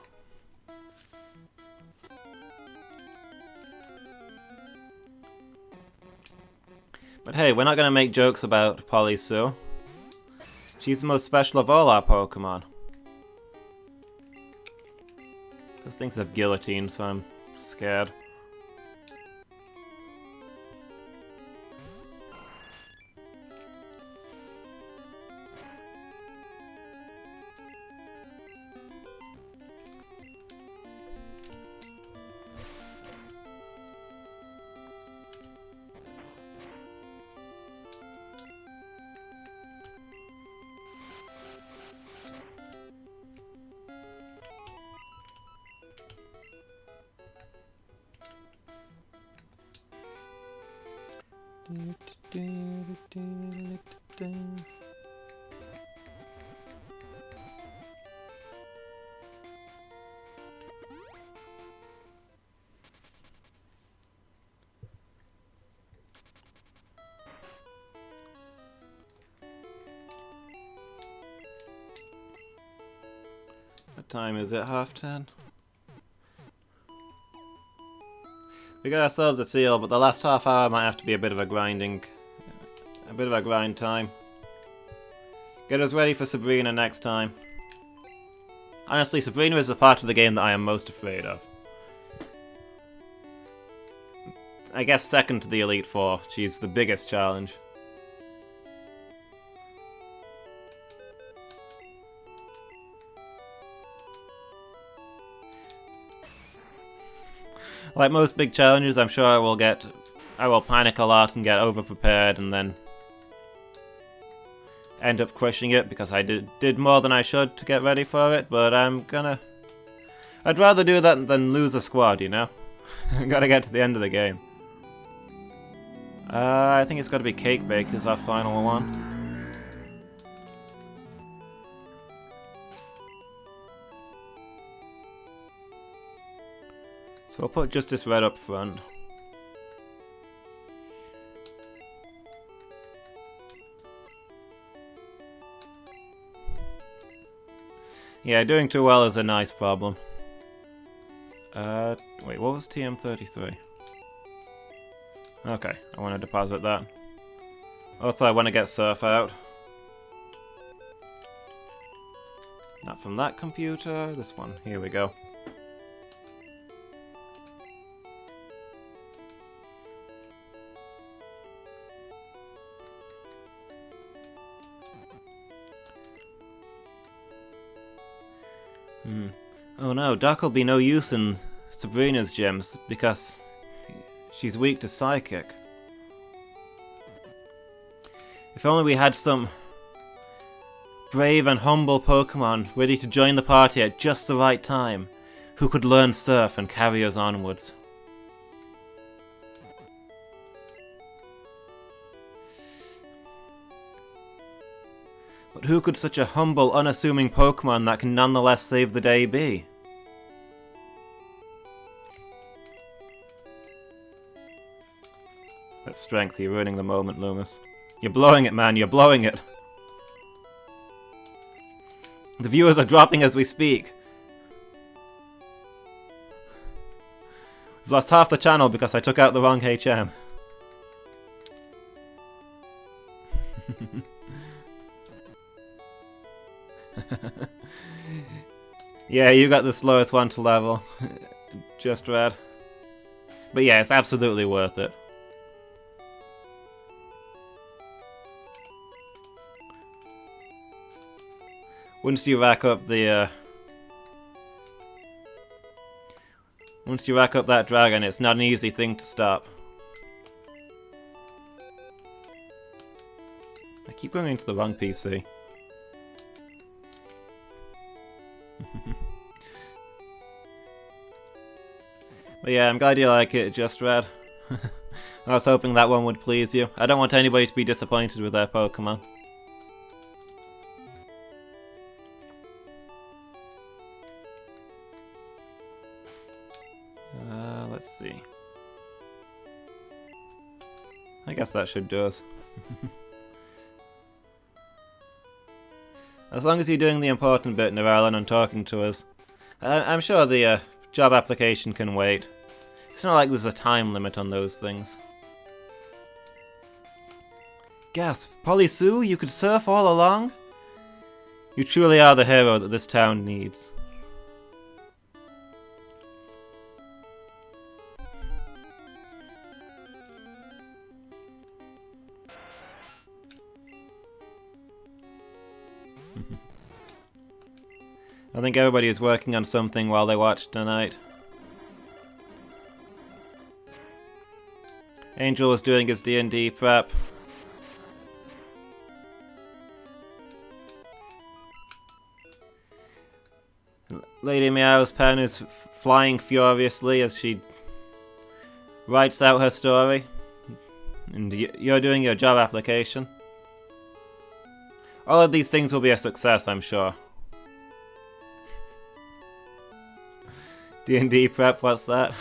hey, we're not going to make jokes about Polysue. She's the most special of all our Pokemon. Those things have guillotine, so I'm scared. What time is it? 10:30? We got ourselves a seal, but the last half hour might have to be a bit of a grind time. Get us ready for Sabrina next time. Honestly, Sabrina is the part of the game that I am most afraid of. I guess second to the Elite Four, she's the biggest challenge. Like most big challenges, I'm sure I will panic a lot and get over-prepared and then end up crushing it because I did more than I should to get ready for it, but I'd rather do that than lose a squad, you know? Gotta get to the end of the game. I think it's gotta be Cake Bake is our final one. So I'll put Justice Red up front. Yeah, doing too well is a nice problem. Wait, what was TM33? Okay, I want to deposit that. Also, I want to get Surf out. Not from that computer, this one. Here we go. Oh no, Doc will be no use in Sabrina's gems because she's weak to Psychic. If only we had some brave and humble Pokemon ready to join the party at just the right time, who could learn Surf and carry us onwards. But who could such a humble, unassuming Pokemon that can nonetheless save the day be? That's strength, you're ruining the moment, Lumus. You're blowing it, man, you're blowing it! The viewers are dropping as we speak. We've lost half the channel because I took out the wrong HM. Yeah, you got the slowest one to level. Just Red. But yeah, it's absolutely worth it. Once you rack up the once you rack up that dragon, it's not an easy thing to stop. I keep going into the wrong PC. But yeah, I'm glad you like it, Just Red. I was hoping that one would please you. I don't want anybody to be disappointed with their Pokemon. Let's see. I guess that should do us. As long as you're doing the important bit, Narellen, and talking to us. I'm sure the job application can wait. It's not like there's a time limit on those things. Gasp! Polly Sue, you could surf all along? You truly are the hero that this town needs. I think everybody is working on something while they watch tonight. Angel was doing his D&D prep. Lady Meow's pen is flying furiously as she writes out her story. And you're doing your job application. All of these things will be a success, I'm sure. D&D prep, what's that?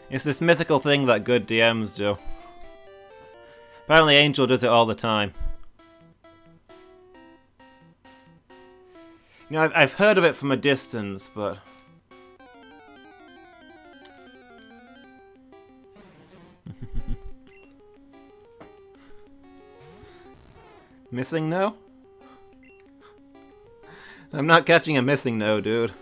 It's this mythical thing that good DMs do. Apparently Angel does it all the time. You know, I've heard of it from a distance, but... Missing no? I'm not catching a missing no, dude.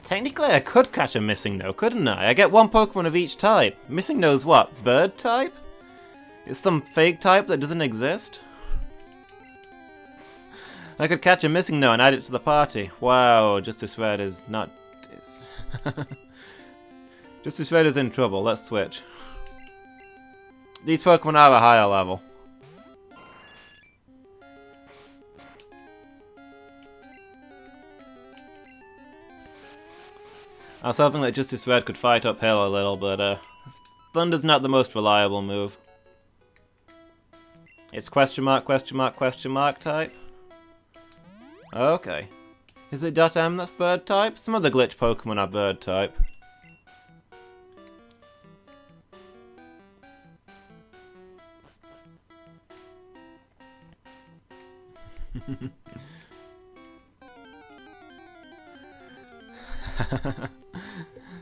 Technically, I could catch a missing no, couldn't I? I get one Pokemon of each type. Missing no's what? Bird type? It's some fake type that doesn't exist? I could catch a missing no and add it to the party. Wow, Justice Red is not... Justice Red is in trouble. Let's switch. These Pokemon are a higher level. I was hoping that Justice Red could fight uphill a little, but Thunder's not the most reliable move. It's question mark type? Okay. Is it .M that's bird type? Some other glitch Pokemon are bird type.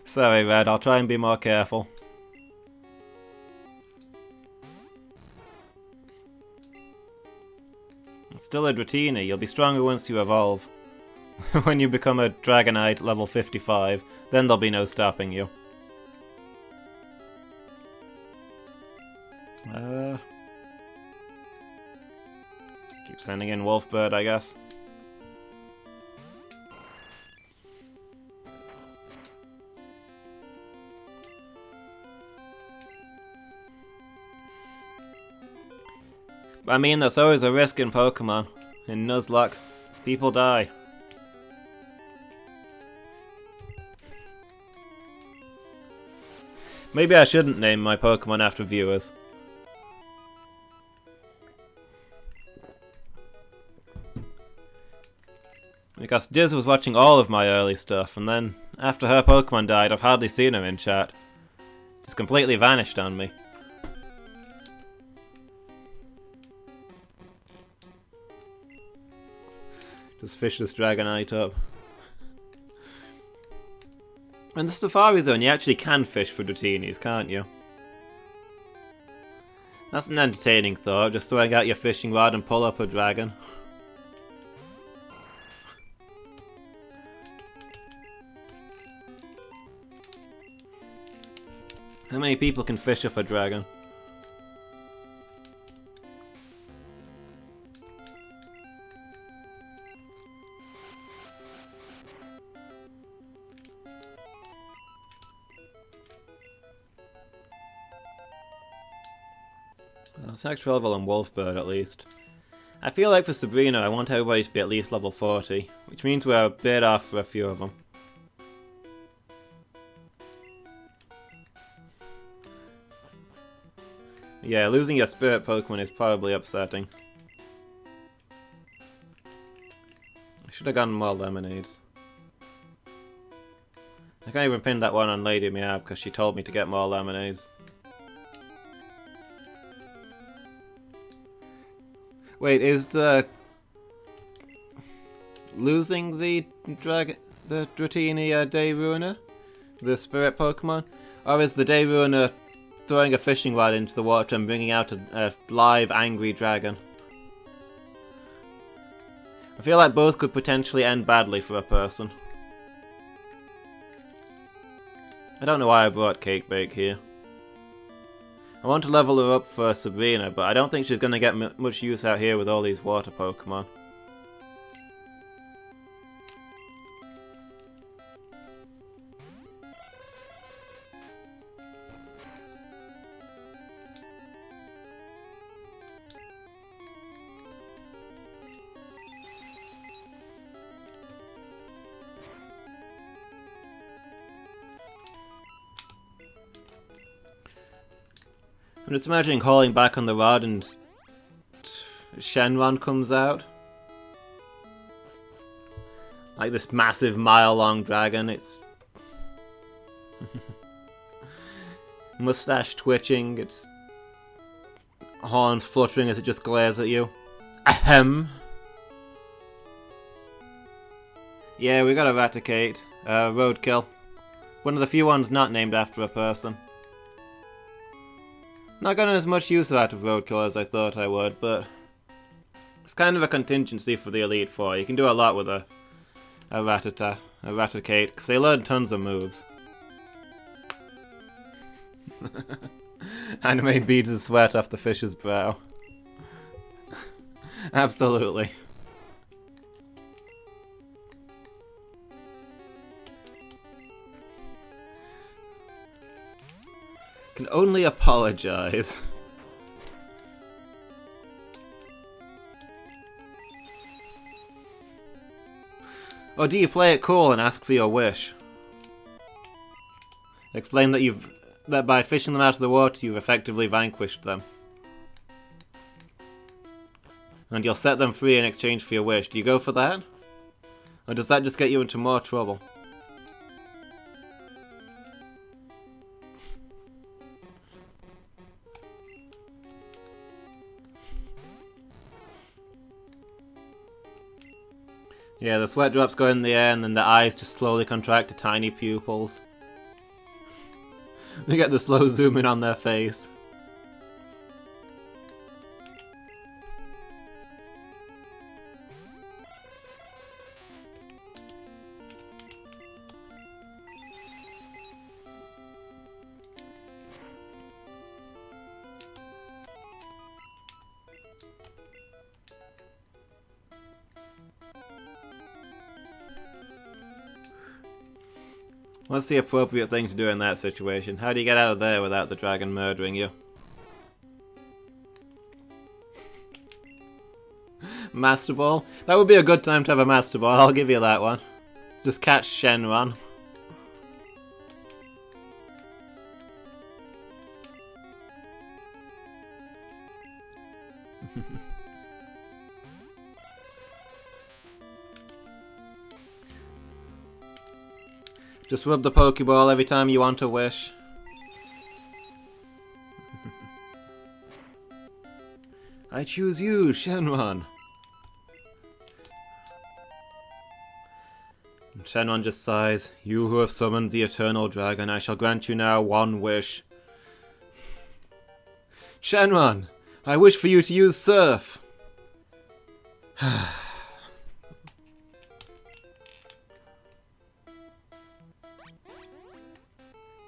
Sorry, Red, I'll try and be more careful. It's still a Dratini, you'll be stronger once you evolve. When you become a Dragonite level 55, then there'll be no stopping you. Keep sending in Wolfbird, I guess. I mean, there's always a risk in Pokemon. In Nuzlocke, people die. Maybe I shouldn't name my Pokemon after viewers. Because Diz was watching all of my early stuff, and then, after her Pokemon died, I've hardly seen her in chat. She's completely vanished on me. Just fish this Dragonite up. In the Safari Zone, you actually can fish for Dratinis, can't you? That's an entertaining thought, just throwing out your fishing rod and pull up a dragon. How many people can fish up a dragon? Sax Revel and Wolfbird at least. I feel like for Sabrina I want everybody to be at least level 40, which means we're a bit off for a few of them. Yeah, losing your spirit Pokemon is probably upsetting. I should have gotten more lemonades. I can't even pin that one on Lady Meow because she told me to get more lemonades. Wait, is the losing the Dratini Day Ruiner the spirit Pokemon, or is the Day Ruiner throwing a fishing rod into the water and bringing out a live angry dragon? I feel like both could potentially end badly for a person. I don't know why I brought Cake Bake here. I want to level her up for Sabrina, but I don't think she's going to get much use out here with all these water Pokemon. I'm just imagining calling back on the rod and Shenron comes out. Like this massive mile-long dragon, it's mustache twitching, its horns fluttering as it just glares at you. Ahem! Yeah, we got Eradicate. Roadkill. One of the few ones not named after a person. Not gotten as much use out of Roadkill as I thought I would, but it's kind of a contingency for the Elite Four. You can do a lot with a Eradicate, because they learn tons of moves. Anime beads of sweat off the fish's brow. Absolutely. Can only apologize. Or do you play it cool and ask for your wish? Explain that by fishing them out of the water you've effectively vanquished them. And you'll set them free in exchange for your wish. Do you go for that? Or does that just get you into more trouble? Yeah, the sweat drops go in the air and then the eyes just slowly contract to tiny pupils. They get the slow zoom in on their face. What's the appropriate thing to do in that situation? How do you get out of there without the dragon murdering you? Master Ball? That would be a good time to have a Master Ball, I'll give you that one. Just catch Shenron. Just rub the Pokeball every time you want a wish. I choose you, Shenron. And Shenron just sighs. You who have summoned the Eternal Dragon, I shall grant you now one wish. Shenron, I wish for you to use Surf.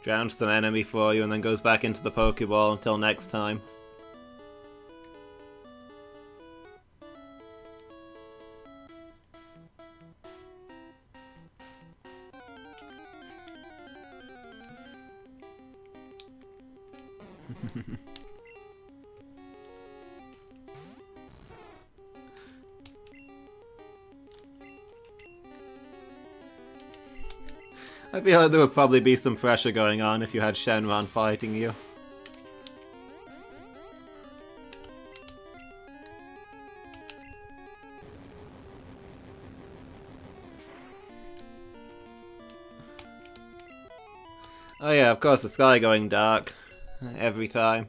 Drowns some enemy for you and then goes back into the Pokeball until next time. I feel like there would probably be some pressure going on if you had Shenron fighting you. Oh yeah, of course, the sky going dark. Every time.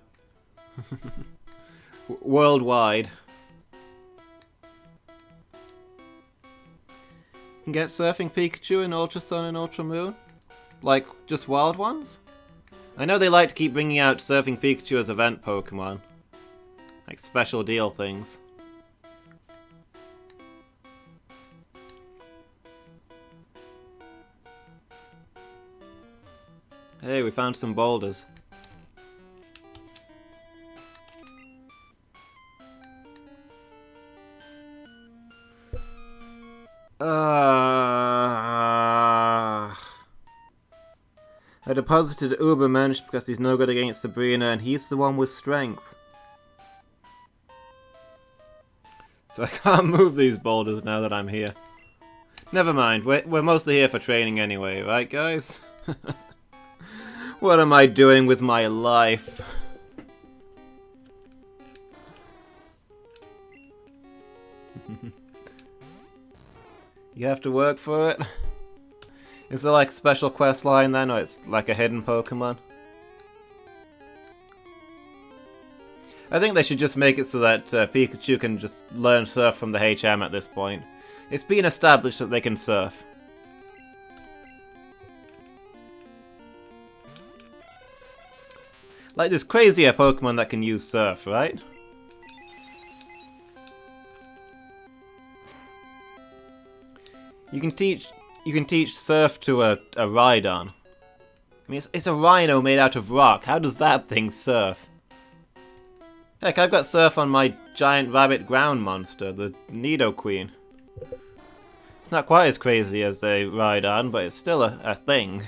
Worldwide. Can get Surfing Pikachu in Ultra Sun and Ultra Moon? Like, just wild ones? I know they like to keep bringing out Surfing Pikachu as event Pokemon. Like special deal things. Hey, we found some boulders. I deposited Ubermensch because he's no good against Sabrina and he's the one with strength. So I can't move these boulders now that I'm here. Never mind, we're mostly here for training anyway, right guys? What am I doing with my life? You have to work for it? Is there like a special quest line then, or it's like a hidden Pokemon? I think they should just make it so that Pikachu can just learn Surf from the HM at this point. It's been established that they can Surf. Like, there's crazier Pokemon that can use Surf, right? You can teach Surf to a Rhydon. I mean, it's a rhino made out of rock. How does that thing surf? Heck, I've got Surf on my giant rabbit ground monster, the Nidoqueen. It's not quite as crazy as a Rhydon, but it's still a thing.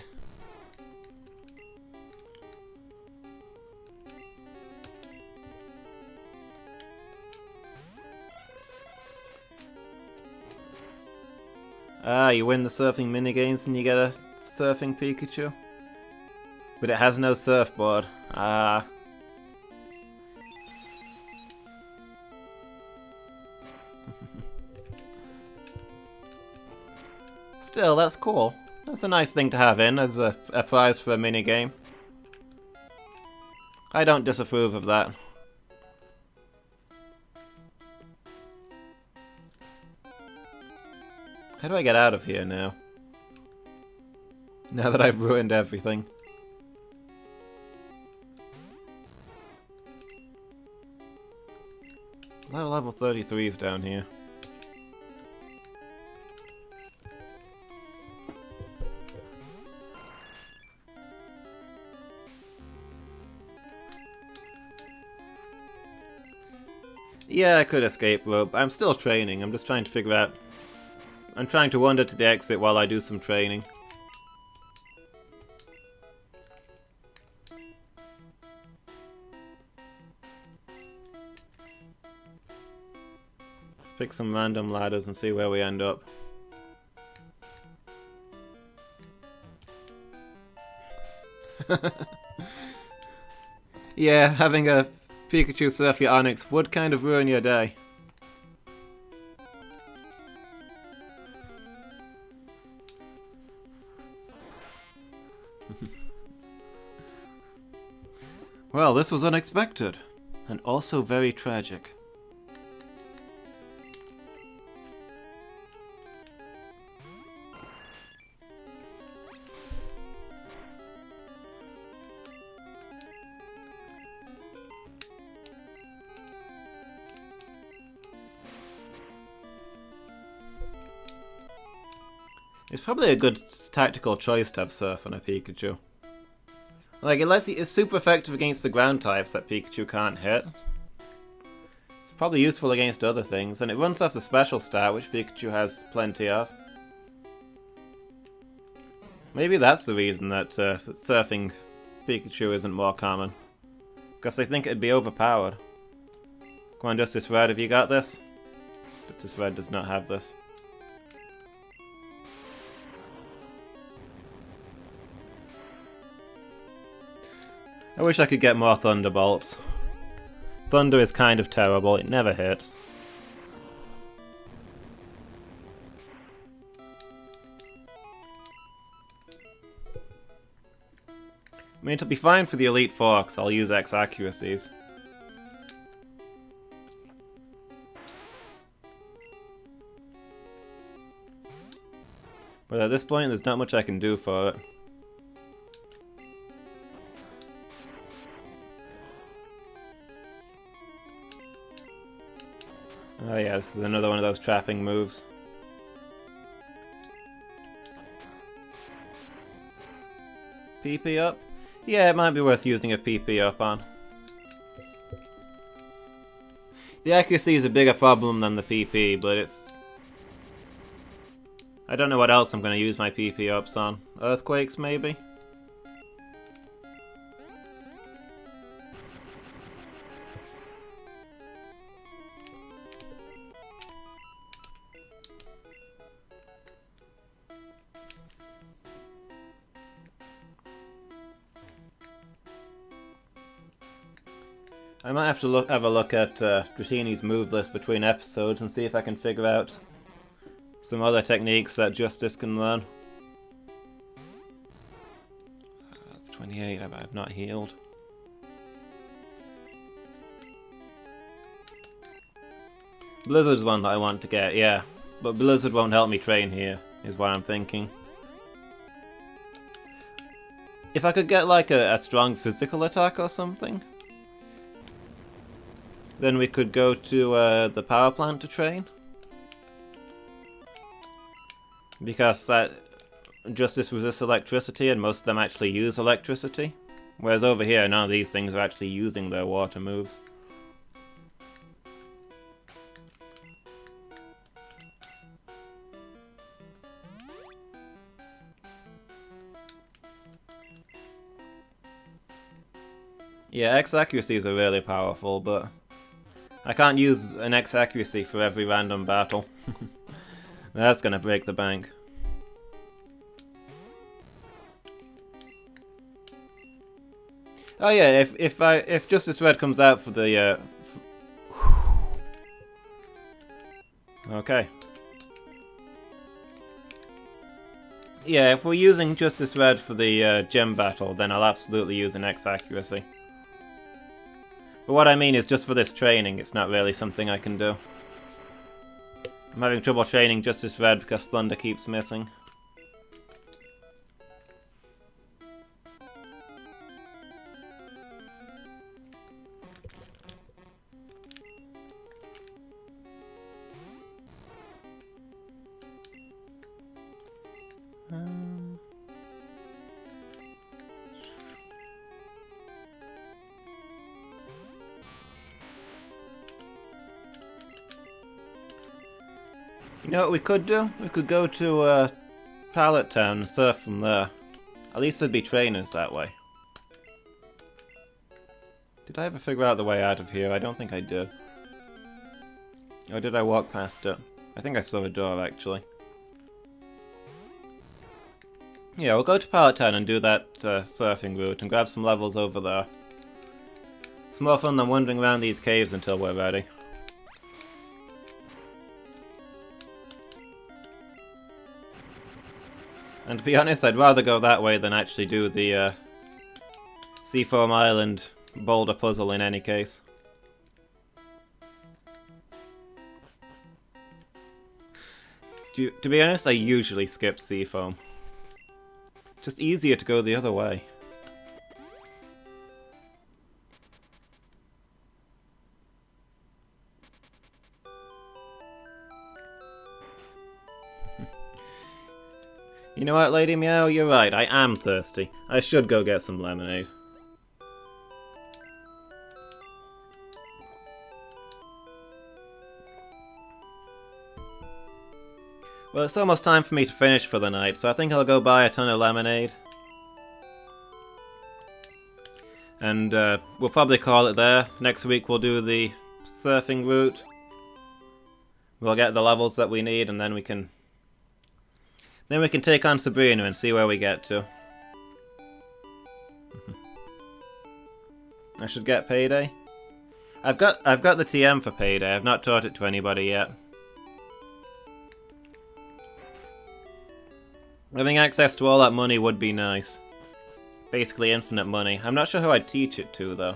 Ah, you win the surfing minigames and you get a surfing Pikachu. But it has no surfboard. Ah. Still, that's cool. That's a nice thing to have in as a prize for a minigame. I don't disapprove of that. How do I get out of here now? Now that I've ruined everything. A lot of level 33s down here. Yeah, I could escape rope. I'm still training. I'm just trying to figure out... I'm trying to wander to the exit while I do some training. Let's pick some random ladders and see where we end up. Yeah, having a Pikachu surf your Onix would kind of ruin your day. Well, this was unexpected, and also very tragic. It's probably a good tactical choice to have Surf on a Pikachu. Like, it's super effective against the ground types that Pikachu can't hit. It's probably useful against other things, and it runs off the special stat, which Pikachu has plenty of. Maybe that's the reason that surfing Pikachu isn't more common. Because they think it'd be overpowered. Come on, Justice Red, have you got this? Justice Red does not have this. I wish I could get more Thunderbolts. Thunder is kind of terrible, it never hits. I mean, it'll be fine for the Elite Four, because I'll use X accuracies. But at this point, there's not much I can do for it. Oh yeah, this is another one of those trapping moves. PP up. Yeah, it might be worth using a PP up on. The accuracy is a bigger problem than the PP, but it's... I don't know what else I'm going to use my PP ups on. Earthquakes, maybe? I might have to have a look at Dratini's move list between episodes and see if I can figure out some other techniques that Justice can learn. That's 28, I've not healed. Blizzard's one that I want to get, yeah. But Blizzard won't help me train here, is what I'm thinking. If I could get like a strong physical attack or something, then we could go to the power plant to train. Because that Justice resists electricity and most of them actually use electricity. Whereas over here, none of these things are actually using their water moves. Yeah, X accuracies are really powerful, but I can't use an X accuracy for every random battle. That's gonna break the bank. Oh yeah, if Justice Red comes out for the okay. Yeah, if we're using Justice Red for the gem battle, then I'll absolutely use an X accuracy. But what I mean is just for this training, it's not really something I can do. I'm having trouble training Justice Red because Thunder keeps missing. You know what we could do? We could go to Pallet Town and surf from there. At least there'd be trainers that way. Did I ever figure out the way out of here? I don't think I did. Or did I walk past it? I think I saw a door actually. Yeah, we'll go to Pallet Town and do that surfing route and grab some levels over there. It's more fun than wandering around these caves until we're ready. And to be honest, I'd rather go that way than actually do the Seafoam Island boulder puzzle in any case. To be honest, I usually skip Seafoam. It's just easier to go the other way. You know what, Lady Meow? You're right, I am thirsty. I should go get some lemonade. Well, it's almost time for me to finish for the night, so I think I'll go buy a ton of lemonade. And we'll probably call it there. Next week we'll do the surfing route. We'll get the levels that we need, and then we can take on Sabrina and see where we get to. I should get Payday. I've got the TM for Payday. I've not taught it to anybody yet. Having access to all that money would be nice. Basically infinite money. I'm not sure who I'd teach it to though.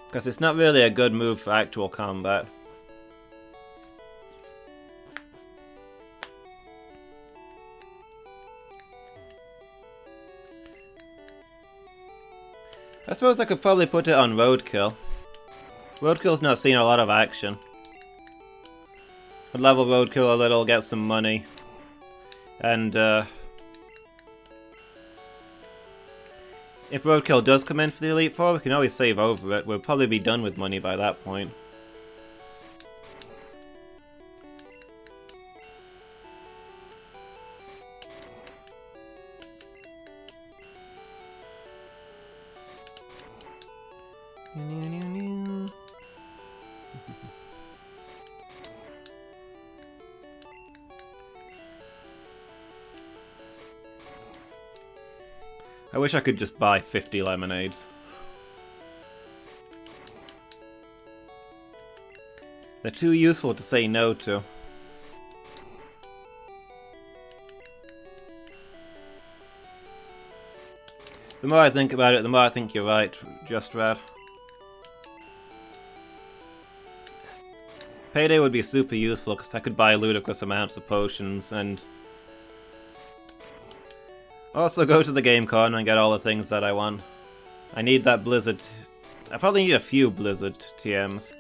Because it's not really a good move for actual combat. I suppose I could probably put it on Roadkill. Roadkill's not seen a lot of action. I'd level Roadkill a little, get some money, and If Roadkill does come in for the Elite Four, we can always save over it. We'll probably be done with money by that point. I wish I could just buy 50 lemonades. They're too useful to say no to. The more I think about it, the more I think you're right, Just Rad. Payday would be super useful because I could buy ludicrous amounts of potions and also go to the game con and get all the things that I want. I need that Blizzard. I probably need a few Blizzard TMs.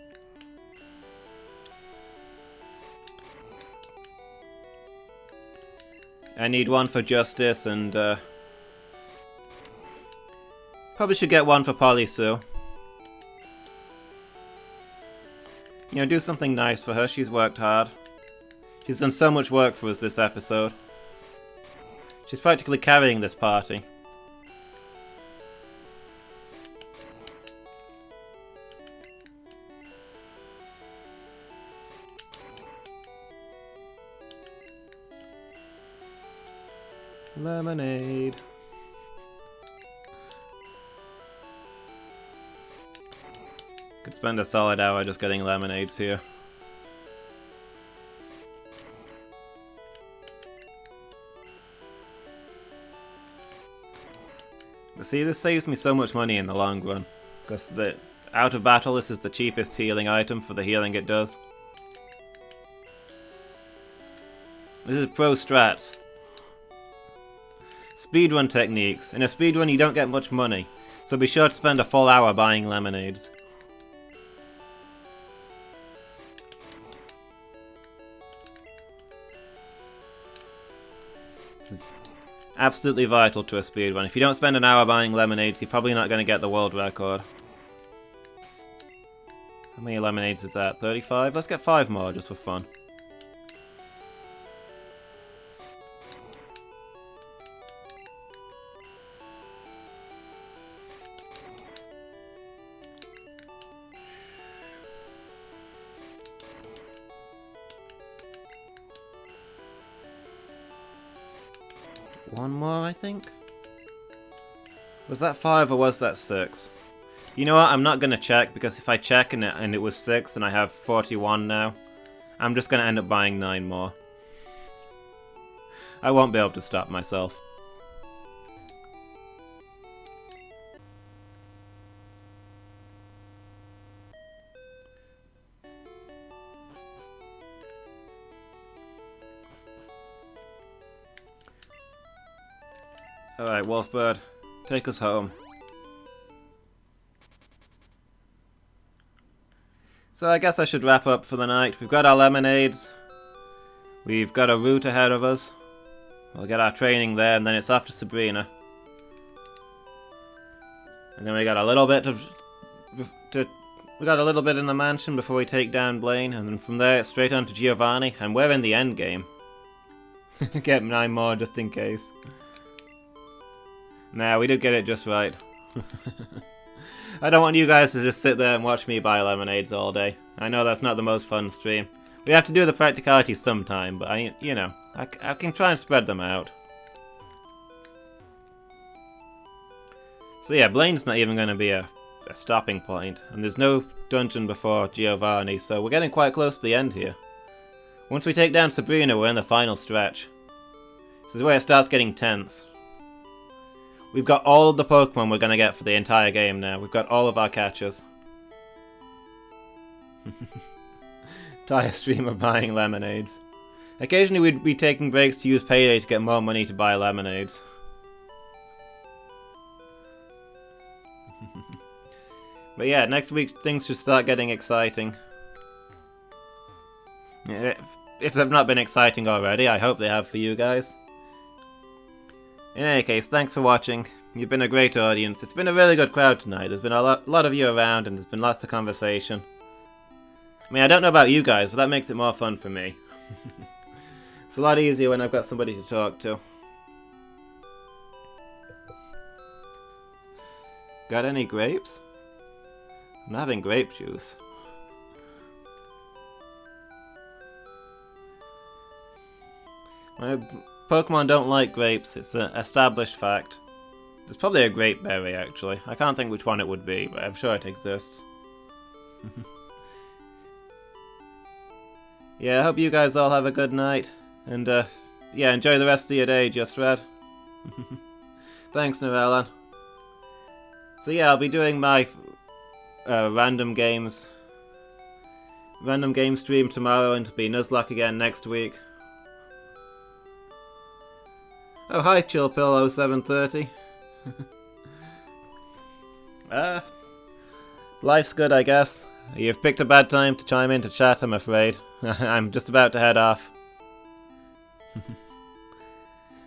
I need one for Justice and probably should get one for Polysue. You know, do something nice for her. She's worked hard. She's done so much work for us this episode. She's practically carrying this party. Lemonade. Could spend a solid hour just getting lemonades here. But see, this saves me so much money in the long run. Because out of battle, this is the cheapest healing item for the healing it does. This is pro strats. Speedrun techniques. In a speedrun you don't get much money, so be sure to spend a full hour buying lemonades. This is absolutely vital to a speedrun. If you don't spend an hour buying lemonades, you're probably not going to get the world record. How many lemonades is that? 35? Let's get 5 more just for fun. One more, I think? Was that 5 or was that 6? You know what, I'm not going to check, because if I check and it was 6 and I have 41 now, I'm just going to end up buying 9 more. I won't be able to stop myself. Alright, Wolfbird, take us home. So I guess I should wrap up for the night. We've got our lemonades. We've got a route ahead of us. We'll get our training there, and then it's off to Sabrina. And then we got a little bit we got a little bit in the mansion before we take down Blaine, and then from there it's straight on to Giovanni, and we're in the end game. Get 9 more just in case. Nah, we did get it just right. I don't want you guys to just sit there and watch me buy lemonades all day. I know that's not the most fun stream. We have to do the practicalities sometime, but I can try and spread them out. So yeah, Blaine's not even going to be a stopping point, and there's no dungeon before Giovanni, so we're getting quite close to the end here. Once we take down Sabrina, we're in the final stretch. This is where it starts getting tense. We've got all of the Pokemon we're going to get for the entire game now. We've got all of our catchers. Entire stream of buying lemonades. Occasionally we'd be taking breaks to use Payday to get more money to buy lemonades. But yeah, next week things should start getting exciting. If they've not been exciting already, I hope they have for you guys. In any case, thanks for watching. You've been a great audience. It's been a really good crowd tonight. There's been a lot of you around, and there's been lots of conversation. I mean, I don't know about you guys, but that makes it more fun for me. It's a lot easier when I've got somebody to talk to. Got any grapes? I'm having grape juice. My Pokemon don't like grapes, it's an established fact. There's probably a grape berry, actually. I can't think which one it would be, but I'm sure it exists. Yeah, I hope you guys all have a good night. And, yeah, enjoy the rest of your day, Just Red. Thanks, Novellan. So yeah, I'll be doing my random game stream tomorrow, and it'll be Nuzlocke again next week. Oh, hi, ChillPillow730. Life's good, I guess. You've picked a bad time to chime in to chat, I'm afraid. I'm just about to head off.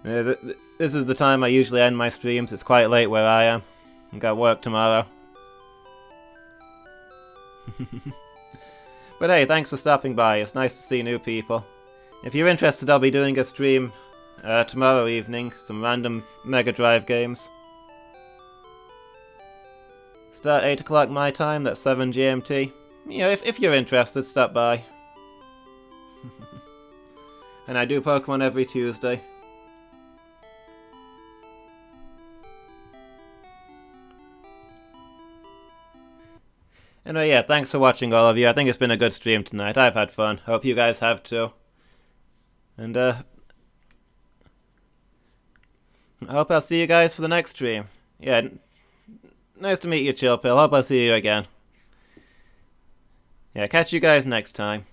This is the time I usually end my streams. It's quite late where I am. I've got work tomorrow. But hey, thanks for stopping by. It's nice to see new people. If you're interested, I'll be doing a stream tomorrow evening. Some random Mega Drive games. Start 8 o'clock my time, that's 7 GMT. You know, if you're interested, stop by. And I do Pokemon every Tuesday. Anyway, yeah, thanks for watching, all of you. I think it's been a good stream tonight. I've had fun. Hope you guys have too. And, I hope I'll see you guys for the next stream. Yeah, nice to meet you, Chillpill. Hope I'll see you again. Yeah, catch you guys next time.